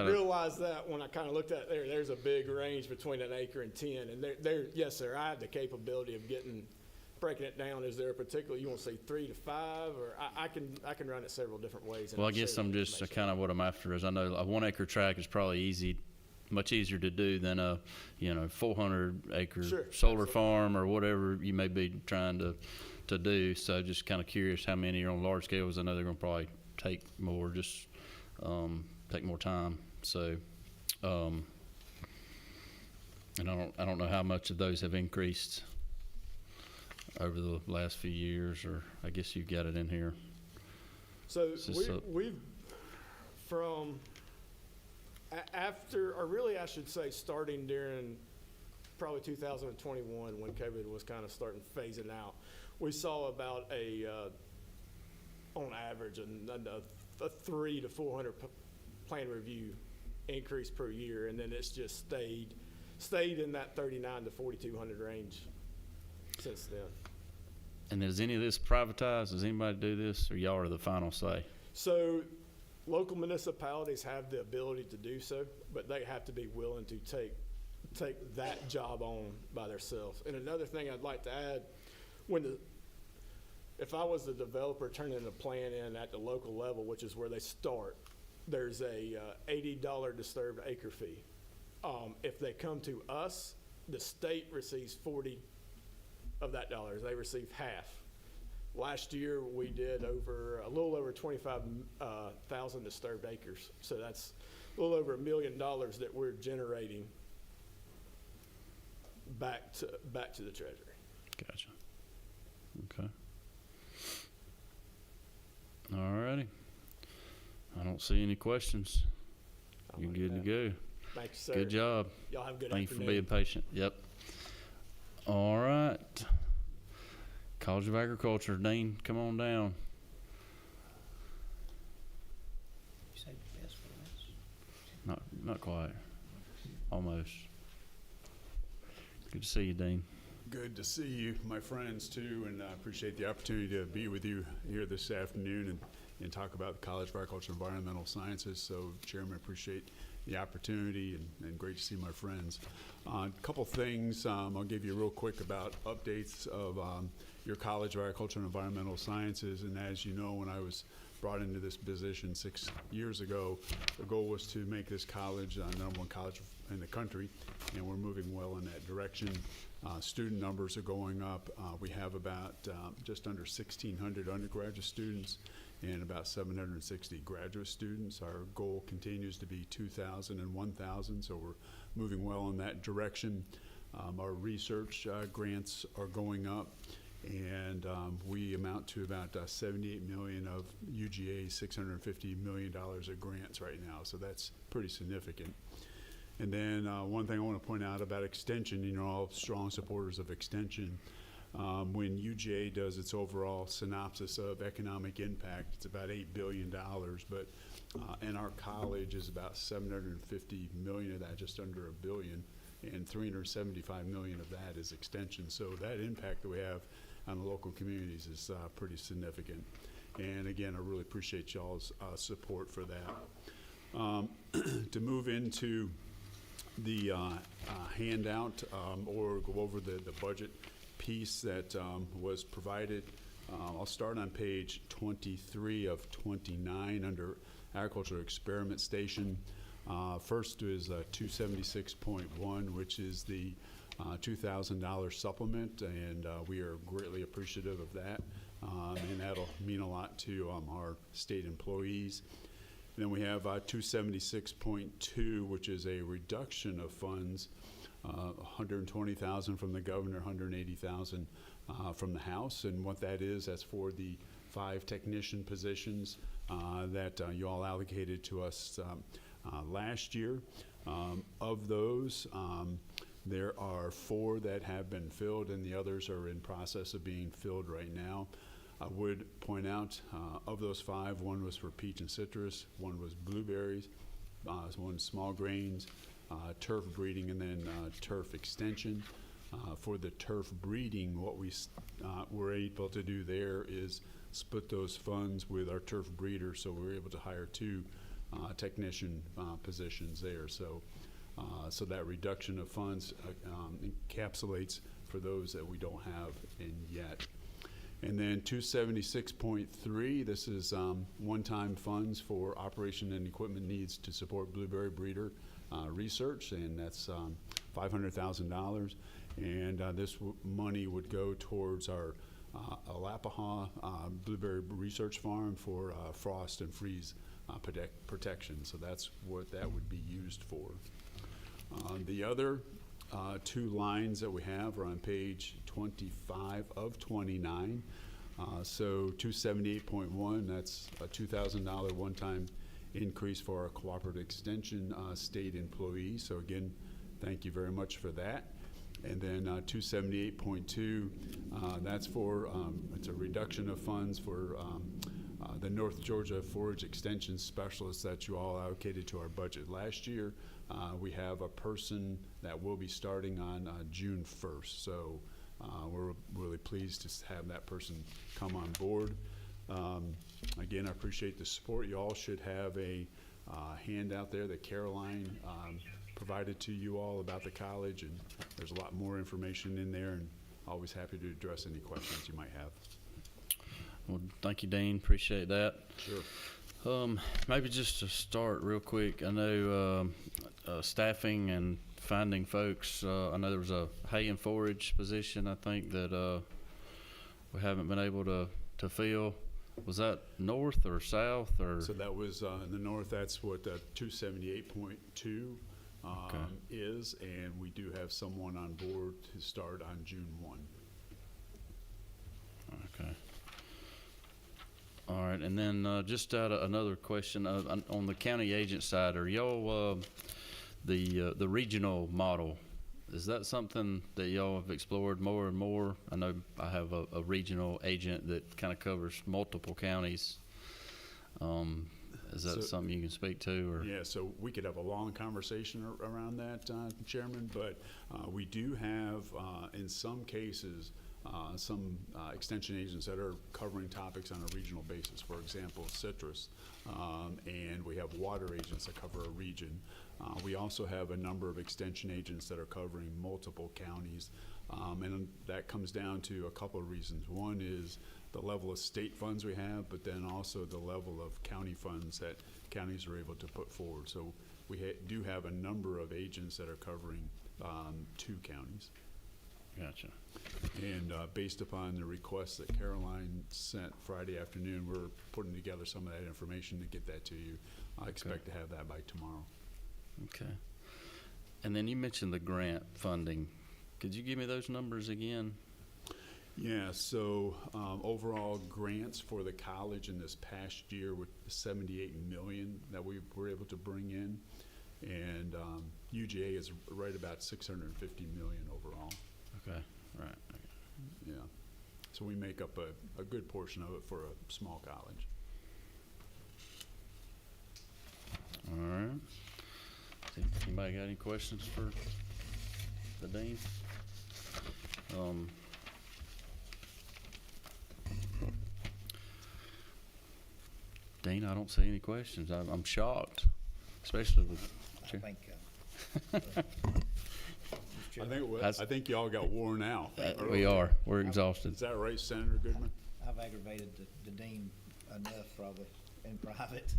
realized that when I kind of looked at there's a big range between an acre and 10. And yes, sir, I have the capability of breaking it down. Is there a particular, you want to say 3 to 5, or I can run it several different ways. Well, I guess I'm just kind of what I'm after is I know a 1 acre tract is probably much easier to do than a 400 acre solar farm or whatever you may be trying to do. So just kind of curious how many are on large scales. I know they're going to probably take more, take more time. So, and I don't know how much of those have increased over the last few years, or I guess you've got it in here. So we've from after, or really I should say starting during probably 2021 when COVID was kind of starting phasing out, we saw about on average a 300 to 400 plan review increase per year, and then it's just stayed in that 39 to 4,200 range since then. And is any of this privatized? Does anybody do this, or y'all are the final say? So local municipalities have the ability to do so, but they have to be willing to take that job on by themselves. And another thing I'd like to add, if I was the developer turning the plan in at the local level, which is where they start, there's a $80 disturbed acre fee. If they come to us, the state receives 40 of that dollars. They receive half. Last year we did a little over 25,000 disturbed acres. So that's a little over $1 million that we're generating back to the Treasury. Gotcha. Okay. All righty. I don't see any questions. You're good to go. Thank you, sir. Good job. Y'all have a good Thank afternoon. you for being patient. Yep. All right. College of Agriculture, Dean, come on down. You say best for last? Not quite. Almost. Good to see you, Dean. Good to see you, my friends, too, and I appreciate the opportunity to be with you here this afternoon and talk about the College of Agriculture and Environmental Sciences. So, Chairman, I appreciate the opportunity and great to see my friends. A couple things I'll give you real quick about updates of your College of Agriculture and Environmental Sciences. And as you know, when I was brought into this position 6 years ago, the goal was to make this college the #1 college in the country, and we're moving well in that direction. Student numbers are going up. We have about just under 1,600 undergraduate students and about 760 graduate students. Our goal continues to be 2,000 and 1,000, so we're moving well in that direction. Our research grants are going up, and we amount to about 78 million of UGA, $650 million of grants right now, so that's pretty significant. And then one thing I want to point out about extension, you know, all strong supporters of extension. When UGA does its overall synopsis of economic impact, it's about $8 billion, but and our college is about 750 million of that, just under $1 billion. and 375 million of that is extension. So that impact that we have on the local communities is pretty significant. And again, I really appreciate y'all's support for that. To move into the handout or go over the budget piece that was provided, I'll start on page 23 of 29 under Agricultural Experiment Station. First is 276.1, which is the $2,000 supplement, and we are greatly appreciative of that, and that'll mean a lot to our state employees. And then we have 276.2, which is a reduction of funds, 120,000 from the governor, 180,000 from the House, and what that is, that's for the 5 technician positions that you all allocated to us last year. Of those, there are 4 that have been filled, and the others are in process of being filled right now. I would point out, of those 5, 1 was for peach and citrus, 1 was blueberries, 1 small grains, turf breeding, and then turf extension. For the turf breeding, what we were able to do there is split those funds with our turf breeder, so we were able to hire 2 technician positions there. So that reduction of funds encapsulates for those that we don't have in yet. And then 276.3, this is one-time funds for operation and equipment needs to support blueberry breeder research, and that's $500,000. And this money would go towards our Alapaha blueberry research farm for frost and freeze protection. So that's what that would be used for. The other 2 lines that we have are on page 25 of 29. So 278.1, that's a $2,000 one-time increase for our cooperative extension state employees. So again, thank you very much for that. And then 278.2, that's for, it's a reduction of funds for the North Georgia Forage Extension Specialists that you all allocated to our budget last year. We have a person that will be starting on June 1st. So we're really pleased to have that person come on board. Again, I appreciate the support. You all should have a handout there that Caroline provided to you all about the college, and there's a lot more information in there, and always happy to address any questions you might have. Well, thank you, Dean. Appreciate that. Sure. Maybe just to start real quick, I know staffing and finding folks, I know there was a hay and forage position, I think, that we haven't been able to fill. Was that north or south? Or So that was in the north. That's what 278.2 is, and we do have someone on board to start on June 1. Okay. All right, and then just another question on the county agent side. Are y'all the regional model? Is that something that y'all have explored more and more? I know I have a regional agent that kind of covers multiple counties. Is that something you can speak to? Or? Yeah, so we could have a long conversation around that, Chairman, but we do have, in some cases, some extension agents that are covering topics on a regional basis. For example, citrus, and we have water agents that cover a region. We also have a number of extension agents that are covering multiple counties, and that comes down to a couple of reasons. One is the level of state funds we have, but then also the level of county funds that counties are able to put forward. So we do have a number of agents that are covering 2 counties. Gotcha. And based upon the request that Caroline sent Friday afternoon, we're putting together some of that information to get that to you. I expect to have that by tomorrow. Okay. And then you mentioned the grant funding. Could you give me those numbers again? Yeah, so overall grants for the college in this past year were $78 million that we were able to bring in, and UGA is right about $650 million overall. Okay, right. Yeah, so we make up a good portion of it for a small college. All right. Anybody got any questions for the dean. Dean, I don't see any questions. I'm shocked, especially with. I think, I think y'all got worn out. We are. We're exhausted. Is that right, Senator Goodman? I've aggravated the dean enough probably in private.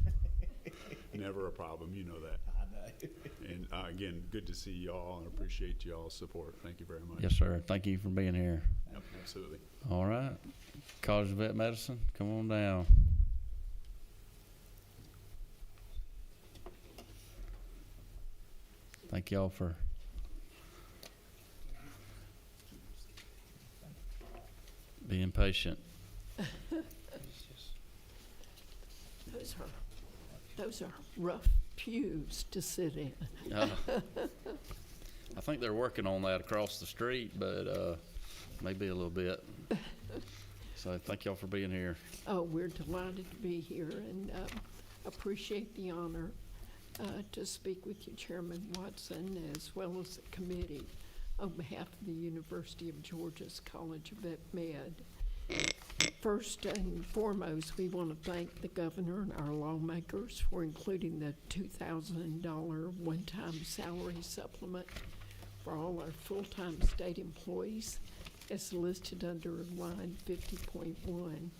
Never a problem, you know that. I know. And again, good to see y'all and appreciate y'all's support. Thank you very much. Yes, sir. Thank you for being here. Yep, absolutely. All right. College of Vet Medicine, come on down. Thank y'all for being patient. Those are rough pews to sit in. I think they're working on that across the street, but maybe a little bit. So thank y'all for being here. Oh, we're delighted to be here and appreciate the honor to speak with you, Chairman Watson, as well as the committee on behalf of the University of Georgia's College of Vet Med. First and foremost, we want to thank the governor and our lawmakers for including the $2,000 one-time salary supplement for all our full-time state employees as listed under line 50.1.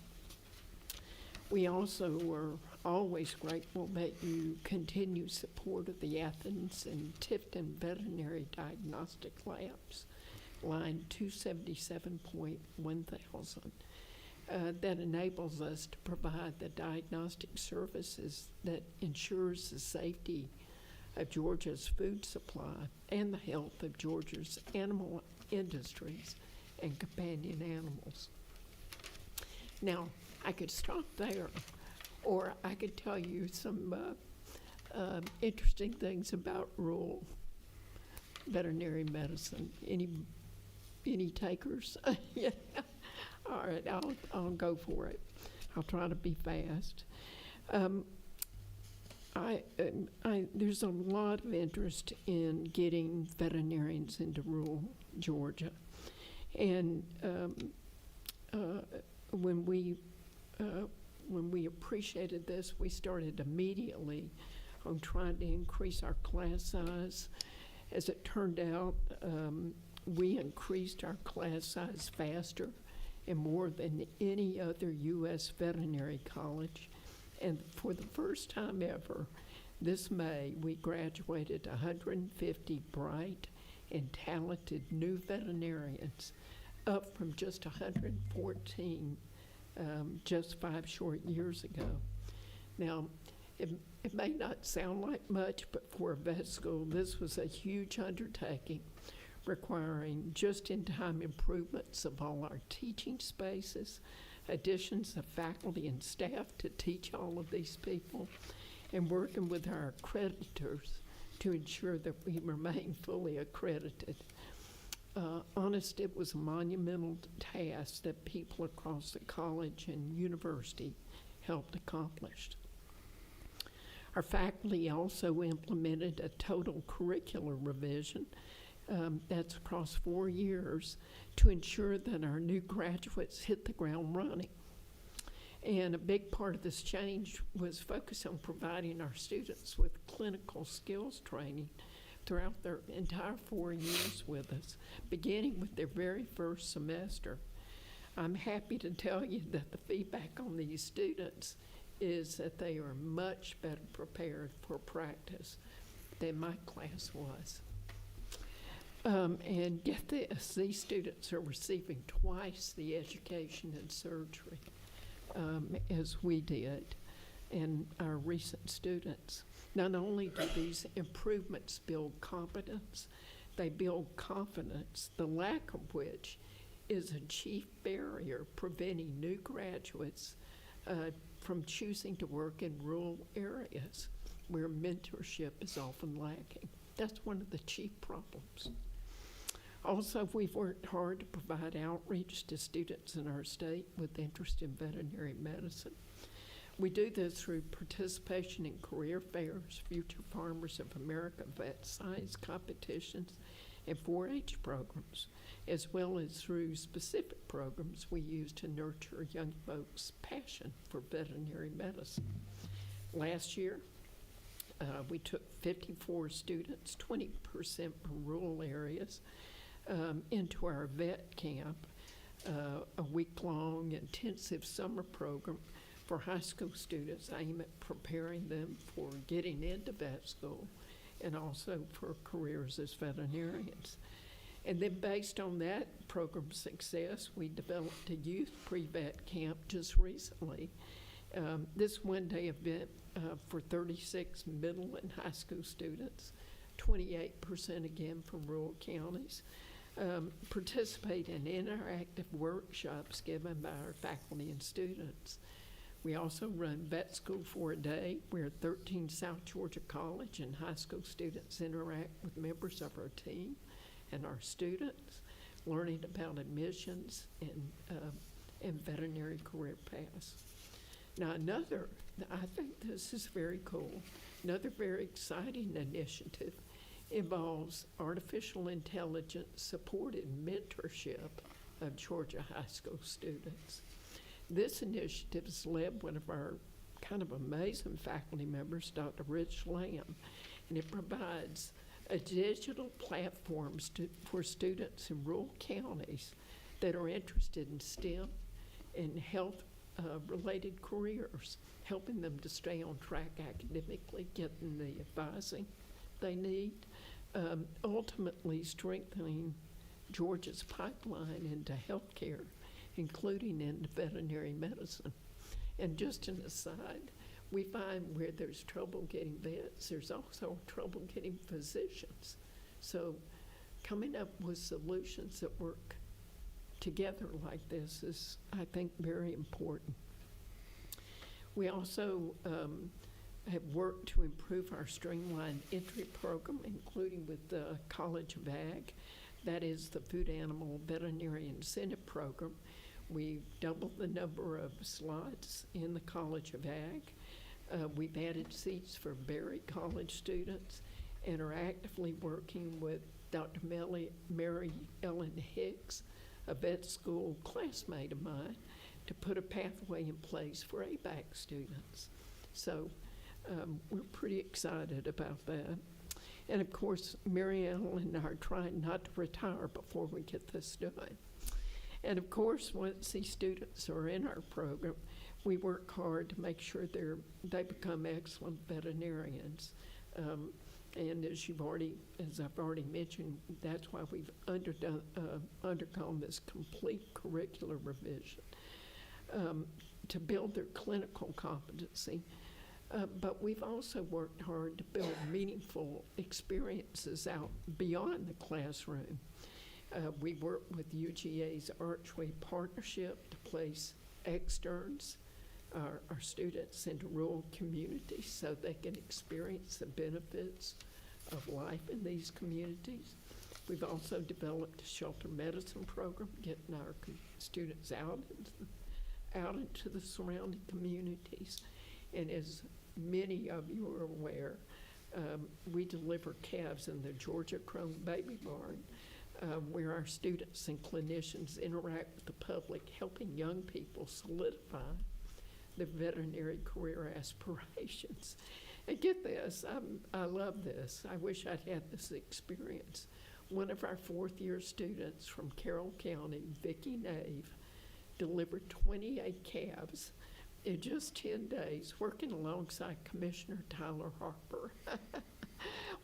We also are always grateful that you continue support of the Athens and Tifton Veterinary Diagnostic Labs, line 277.1000. That enables us to provide the diagnostic services that ensures the safety of Georgia's food supply and the health of Georgia's animal industries and companion animals. Now, I could stop there, or I could tell you some interesting things about rural veterinary medicine. Any takers? Yeah. All right, I'll go for it. I'll try to be fast. There's a lot of interest in getting veterinarians into rural Georgia, and when we appreciated this, we started immediately on trying to increase our class size. As it turned out, we increased our class size faster and more than any other U.S. veterinary college. And for the first time ever, this May, we graduated 150 bright and talented new veterinarians, up from just 114 just 5 short years ago. Now, it may not sound like much, but for a vet school, this was a huge undertaking, requiring just-in-time improvements of all our teaching spaces, additions of faculty and staff to teach all of these people, and working with our accreditors to ensure that we remain fully accredited. Honest, it was a monumental task that people across the college and university helped accomplish. Our faculty also implemented a total curricular revision that's across 4 years to ensure that our new graduates hit the ground running. And a big part of this change was focused on providing our students with clinical skills training throughout their entire 4 years with us, beginning with their very first semester. I'm happy to tell you that the feedback on these students is that they are much better prepared for practice than my class was. And get this, these students are receiving twice the education in surgery as we did and our recent students. Not only do these improvements build competence, they build confidence, the lack of which is a chief barrier preventing new graduates from choosing to work in rural areas where mentorship is often lacking. That's one of the chief problems. Also, we've worked hard to provide outreach to students in our state with interest in veterinary medicine. We do this through participation in career fairs, Future Farmers of America vet science competitions, and 4-H programs, as well as through specific programs we use to nurture young folks' passion for veterinary medicine. Last year, we took 54 students, 20% from rural areas, into our vet camp, a week-long intensive summer program for high school students aimed at preparing them for getting into vet school and also for careers as veterinarians. And then based on that program success, we developed a youth pre-vet camp just recently. This one-day event for 36 middle and high school students, 28% again from rural counties, participate in interactive workshops given by our faculty and students. We also run vet school for a day, where 13 South Georgia College and high school students interact with members of our team and our students, learning about admissions and veterinary career paths. Now I think this is very cool, another very exciting initiative involves artificial intelligence supported mentorship of Georgia high school students. This initiative is led one of our kind of amazing faculty members, Dr. Rich Lamb, and it provides a digital platform for students in rural counties that are interested in STEM and health related careers, helping them to stay on track academically, getting the advising they need, ultimately strengthening Georgia's pipeline into healthcare, including into veterinary medicine. And just an aside, we find where there's trouble getting vets, there's also trouble getting physicians. So coming up with solutions that work together like this is, I think, very important. We also have worked to improve our streamlined entry program, including with the College of Ag. That is the Food Animal Veterinary Incentive Program. We've doubled the number of slots in the College of Ag. We've added seats for Berry College students and are actively working with Dr. Mary Ellen Hicks, a vet school classmate of mine, to put a pathway in place for ABAC students. So we're pretty excited about that. And of course, Mary Ellen and I are trying not to retire before we get this done. And of course, once these students are in our program, we work hard to make sure they become excellent veterinarians. And as I've already mentioned, that's why we've undergone this complete curricular revision to build their clinical competency. But we've also worked hard to build meaningful experiences out beyond the classroom. We work with UGA's Archway Partnership to place externs, our students, into rural communities so they can experience the benefits of life in these communities. We've also developed a shelter medicine program, getting our students out into the surrounding communities. And as many of you are aware, we deliver calves in the Georgia Crone Baby Barn, where our students and clinicians interact with the public, helping young people solidify their veterinary career aspirations. And get this, I love this. I wish I'd had this experience. One of our fourth-year students from Carroll County, Vicki Nave, delivered 28 calves in just 10 days, working alongside Commissioner Tyler Harper.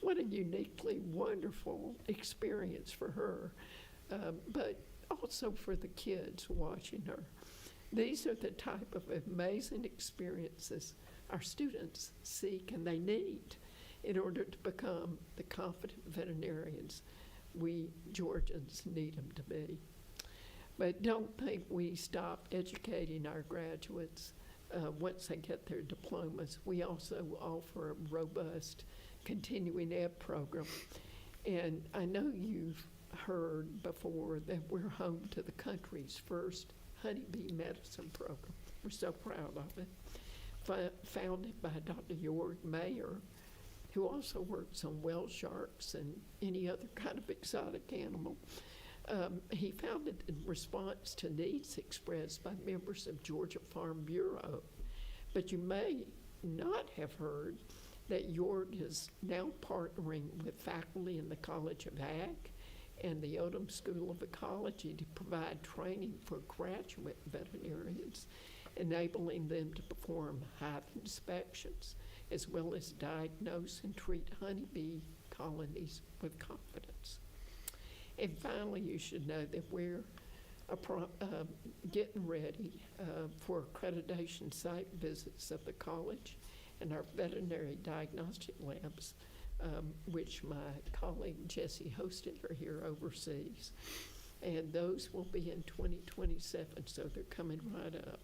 What a uniquely wonderful experience for her, but also for the kids watching her. These are the type of amazing experiences our students seek and they need in order to become the confident veterinarians we Georgians need them to be. But don't think we stop educating our graduates once they get their diplomas. We also offer a robust continuing ed program. And I know you've heard before that we're home to the country's first honeybee medicine program. We're so proud of it. Founded by Dr. Jorg Mayer, who also works on whale sharks and any other kind of exotic animal. He founded in response to needs expressed by members of Georgia Farm Bureau. But you may not have heard that York is now partnering with faculty in the College of Ag and the Odom School of Ecology to provide training for graduate veterinarians, enabling them to perform hive inspections as well as diagnose and treat honeybee colonies with confidence. And finally, you should know that we're getting ready for accreditation site visits of the college and our veterinary diagnostic labs, which my colleague Jesse Hostinger here oversees. And those will be in 2027, so they're coming right up.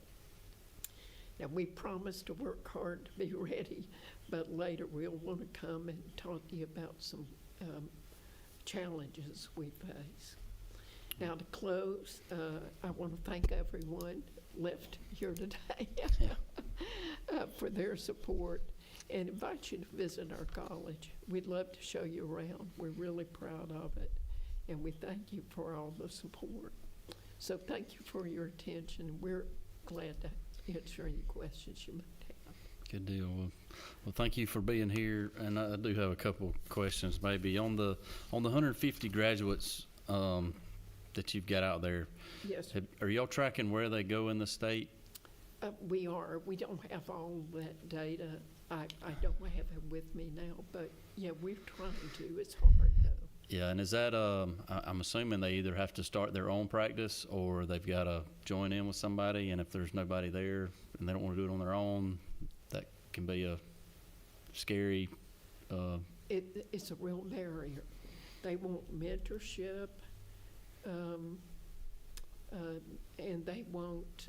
Now, we promise to work hard to be ready, but later we'll want to come and talk to you about some challenges we face. Now, to close, I want to thank everyone left here today for their support and invite you to visit our college. We'd love to show you around. We're really proud of it, and we thank you for all the support. So thank you for your attention. We're glad to answer any questions you might have. Good deal. Well, thank you for being here, and I do have a couple questions. Maybe on the 150 graduates that you've got out there. Yes. Are y'all tracking where they go in the state? We are. We don't have all that data. I don't have it with me now, but yeah, we're trying to. It's hard though. Yeah, and is that I'm assuming they either have to start their own practice or they've got to join in with somebody, and if there's nobody there and they don't want to do it on their own, that can be a scary. It's a real barrier. They want mentorship, and they want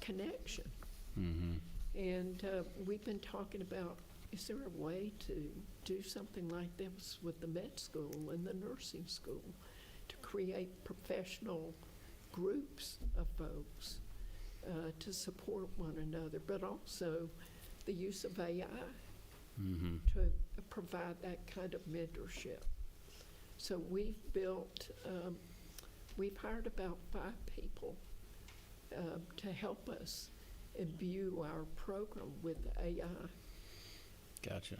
connection. Mm-hmm. And we've been talking about, is there a way to do something like this with the med school and the nursing school to create professional groups of folks to support one another, but also the use of AI to provide that kind of mentorship. So we've hired about 5 people to help us imbue our program with AI. Gotcha.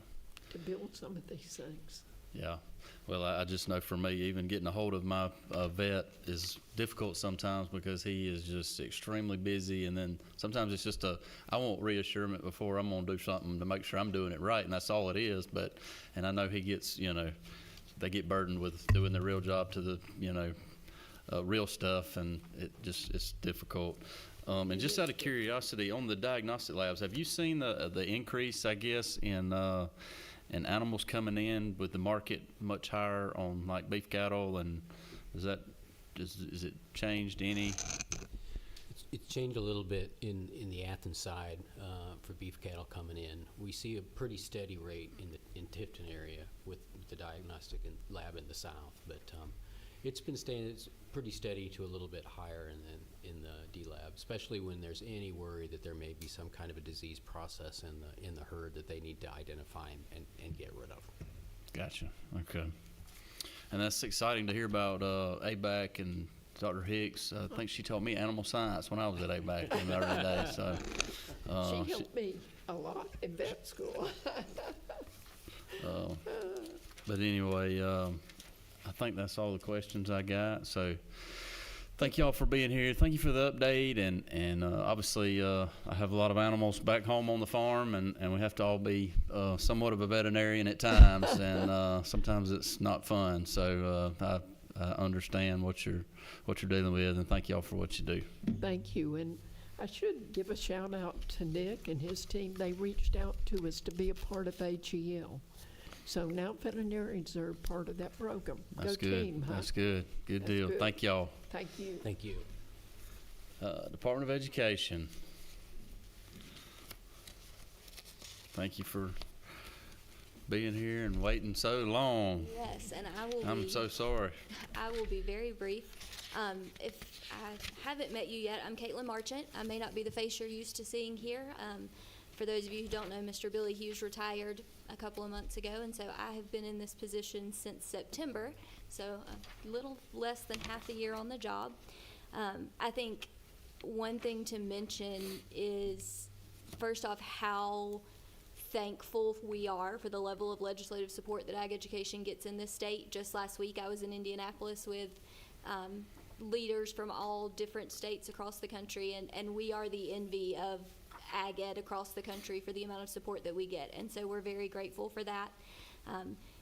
To build some of these things. Yeah. Well, I just know for me, even getting a hold of my vet is difficult sometimes because he is just extremely busy. And then sometimes it's just I want reassurance before I'm going to do something to make sure I'm doing it right. And that's all it is. And I know he gets, they get burdened with doing their real job to the, real stuff. And it's difficult. And just out of curiosity, on the diagnostic labs, have you seen the increase, I guess, in animals coming in with the market much higher on like beef cattle, and is it changed any? It's changed a little bit in the Athens side for beef cattle coming in. We see a pretty steady rate in Tifton area with the diagnostic lab in the south, but it's been staying pretty steady to a little bit higher in the D-lab, especially when there's any worry that there may be some kind of a disease process in the herd that they need to identify and get rid of. Gotcha. Okay. And that's exciting to hear about ABAC and Dr. Hicks. I think she taught me animal science when I was at ABAC in the early days. So she helped me a lot in vet school. But anyway, I think that's all the questions I got. So thank y'all for being here. Thank you for the update. And obviously, I have a lot of animals back home on the farm, and we have to all be somewhat of a veterinarian at times. And sometimes it's not fun. So I understand what you're dealing with, and thank y'all for what you do. Thank you. And I should give a shout out to Nick and his team. They reached out to us to be a part of AGL. So now veterinarians are part of that program. That's Go good. team, huh? That's good. Good That's deal. good. Thank y'all. Thank you. Thank you. Department of Education. Thank you for being here and waiting so long. Yes, and I'm so sorry. I will be very brief. If I haven't met you yet, I'm Caitlin Marchant. I may not be the face you're used to seeing here. For those of you who don't know, Mr. Billy Hughes retired a couple of months ago, and so I have been in this position since September, so a little less than half a year on the job. I think one thing to mention is, first off, how thankful we are for the level of legislative support that ag education gets in this state. Just last week, I was in Indianapolis with leaders from all different states across the country, and we are the envy of ag ed across the country for the amount of support that we get, and so we're very grateful for that.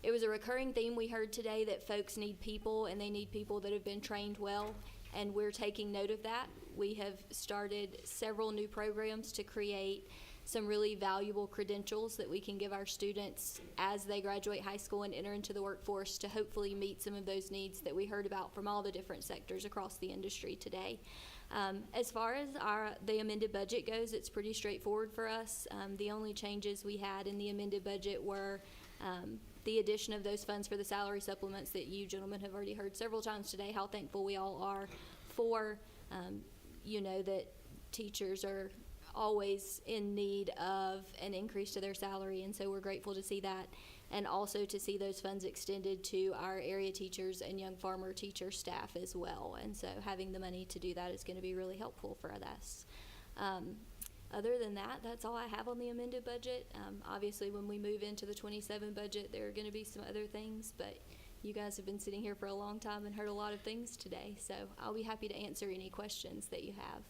It was a recurring theme we heard today that folks need people, and they need people that have been trained well, and we're taking note of that. We have started several new programs to create some really valuable credentials that we can give our students as they graduate high school and enter into the workforce to hopefully meet some of those needs that we heard about from all the different sectors across the industry today. As far as the amended budget goes, it's pretty straightforward for us. The only changes we had in the amended budget were the addition of those funds for the salary supplements that you gentlemen have already heard several times today, how thankful we all are for. You know that teachers are always in need of an increase to their salary, and so we're grateful to see that, and also to see those funds extended to our area teachers and young farmer teacher staff as well. And so having the money to do that is going to be really helpful for us. Other than that, that's all I have on the amended budget. Obviously, when we move into the 27 budget, there are going to be some other things, but you guys have been sitting here for a long time and heard a lot of things today, so I'll be happy to answer any questions that you have.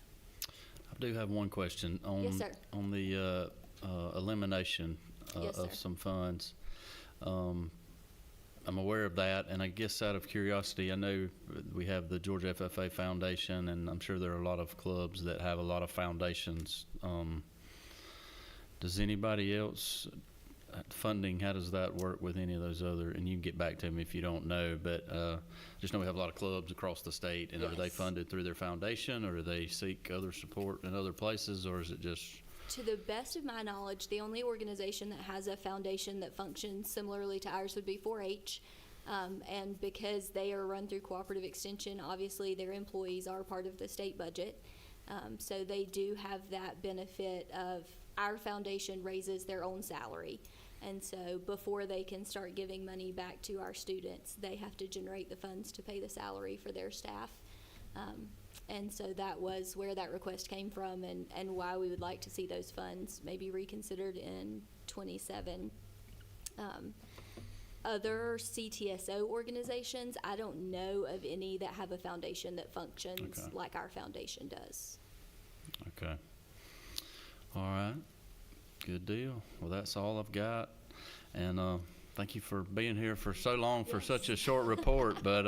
I do have one question on Yes, sir. on the elimination Yes, of sir. some funds. I'm aware of that, and I guess out of curiosity, I know we have the Georgia FFA Foundation, and I'm sure there are a lot of clubs that have a lot of foundations. Does anybody else funding, how does that work with any of those other, and you can get back to me if you don't know, but just know we have a lot of clubs across the state, and are they Yes. funded through their foundation, or do they seek other support in other places, or is it just? To the best of my knowledge, the only organization that has a foundation that functions similarly to ours would be 4-H. And because they are run through cooperative extension, obviously their employees are part of the state budget. So they do have that benefit of our foundation raises their own salary. And so before they can start giving money back to our students, they have to generate the funds to pay the salary for their staff. And so that was where that request came from, and why we would like to see those funds maybe reconsidered in 27. Other CTSO organizations, I don't know of any that have a foundation that functions Okay. like our foundation does. Okay. All right. Good deal. Well, that's all I've got. And thank you for being here for so long for such a short report. But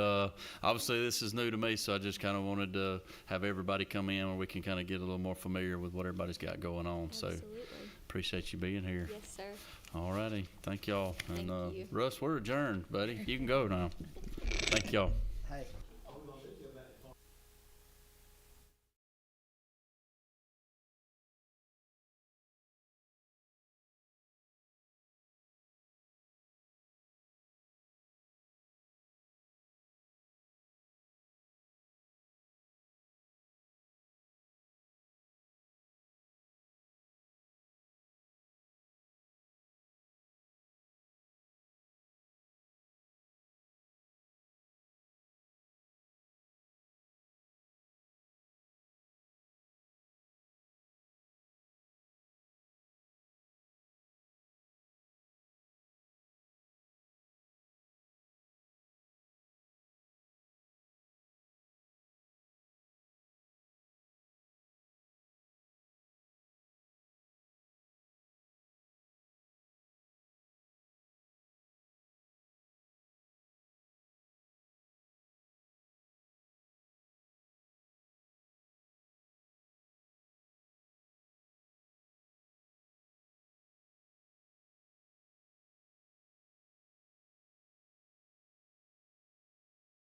obviously this is new to me, so I just kind of wanted to have everybody come in where we can kind of get a little more familiar with what everybody's got going on. Absolutely. So appreciate you being here. Yes, sir. All righty. Thank y'all. Thank And you. Russ, we're adjourned, buddy. You can go now. Thank y'all. Hey,